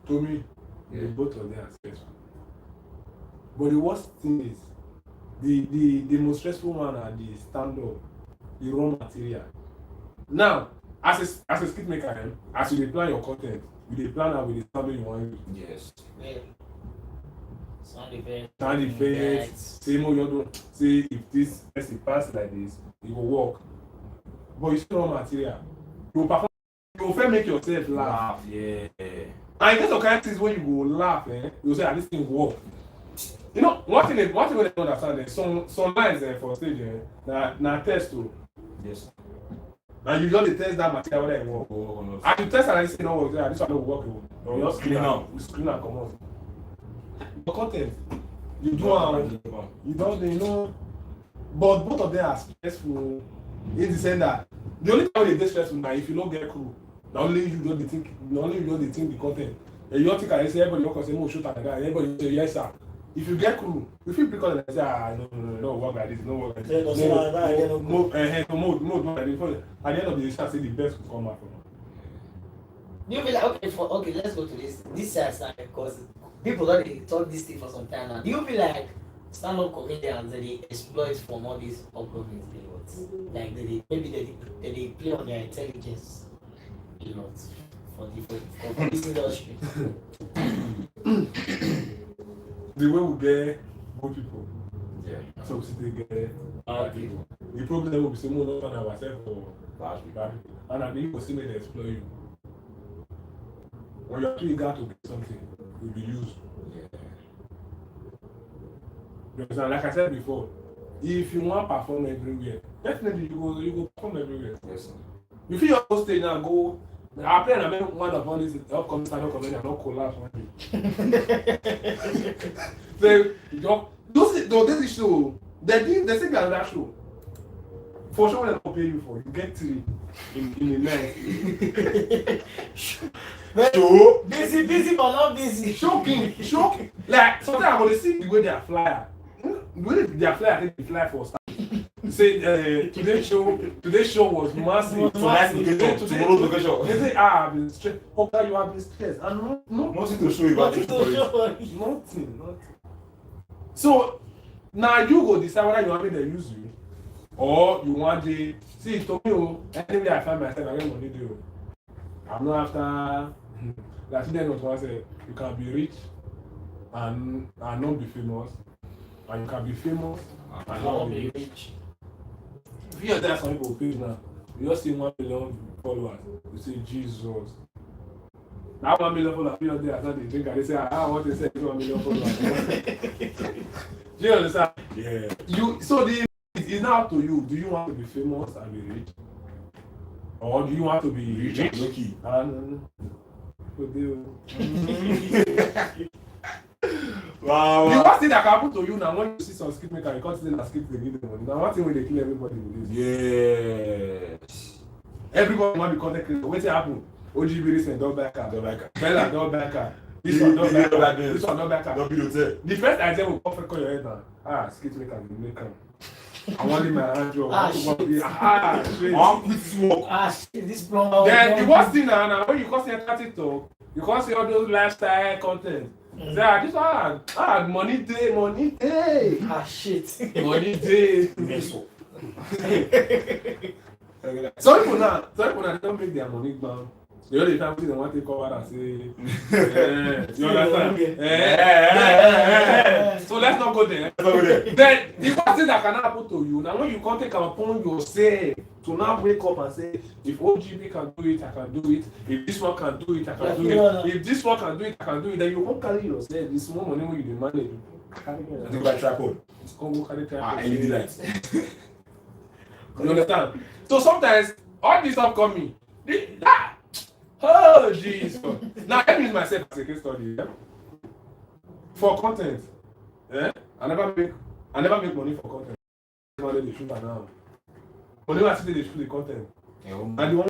to me, both of them are stressful. But the worst thing is, the most stressful one are the stand-up, the raw material. Now, as a skit maker, as you plan your content, you dey plan out with the stand-up you want to use. Yes. Yeah. Sound effects. Say more you do. Say if this person pass like this, it will work. But you still raw material. You will perform. You will first make yourself laugh. Yeah. And in case of kind of things when you go laugh, you will say, this thing work. You know, one thing when they don't understand, some lines for stage, na test too. Yes. And you just test that material whether it work or not. And you test and you say no work, this one don't work. You just screen out. You screen and come on. The content, you do you don't know. But both of them are stressful in the sense that the only time they get stressful now if you don't get crew. Not only you don't think the content. And you don't think I say everybody don't say more shoot like that. Everybody say yes sir. If you get crew, if you because they say no work like this, no work like this. Mode like this. At the end of the day, say the best will come out from it. Do you feel like okay, let's go to this. This side because people already talk this thing for some time now. Do you feel like stand-up comedians they exploit from all these upcoming things? Like they play on their intelligence a lot for this industry. The way we get good people, So we still get bad people. The problem will be say more than ourselves for bad people. And I think we still may exploit you. When you're too eager to get something, you'll be used. You understand? Like I said before, if you want to perform everywhere, definitely you go perform everywhere. Yes. You feel your stage now go. I play and I make one of all these upcoming stand-up comedy and not collapse one day. So those show, they say that show. For sure, they'll pay you for. You get 3 in the night. So busy but not busy. Shocking. Like sometimes I'm gonna see the way they are flyer. The way they are flyer, I think they fly for start. Say today's show was massive. Tonight's location, tomorrow's location. They say I've been stressed. Okay, you have been stressed, and nothing to show you. Nothing. So Now you go decide whether you want me to use you or you want the see to me. Anyway, I find myself I get money do. I'm not after. Like then what I say, you can be rich and not be famous, and you can be famous and not be rich. If you hear some people page now, you just see 1 million followers. You say Jesus. Now 1 million followers, people there as they drink and they say, I want to say 1 million followers. Do you understand? Yeah. So it's now up to you. Do you want to be famous and be rich? Or do you want to be rich and lucky? Wow. The worst thing that can happen to you now when you see some skip maker, you can't say that skip they give them money. Now one thing when they kill everybody with this. Yes. Everybody want to be content creator. What's happen? OG recent don't back up. Bella don't back up. This one don't back up. This one don't back up. Don't be the The first idea will come from your head now. Skip maker will make them. I want my hand job. Shit. This plumber. Then the worst thing now when you can't see TikTok, you can't see all those lifestyle content. Say, this one, money day. Shit. Money day. Some people now they don't make their money down. The only time they want to cover and say, you understand? So let's not go there. Then the worst thing that can happen to you now when you can't take upon yourself to now wake up and say, if OGB can do it, I can do it. If this one can do it, I can do it. If this one can do it, I can do it. Then you won't carry yourself. This small money when you manage. I think by tripod. It's called go carry tripod. LED lights. You understand? So sometimes all this stuff coming. Oh Jesus! Now let me use myself as a case study. Yeah? For content, yeah? I never make money for content. Money they shoot now. Money I see they shoot the content. And the one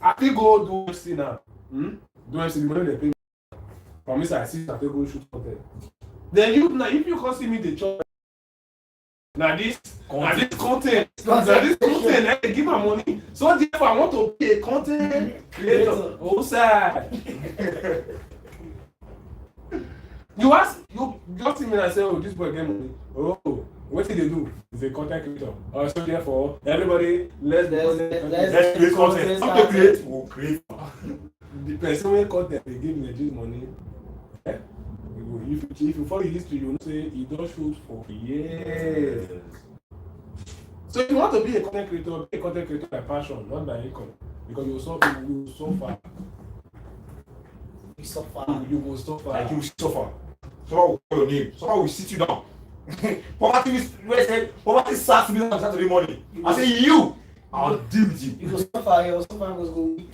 I think go do MC now. Do MC the money they pay. From me I see I take go shoot content. Then you now if you can't see me the chop. Now this content, they give my money. So therefore, I want to be a content creator. Oh, sad. You just see me and say, oh, this boy get money. Oh, what did they do? He's a content creator. So therefore, everybody, let's create content. How to create? We'll create. The person who content, they give me legit money. Yeah? If you follow history, you will say he don't shoot for years. So if you want to be a content creator by passion, not by income, because you will suffer. You will suffer. You will suffer. Like you will suffer. Someone will call your name. Someone will sit you down. Poverty starts me on Saturday morning. I say you. I'll deal with you. You will suffer. Your suffer was going.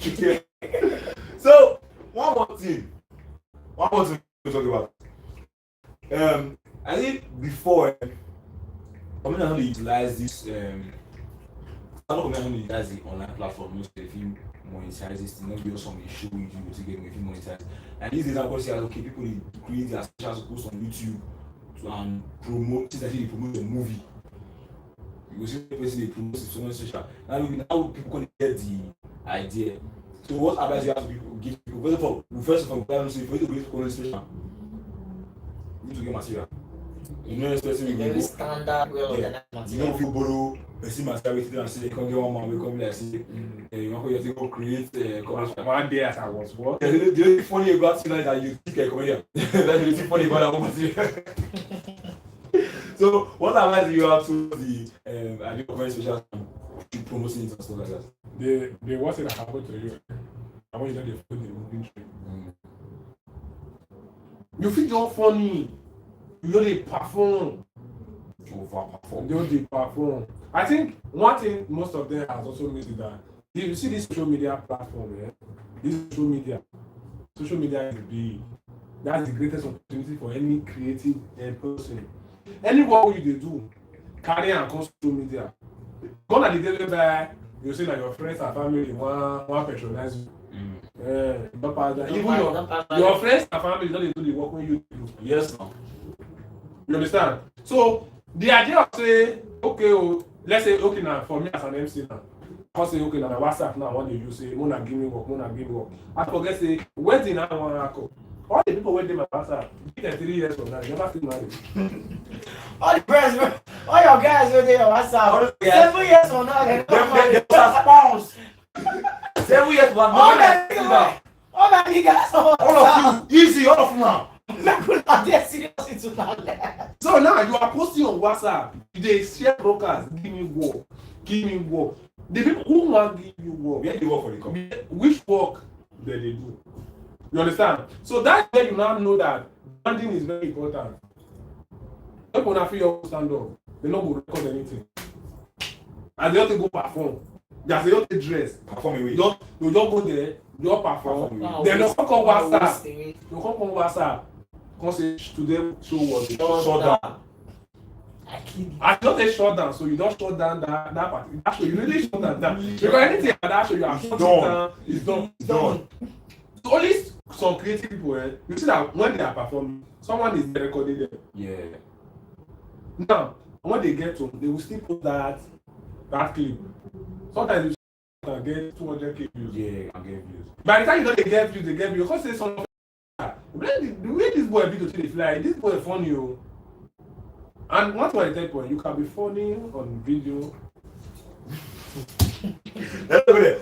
So one more thing to talk about. I think before I'm not going to utilize this. I'm not going to utilize the online platform. If you monetize this, not be some issue with you to get if you monetize. And these days, I'm going to say, okay, people create their special posts on YouTube to promote. Since they promote a movie, you will see the person they promote is so special. Now people can get the idea. So what advice you have to give people? First of all, for you to create content special. You need to get material. You know, especially very standard way of the material. You don't feel borrow, person material and say, you can't get one man, we come like say, you want to go create one day as I was working. The funny about tonight that you think a comedian. That's the funny about that material. So, what advice do you have to the idea of very special promoting and stuff like that? The worst thing that happened to you, I want you to know the moving tree. You feel you're funny. You know they perform. Overperform. You know they perform. I think one thing most of them has also made is that you see this social media platform, yeah? This social media is big. That's the greatest opportunity for any creative person. Any work you do, carry and come social media. Gone at the day where you see that your friends and family want patronize you. Even your friends and family don't do the work when you do. Yes, no. You understand? So the idea of say, okay, let's say okay now for me as an MC now, I say okay now my WhatsApp now I want to use say Mona give me work. I forget say wedding I want to All the people went in my WhatsApp, 3 years from now, they never still married. All the friends, all your guys were there on WhatsApp. 7 years from now, they never married. They are spouse. 7 years from now. All my niggas on All of you, easy, all of you now. So now you are posting on WhatsApp, they share brokers, give me work. The people who want give you work, Where they work for the company? which work do they do? You understand? So that's where you now know that branding is very important. People now feel you stand up, they don't go record anything. And they have to go perform. They have to dress. Perform away. You don't go there, you don't perform. Then they come on WhatsApp. They come on WhatsApp. Come say to them show what they shut down. I don't say shut down, so you don't shut down that part. That show you really shut down that. Because anything at that show you have shut down, it's done. It's done. So only some creative people, you see that when they are performing, someone is recording them. Yeah. Now, when they get home, they will still put that clip. Sometimes you can get 200k views. Yeah, I get views. By the time you don't get views, they get views. Because say something. The way this boy be to the fly, this boy funny. Oh. And one thing I tell you, you can be funny on video. Let's go there.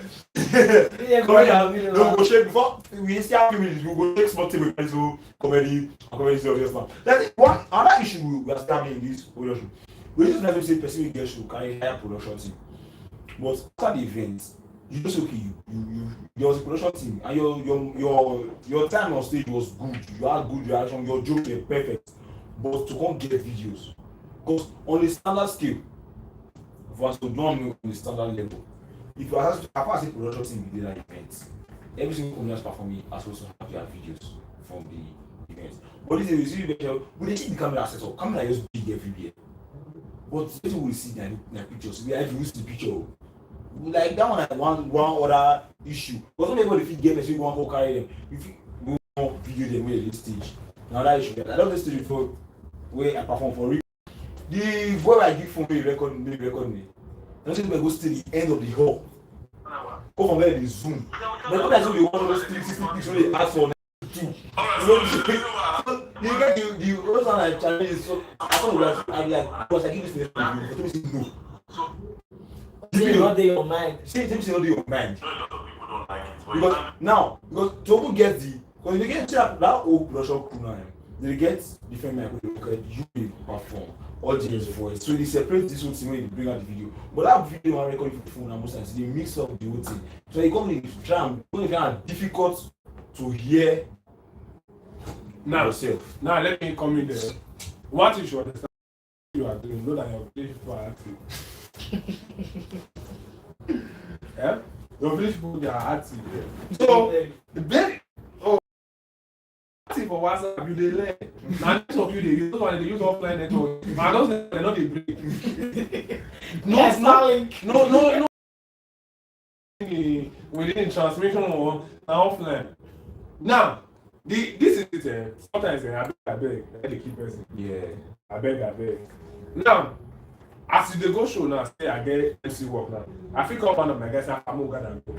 We'll go shake before we start filming. We'll go take small table to comedy serious now. That's one another issue we are starting in this production. We just never say person will get show carry higher production team. But after the event, you just okay, you was a production team and your time on stage was good. You had good reaction, your jokes were perfect. But to come get videos, because on the standard scale, for us to do on the standard level, if you are as a production team within an event, every single community performing are supposed to have their videos from the event. But this is you see we dey keep the camera set up. Camera is big everywhere. But what we see in the pictures, we have to use the picture. Like that one other issue. Because not everybody fit get message one go carry them. If you go video them where they stage. Now that issue. I love this stage before where I perform for real. The boy I give for me record me. Don't think we go stay the end of the hall. Go from there, they zoom. But not as if they want those 360 pictures when they ask for 2. You get the first one I challenge is so I don't know I'm like because I give this to you, but say no. Say not dey your mind. Say not dey your mind. Because to get the because they get that old production crew now, they get different microphone you will perform. Audience voice. So they separate this whole thing when they bring out the video. But that video one record for phone and most times they mix up the whole thing. So they come in try and difficult to hear yourself. Now let me come in there. What you should understand you are doing, know that your village people are active. Yeah? Your village people they are active. So very for WhatsApp, you dey learn. Now most of you they use offline network. And those they not dey break. No. Within transmission or offline. Now, this is it. Sometimes I beg, they keep person. Yeah. I beg. Now, as you dey go show now, say I get MC work now. I feel come one of my guys say I'm gonna go.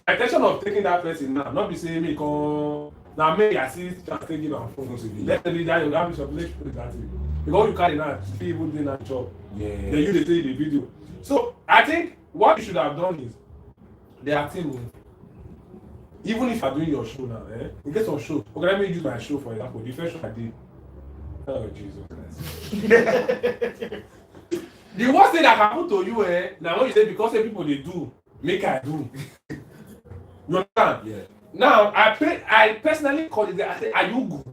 My intention of taking that person now, not be saying me come. Now maybe I see just taking on phone to be. Let me that you have some place put that in. Because you carry now, people doing that job. Yeah. Then you dey take the video. So I think what you should have done is they are teaming. Even if you are doing your show now, in case of show, okay, let me use my show for example. The first show I did. Oh Jesus Christ. The worst thing that happened to you, now when you say because people they do, make I do. You understand? Yeah. Now I personally called it. I said, "Are you good?"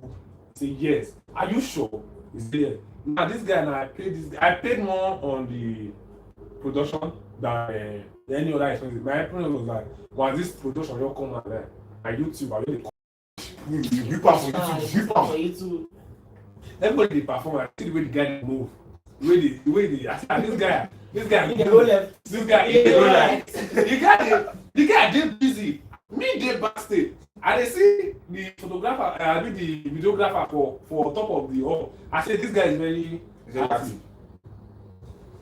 He said, "Yes." "Are you sure?" He said, "Yes." Now this guy, now I paid more on the production than any other expenses. My problem was like, was this production you come out there? And YouTube, I really You perform for YouTube. Everybody they perform. I see the way the guy move. The way they I said, this guy, He dey go left. this guy, he dey go right. The guy did busy. Me dey backstage. I dey see the photographer, the videographer for top of the hall. I say this guy is very active.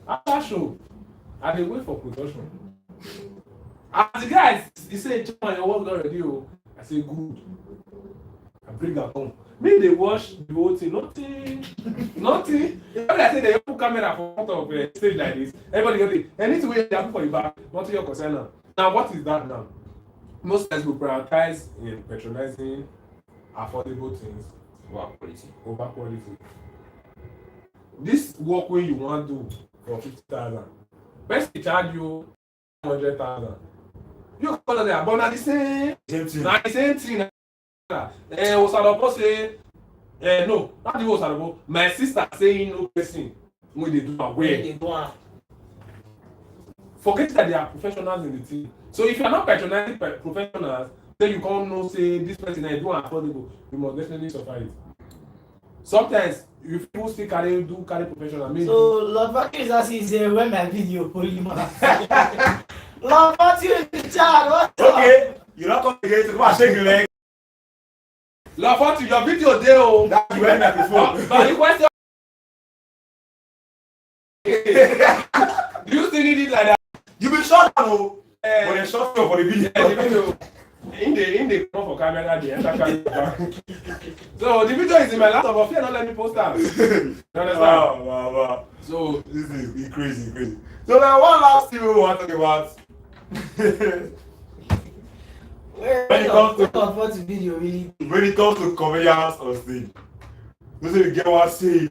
After show, I dey wait for production. As the guy he say, "John, your work already." I say, "Good." I bring that home. Me, they watch the whole thing. Nothing. If I say they put camera for front of a stage like this, everybody get it. Anything they happen for the back, nothing your concern now. Now, what is that now? Most times we prioritize in patronizing affordable things over quality. This work when you want to do for 50,000, best they charge you 100,000. You call them, but not the same thing. Not the same thing. Osalopo say, no, not the Osalopo. My sister saying no person when they do away. Forget that they are professionals in the team. So if you are not patronizing professionals, then you can't know say this person is doing affordable. You must definitely suffer it. Sometimes if people still carry professional. Maybe. So Lord Patrick is asking when my video polymer. Lord Patrick is chat. Okay, you're not coming here to come and shake your leg. Lord Patrick, your video there. Oh, That's the way microphone. But the question. Do you still need it like that? You be short now. But they short for the video. The video. In the come for camera, the enter camera. So the video is in my laptop, but fear not let me post that. You understand? Wow. So This is crazy. So now one last thing we want to talk about. When it comes to comedians on stage, you say you get what say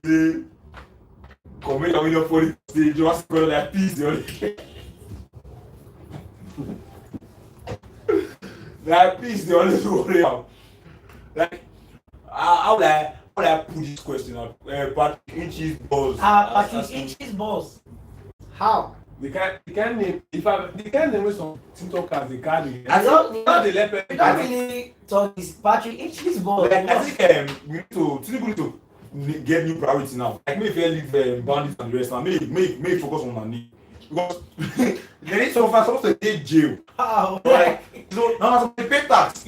comedian when you're on stage, you want to go like peace. Like peace, they always worry out. Like how would I put this question up? Patrick Inch's boss. Patrick Inch's boss. How? they can't name some TikTokers they carry. I don't really talk this Patrick Inch's boss. Like, I think we need to get new priority now. Like maybe if you leave bandits and the rest now, make focus on money. Because they need some fans supposed to take jail. How? Like so now some pay tax.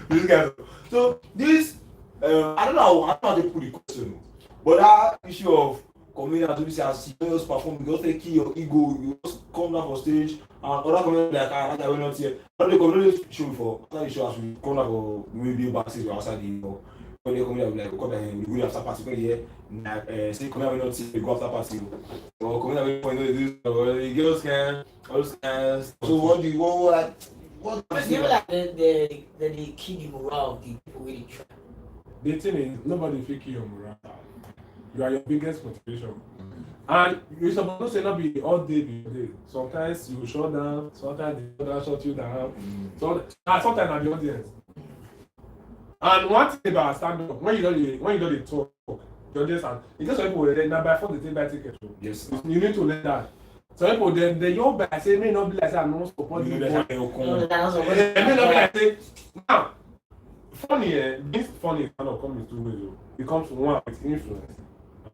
These guys. So this I don't know how they put the question, but that issue of comedians to say as you just perform, you just take your ego, you just come down for stage and other comedians like that guy will not here. But they comedy show before after the show as we come down for maybe backstage or outside the when they come here like come down we go after party when here say comedian will not see we go after party or comedian will not do or the girls can all those kinds. So what do you what It's even like they kill the morale of the people really try. The thing is, nobody fake your morale. You are your biggest motivation. And you're supposed to not be all day, Sometimes you shut down, sometimes the other shut you down. Sometimes I'm the audience. And one thing about stand up, when you don't dey talk, the audience and it's just some people they now by phone they take buy ticket. yes. You need to learn that. Some people they don't buy say may not be like say I no support you. May not be like say now funny this funny cannot come in two ways. It comes from one with influence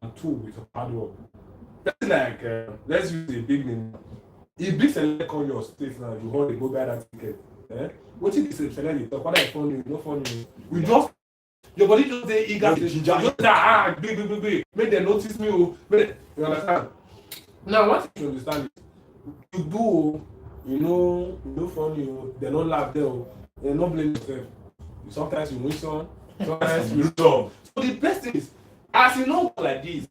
and two with hard work. That's like let's use a big name. If big select on your state now, you hold to go buy that ticket. What if it's select talk whether it's funny, no funny. We just your body just say eager to big. Make them notice me. You understand? Now what you understand is you do you know funny, they don't laugh there, they don't blame themselves. Sometimes you win some, sometimes you lose some. So the best thing is, as you know like this,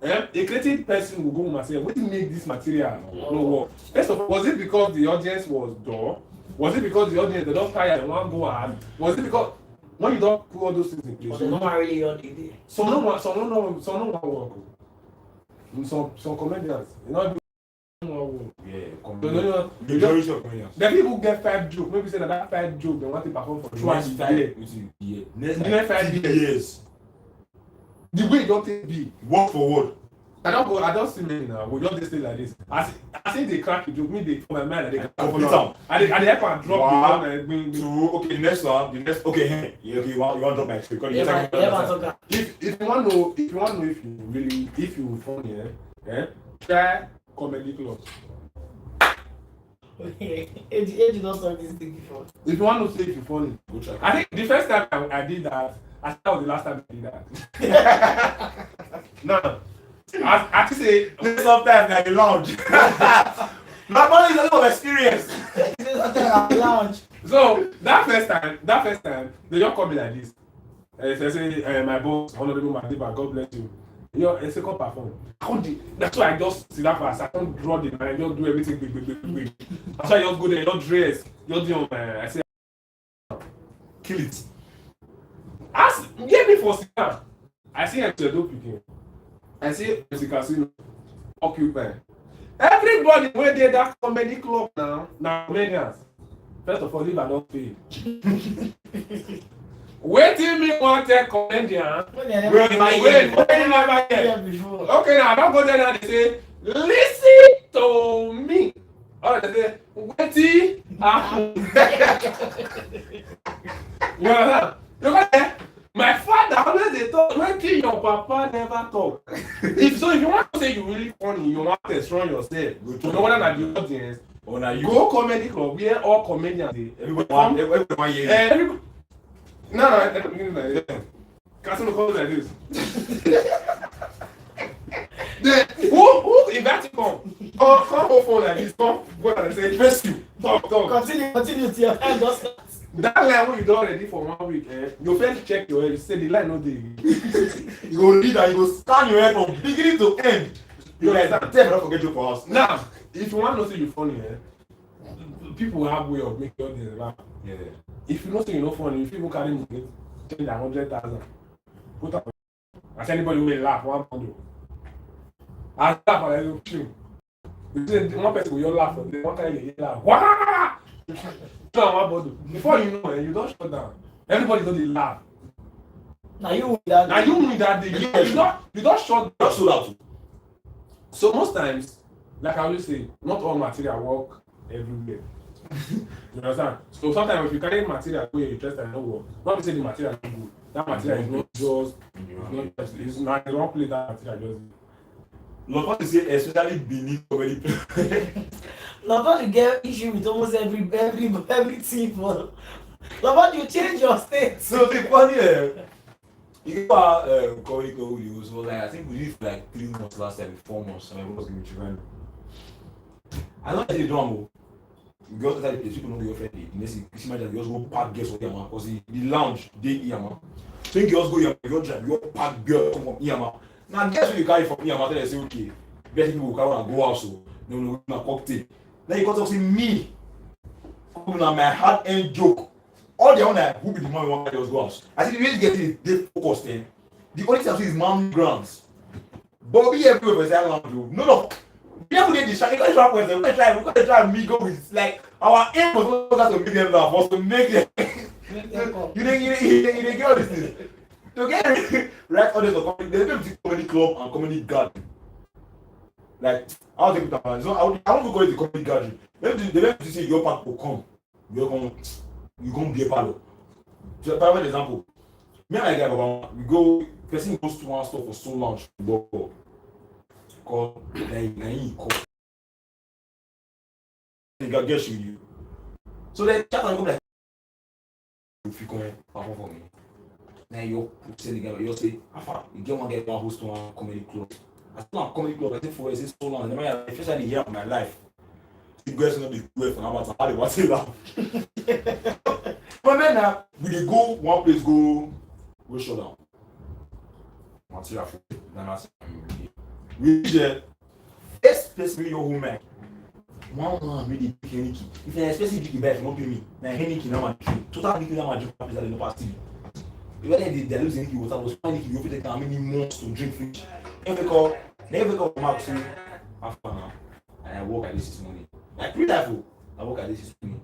a creative person will go and say, what make this material no work? First of all, was it because the audience was dull? Was it because the audience they don't tire and want to go hard? Was it because when you don't put all those things in place, they don't really on the day. some no work. Some comedians, The majority of comedians. the people get 5 jokes. Maybe say that 5 jokes they want to perform for twice a year. Next 5 years. The way you don't take big. Word for word. I don't see many now. We just stay like this. I say they crack the joke. Me they for my mind they can complete them. I they help and drop One, the one. Two. Okay, the next one. Okay, you want drop my screen. If you want to know if you funny, try comedy clubs. Agee not saw this thing before. If you want to say if you funny, Go try. I think the first time I did that, I think that was the last time I did that. No. I think say Sometimes like a lounge. My money is a lot of experience. This is something like lounge. So that first time, they just call me like this. They say, my boss, Honorable Madiba, God bless you. You know, it's a call perform. That's why I just sit down fast. I don't draw the line, just do everything big. That's why I just go there, just dress, just do I say, Kill it. ask, get me for Sika. I see MC Edo pikin. I see MC Casino, occupy. Everybody wey dey that comedy club now comedians. First of all, leave I don pay. Wetin me wan tell comedian? When Wey never hear. before. Okay, now I don go there now. They say, listen to me. All right, they say, wetin happen? You understand? You got there? My father always dey talk wetin your papa never talk. If you want to say you really funny, you want to strong yourself. To know whether na the audience Or na you. go comedy club where all comedians dey. Everybody want hear you. Everybody. No. Casino calls like this. Then who invite you come? Come on phone like this. Come go and say face you. Talk. Continue till your time just start. That line wey you don ready for 1 week, your friend check your head, say the line no dey. You go read and you go scan your head from beginning to end. You understand? Tell me don't forget you for us. Now, if you wan know say you funny, people have way of making all this laugh. Yeah. If you know say you no funny, if you go carry money, change am 100,000. Put am. As anybody wey laugh, one pound. As laugh and I go film. You say one person go just laugh for there, one kind of laugh. Wah! No, one bottle. Before you know, you don shut down. Everybody don dey laugh. Now you win that. Na you win that day. You don shut down. Just sold out. So most times, like I always say, not all material work everywhere. You understand? So sometimes if you carry material wey you interest and no work, not be say the material no good. That material is not just it's not the wrong place that material just dey. Love to say especially beneath comedy. Lava, you get issue with almost everything for. Lava, you change your state. So the funny, you go out comedy club with you. So like I think we did like 3 months last time, 4 months, and I was giving children. I don't think they don't. Girls that the people know your friend. You see, man, just go pack girls for them, man. Because the lounge they here, man. So girls go here, you drive, you pack girls come from here, man. Now guess what you carry from here, man? They say okay, best people will carry and go out, so no cocktail. Then you got to say me, coming on my hard end joke. All the other who be the man we want to just go out. I see the way you get it, they focused then. The only thing I see is man grounds. Bobby everywhere for his island. No. We have to get distracted. We can't try and go with like our aim was not to make them laugh, was to make them. You didn't get all these things. To get right audience of comedy, there's a comedy club and comedy garden. Like I'll take it down. So I won't go to the comedy gathering. They let you see your part will come. You come be a palo. So private example. Me and my guy Baba, we go person goes to one store for so lunch to go call then call. They got get you. So then chat and go like if you come perform for me. Then you say the guy you say, Afa, you get one guy one host one comedy club. I still have comedy club, I think for so long. And I especially here in my life. You guys know the way for now, how they want to laugh. But then we dey go one place, go shut down. Material for we there. Especially your home man. One really big Henneke. If you especially big buy, if you not pay me, now Henneke now my drink. Total Henneke now my drink. People that no pass TV. Even if they lose Henneke water, was fine Henneke. You fit take how many months to drink finish. Never call Mark say after now. And I work at this morning. Like real life, I work at this morning.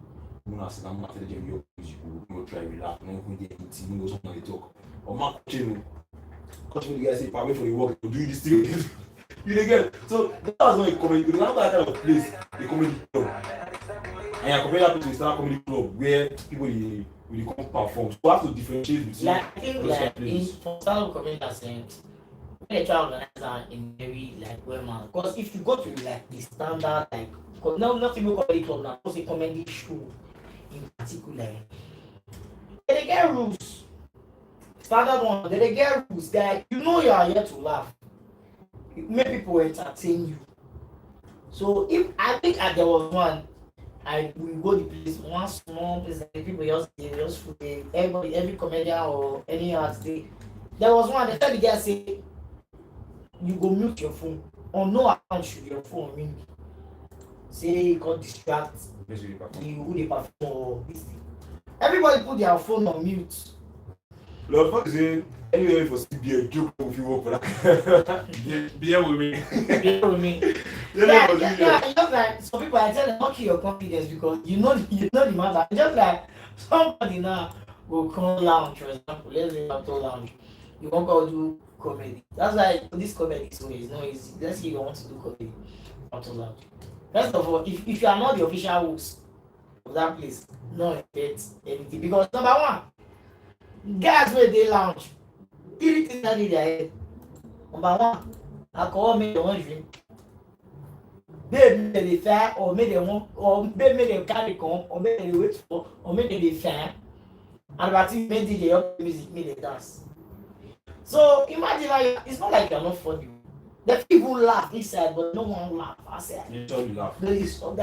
I'm gonna sit down after the gym. You go try relax. No go get anything. Go something they talk. Or Mark chill. Cause when you guys say, "Pay for the work to do this thing," you dey get. So that was not a comedy. You know that kind of place, a comedy club. And you compare that to a stand comedy club where people will come perform. So you have to differentiate between. Like I think like in for stand-up comedy sense. When they try to organize that in very like well man, because if you go to like the standard like, because not even comedy club now, just a comedy show in particular, they get rules. Standard one, they get rules. That you know you are here to laugh, make people entertain you. So if I think there was one, we go the place, one small place, like people just food, everybody, every comedian or any artist, there was one, they tell the guy say, you go mute your phone. On no account should your phone ring. Say you can distract the who they perform or this thing. Everybody put their phone on mute. Lord, fuck is it? Anyway, for be a joke if you work for that. Bear with me. Bear with me. Yeah, just like some people, I tell them not kill your confidence because you know the matter. Just like somebody now will come lounge, for example, let's say after lounge, you won't go do comedy. That's why this comedy so it's not easy. Let's say you want to do comedy after lounge. First of all, if you are not the official host of that place, no expect anything because number one, guys where they lounge, 3 things that in their head. Number one, alcohol make them want drink. Babe make they fair or make them want or babe make them carry come or make them wait for or make them fair. And about it make DJ up music, make them dance. So imagine like it's not like you're not funny. The people laugh inside, but no one laugh outside. You don't laugh. Please, not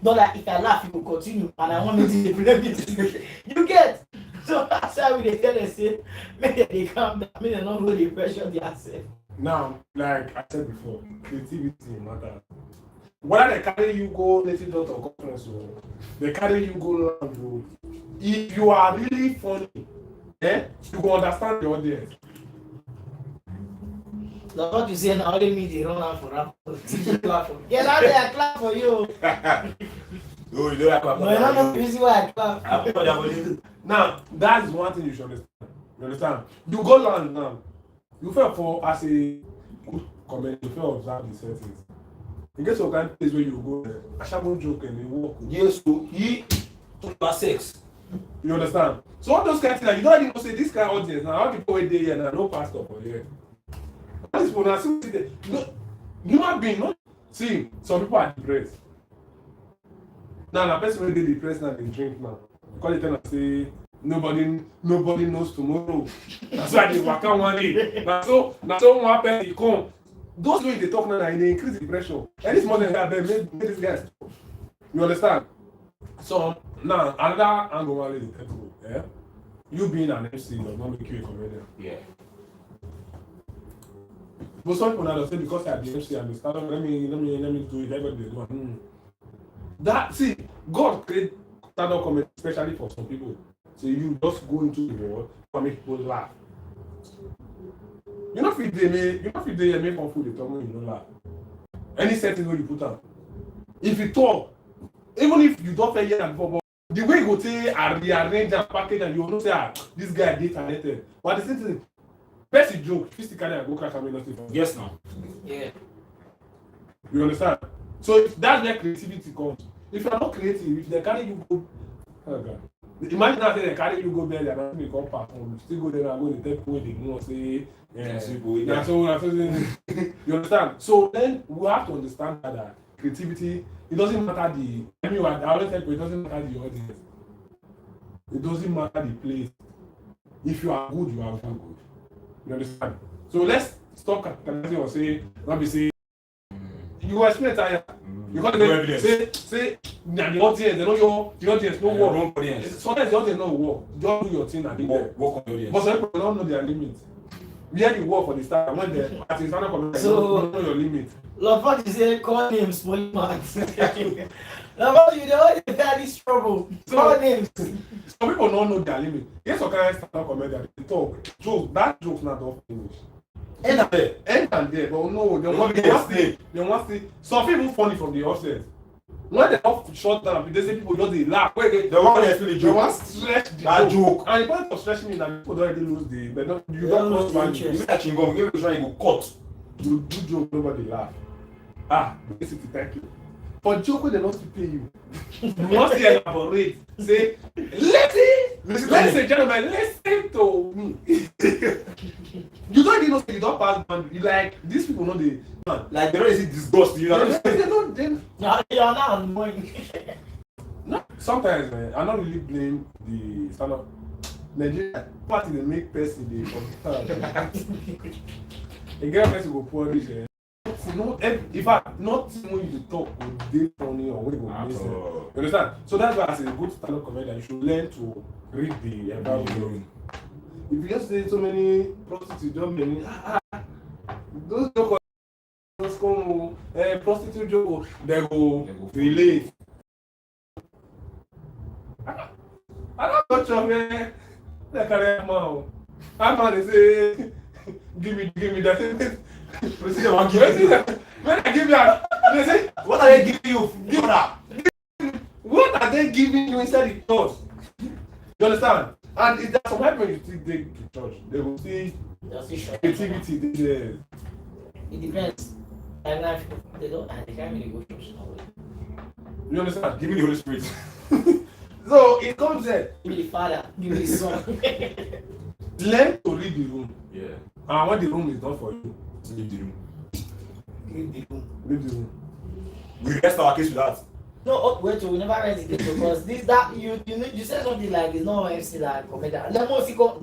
like if I laugh, you will continue, and I want me to play music. You get? So that's why we tell them say, make they calm down, make them not really pressure themselves. Now, like I said before, creativity matters. Whether they carry you go native dot or conference or they carry you go lounge, if you are really funny, you will understand the audience. Now what you say now, only me they run out for rap. Clap for me. Get out there, clap for you. No, you don't clap. No, you don't know the reason why I clap. Now, that is one thing you should understand. You understand? You go lounge now. You feel for as a good comment, you feel observe the settings. You get some kind of place where you go there, I shall not joke and they walk. Yes, so he talk about sex. You understand? So all those kind of things, like, you don't even say this kind of audience now, how people wait there and no pastor for here. This one, I see there. Human being, no? See, some people are depressed. Now, the person will be depressed now, they drink now. Because they tell us, say, nobody knows tomorrow. That's why they work out one day. Now, so one person come. Those way they talk now, they increase the pressure. And this morning, they made these guys. You understand? So, now, another angle, one lady, you being an MC does not make you a comedian. Yeah. But some people now say because I have the MC and the stand up, let me do it, everybody they do it. That, see, God created stand-up comedy especially for some people. So you just go into the world and make people laugh. You know if they make fun food, they tell me you don't laugh. Any setting where you put on. If you talk, even if you don't pay yet before, but the way you go say and rearrange and package and you will not say this guy did talented. But the same thing, best joke, physically and go crack and nothing. Yes, now. Yeah. You understand? So if that's where creativity comes. If you are not creative, if they carry you go, oh God. Imagine that they carry you go there, they are not going to come perform. You still go there and go to tell people they know say, you understand? So then we have to understand that creativity, it doesn't matter the. I always tell people it doesn't matter the audience. It doesn't matter the place. If you are good, you are good. You understand? So let's stop capitalizing or say, not be say, you will explain it. You got to say, the audience, they know the audience no work. Sometimes the audience no work. Just do your thing and work on the audience. But some people don't know their limits. Where you work for the start, when they at the standard community, so, you don't know your limit. Love what you say, call names, police man. Love what you know, you got this trouble. Call names. Some people don't know their limit. Here's some kind of standard comedy. They talk. Joke, that joke's not off English. End and there, but no, they want to. Some people funny from the offset. When they talk short down, they say people just they laugh. They want to explain the joke. They want to stretch the joke. And the point of stretching is that people don't already lose the. But don't, you don't lose one. You make a chingom, give it a try, you go cut. You do joke, nobody laugh. Basically, thank you. For joke, they don't pay you. You want to elaborate. Say, ladies and gentlemen, listen to me. You don't even know you don't pass boundary. You like these people know the man. Like they don't see disgust. You know. They don't. You are not annoying. No, sometimes I don't really blame the stand-up. Nigeria party they make person the computer. A girl person go pour this. in fact, nothing when you talk will be funny or when you go miss it. You understand? So that's why as a good stand-up comedian, you should learn to read the environment. If you just say so many prostitutes, don't many those jokes just come prostitute joke, they go relate. I don't touch on man. That kind man. That man is say, give me that. When I give you, they say, what are they giving you? Give that. What are they giving you inside the church? You understand? And if there's some Hypeman you still take to church, they will see creativity there. It depends. And like, they can't really go church now. You understand? Give me the Holy Spirit. So it comes there. Give me the Father, give me the Son. Learn to read the room. Yeah. And when the room is done for you, Leave the room. Leave the room. leave the room. We rest our case with that. No, wait, we never read it because you said something like it's not MC like comedian. Not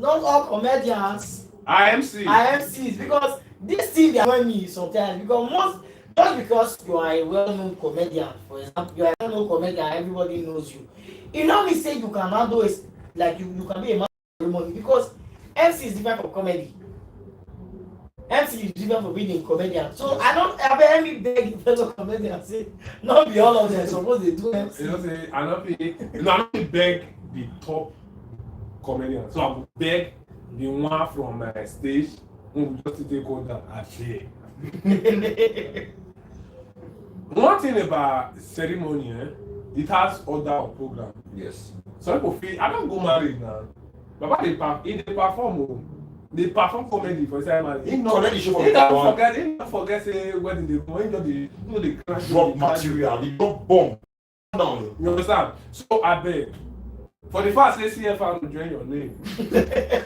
all comedians I MC. are MCs because this thing they annoy me sometimes because just because you are a well-known comedian, for example, you are a well-known comedian, everybody knows you. You know me say you can handle it like you can be a man of ceremony because MC is different from comedy. MC is different from being a comedian. So I don't have any beg fellow comedians say not be all of them suppose they do MC. You know say I not beg the top comedian. So I will beg the one from my stage who will just take order and say. One thing about ceremony, it has order of program. Yes. Some people feel I don't go married now. But they perform. They perform comedy for example. He don't forget say wedding they go. They crash. Drop material. They don't bomb. Down. You understand? So I beg. For the fact say CFR will join your name.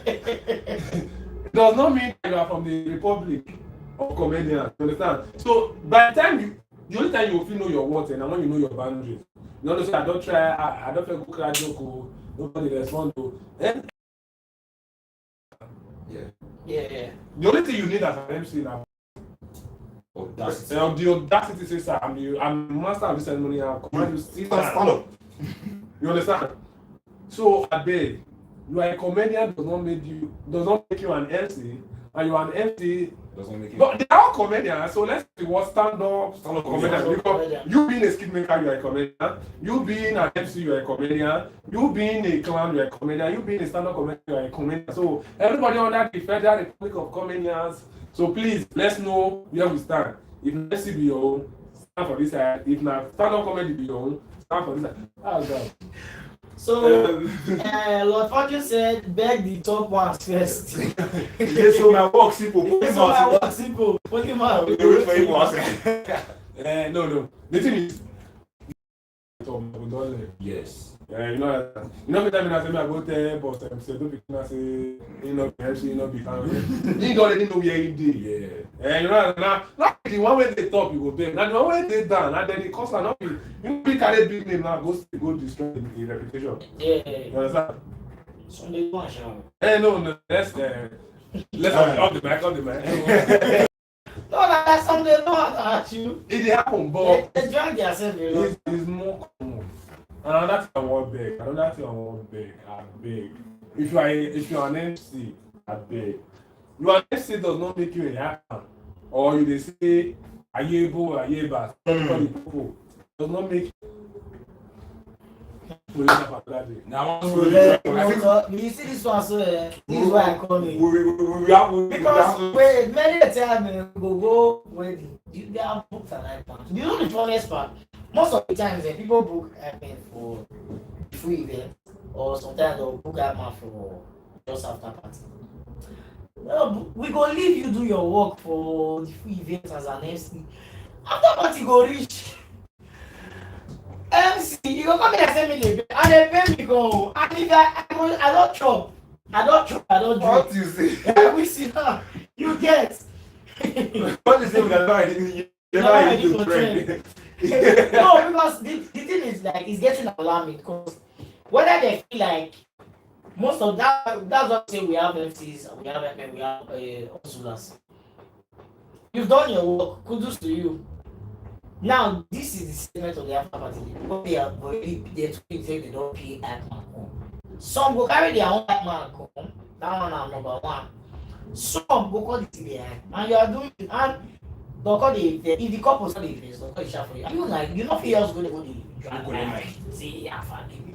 It does not mean that you are from the Republic of comedians. You understand? So by the time the only time you will feel know your worth and when you know your boundaries. You understand? I don't try. I don't feel go crack joke. Nobody respond to. And Yeah. the only thing you need as an MC now. Audacity. The audacity says, sir, I'm master of the ceremony. I command you sit Stand up. You understand? So I beg, you are a comedian does not make you an MC, and you are an MC. Doesn't make it. But they are all comedians, so let's see what stand up comedian. Because you being a skit maker, you are a comedian. You being an MC, you are a comedian. You being a clown, you are a comedian. You being a stand up comedian, you are a comedian. So everybody under the Federal Republic of Comedians. So please, let's know where we stand. If MC be your own, stand for this side. If not stand up comedy be your own, stand for this side. Oh God. So Lord Fortune said beg the top ones first. Yes, so my work simple. So my work simple. Put him out. No. The thing is, Yes. you know me time I say me I go there, but say don't be say he not be MC, he not be fan. He don't already know where he did. Yeah. You know now the one way they top you go there. Now the one way they down, and then the cost not be you be carry big name now go destroy the reputation. Yeah. You understand? Sunday one show. No. Let's off the mic. No, that's something not at you. It happen, but They drag yourself a lot. it's more common. Another thing I want beg. I beg. If you are an MC, I beg. You are an MC does not make you a hacker. Or you they say ayeba, people does not make you Now, You see this one, so this is why I call me. Because wait, many times go wedding. They are booked an iPad. You know the funniest part? Most of the times people book iPad for free event, or sometimes they'll book iPad for just after party. Well, we go leave you do your work for the free event as an MC. After party go reach. MC, you go come here and send me the bill, and they pay me go. And if I don't chop, I don't drink. what you say? I will sit down. You get. What you say? We can never to trend. No, because the thing is like it's getting alarming because whether they feel like most of that's what I say we have MCs, we have hustlers. You've done your work. Kudos to you. Now, this is the statement of the after party. They are already there to say they don't pay Hypeman. Some go carry their own Hypeman come. That one are number one. Some go call the TBI. And you are doing and don't call the if the couple say the face, don't call the share for you. You like you know fear go the see I forgive you.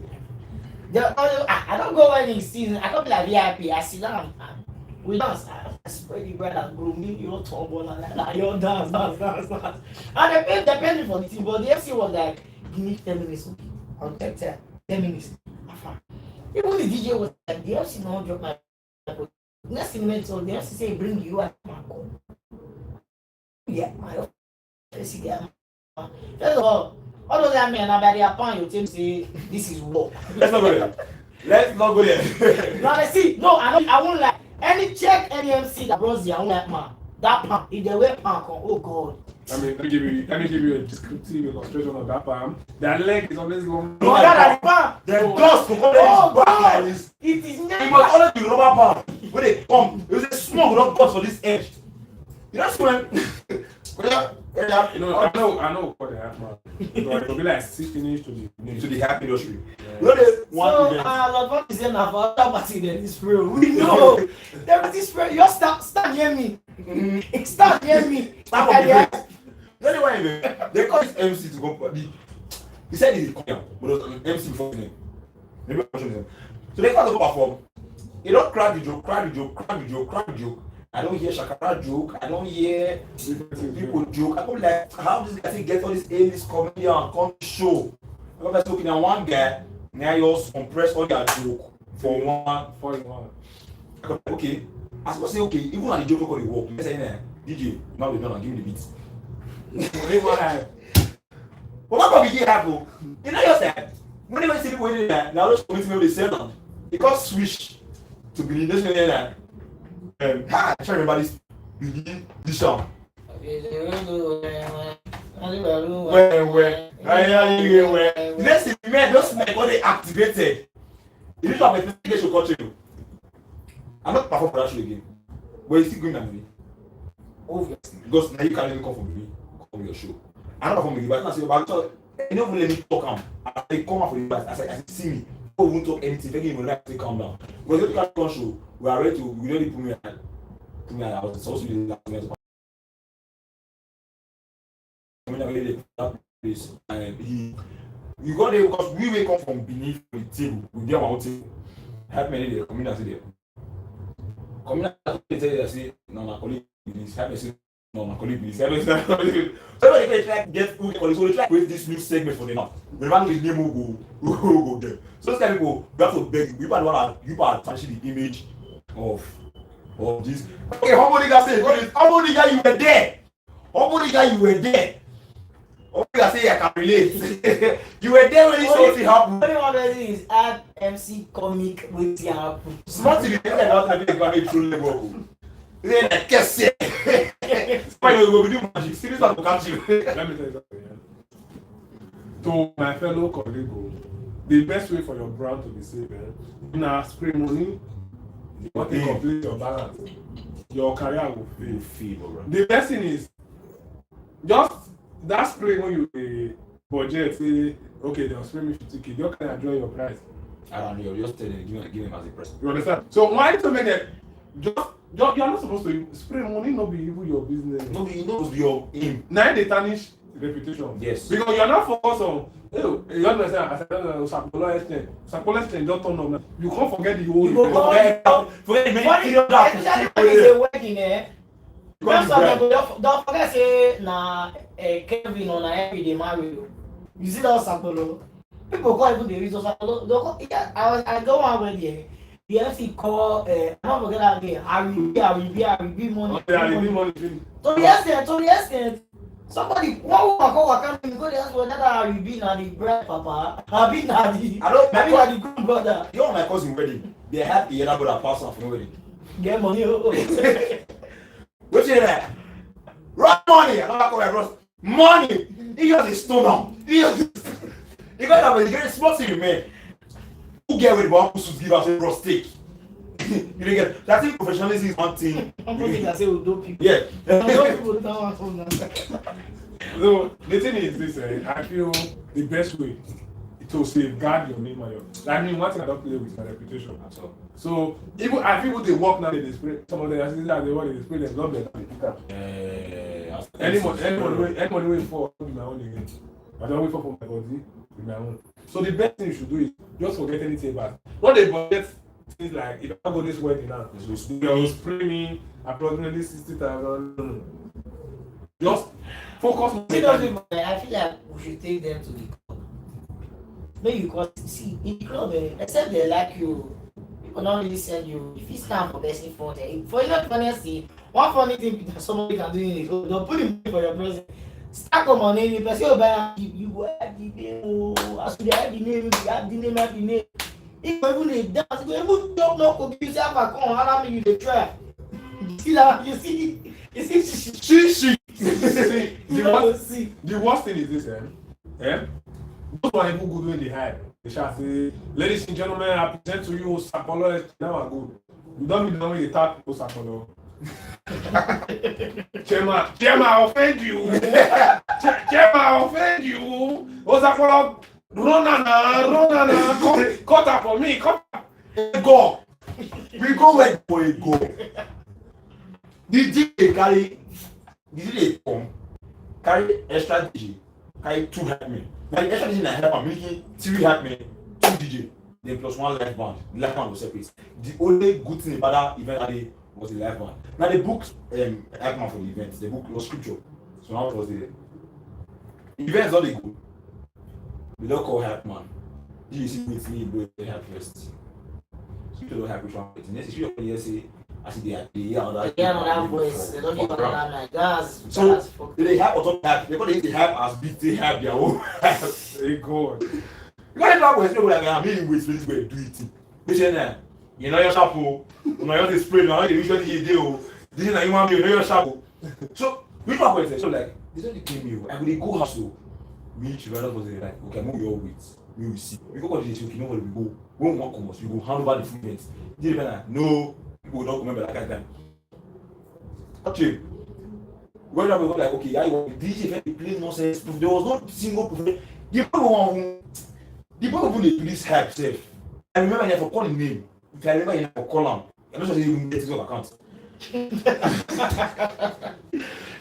I don't go when it's season. I don't be like VIP. I sit down and we dance. I spread the bread and groom me, you know, tumble and like that. You dance. And they paid depending for the team, but the FC was like, give me 10 minutes, okay? I'll take 10 minutes. Even the DJ was like, the FC not drop my next thing minutes, so the FC say, bring you at my call. Yeah, my FC there. First of all those that men about their pan, you tell me say this is war. Let's not go there. No, see, no, I won't like any check any MC that brought their own like man. That pan, if they wear pan, oh God. I mean, let me give you a descriptive illustration of that pan. Their leg is always long. No, that pan. The dust will come back like this. It is never. It must always be rubber pan. When they come, it was a smoke without dust for this edge. You know when you know, I know what they have, man. But it'll be like 6 finish to the happy industry. Yeah. You know the one So, event. what is in our party then is real. We know. There is this spirit. You stand near me. Stand near me. Stop on the break. Anyway, they call this MC to go party. He said he's coming, but it was an MC before his name. Maybe I'm sure. So they call to go perform. You don't crack the joke. I don't hear Shakara joke. I don't hear people joke. I don't like how this guy get all this A-list comedian and come show. I'm just looking at one guy. Now you also compress all their joke for one. Okay. I suppose say okay. Even when the joke go dey work, you say nah, DJ, now we done. Give me the beats. But what can we get happen? You know yourself. When you see people in there, now those committee members they sell them. They got switch to be this one there. I try to remember this song. Where? Next thing, man, those men got they activated. You need to have a investigation continue. I'm not performing for that show again. But you still going that movie. Obviously. Because now you can't even come from me. Come your show. I'm not performing but I say about you don't let me talk am. I come out for the bus. I see me. People won't talk anything. They even like to calm down. Because if you can't come show, we are ready to we really put me at I was supposed to be the last minute. And you got there because we wake up from beneath the table. We get our own table. Hypeman there, community there. Community there say, no, my colleague is Hypeman say, no, my colleague is. So they try to get who colleagues. So they try to create this new segment for them now. The man with name will go there. So those kind of people, we have to beg. You are attaching the image of this. Okay, how many guys say? How many guys you were there? How many guys you were there? Oh, I say I can relate. You were there when this whole thing happened. Only one reason is add MC comic with the happen. Smart to be not to be a true level. Then I guess it. Why you go do magic? Serious one to catch you. Let me tell you something. To my fellow colleague, the best way for your brand to be safe, now spray money, you want to complete your balance. Your career will fail. The best thing is just that spray when you budget, say, okay, they'll spray me 50K, you can enjoy your price. I don't know, you're just telling them, give them as a price. You understand? So why to make it you're not supposed to spray money, not be even your business. No, you know it's your aim. Now they tarnish reputation. Yes. Because you're not focused on you understand, I said Sapolo Estate don't turn up now. You can't forget the whole you go forget the many is a wedding don't forget say na Kevin or na Henry they marry you. You see that Sapolo? People call even the reason Sapolo. I go one wedding. The MC call I don't forget that again. Harry money. To the extent. Somebody one woman call Wakanda go dey ask whether Harry B na the bride papa. Abi na the groom brother. You know my cousin wedding. They had the other brother pass on for wedding. Get money. What's it there? Run money! I'm not going to run money! He just a stone on. He got that when you get a small thing, man. Who get with the one who give us a raw steak? You don't get. I think professionalism is one thing. I'm going to say Udo people. Yeah. Udo people don't want to understand. So the thing is this, I feel the best way to safeguard your name and your. I mean, one thing I don't play with my reputation at all. So even I feel they work now, they spray. Some of the assistants they want to spray them, not better than the anyone wait for with my own again. I don't wait for my body with my own. So the best thing you should do is just forget anything about. Not they forget things like if I go this wedding now, they will spray me approximately 60,000. Just focus on I feel like we should take them to the club. Maybe because see in the club, except they like you, people don't really send you. If you stand for best in front, for your honesty, one funny thing that somebody can do in the club, they'll put him for your present. Start on my name, person will buy you go have the name. As you have the name, you have the name, have the name. If you even dance, you even talk no could be yourself and come allow me you the try. You see that? You see. The worst thing is this, those one people go doing the hype. They shall say, ladies and gentlemen, I present to you Sapolo. Now I go. You don't be the one with the tap people Sapolo. Chema, I offend you. Chema, I offend you. Sapolo, run, cut up for me, cut up. Go. We go like for a go. The DJ carry. The DJ come. Carry extra DJ. Carry 2 Hypemen. Now the extra DJ na help am making 3 Hypemen, 2 DJ. Then plus 1 live band. The live band was separate. The only good thing about that event that day was the live band. Now they booked Hypeman for the event. They booked was scripture. So now it was the events not they go. We don't call Hypeman. You see with me, bro, they have first. Scripture don't have which one. Next issue of the say, I see they hear another voice. They don't give another night. That's so they have automatic. They have as big. They have their own. Hey God. Because that was no like I'm meaning with this way do it. They say na you know your shampoo, you know your spray, you know the usually you do. This is na you want me, you know your shampoo. So which one was so like they don't claim you. I will go house so me children was like okay move your weight. We will see. We go what they say okay no we go. We won't come us. We go hand over the food events. They like no. People don't remember that kind of time. Actually, when I was like, okay, I was DJ play nonsense. There was no single proof. The people who police help safe. I remember you have to call him name. If I remember you have to call him. I'm not sure you even get his account.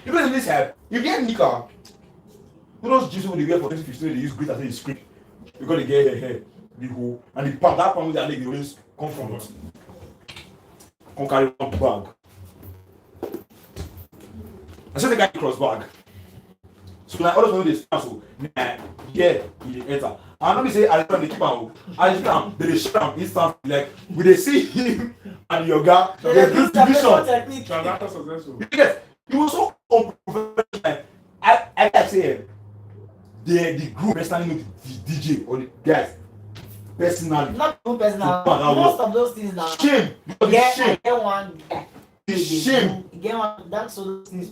Because in this help, you get Nika. Those Jesus when they wear for 2015, they use grit as a script. Because they get hair, the whole and the part that part with their leg, they always come from us. Come carry one bag. I said the guy cross bag. So like all of them they stand so yeah, he enter. And let me say I tell the keeper, I stand, they shut him instant like when they see him and your guy, they do division. Transaction successful. Yes, he was so unprofessional. I like say the group personally know the DJ or the guys. Personally. Not too personal. Most of those things now. Shame. Shame. Get one. Shame. Get one. That's all those things.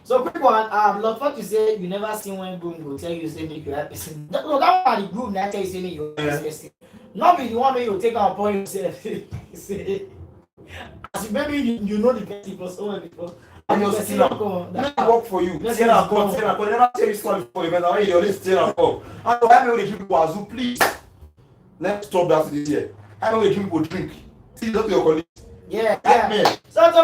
So quick one. Lord, what you say you never seen when groom will tell you say make you happy. No, that one the group that tell you say make you happy. Not be the one where you take out upon yourself. Say, as maybe you know the best people so well before. And you're still up. Let me work for you. Say that come. Never tell you story for you, but now you always say that come. And so I know the people Wazoo, please. Let's stop that this year. I know the people drink. See, that's your colleagues. Yeah. So the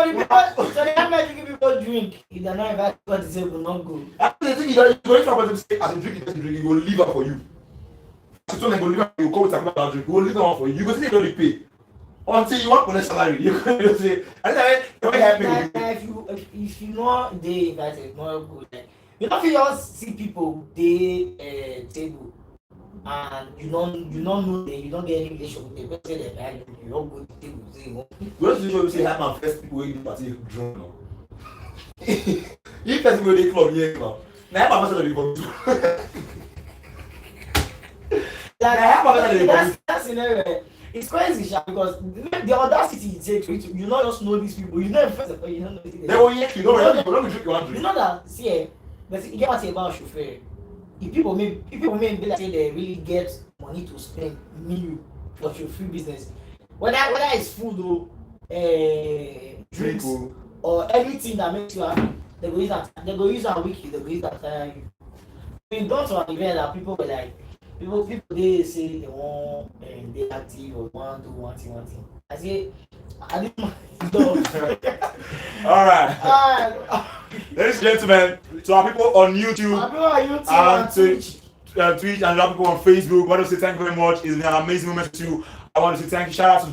Hypeman give people drink. If they're not invited, but they say will not go. The thing is that you go to say as you drink, he will leave her for you. So then go leave her, you go with another drink, he will leave her for you. You go say you don't pay. Until you want collect salary, you go say, if you know they invited, more good. You know, if you just see people they table. And you don't know them, you don't get any relation with them. But say they buy you don't go to the table. Say you usually say Hypeman first people wey dey party drunk now. If person wey dey club here now, na Hypeman person dey for like that scenario. It's crazy, Sha, because the audacity it takes you not just know these people. You know first of all, you don't know anything. They will hear you don't drink you want drink. You know that see, but you get what say about chauffeur. If people may be like say they really get money to spend million for your free business, whether it's food or drinks People. or anything that makes you happy, they go use that. They go use that weekly. They go use that time. We gone to an event that people were like, people they say they want they active or want to do one thing. I say, I didn't mind. All right. Ladies and gentlemen, to our people on YouTube, and Twitch, and our people on Facebook, I want to say thank you very much. It's been an amazing moment with you. I want to say thank you. Shout out to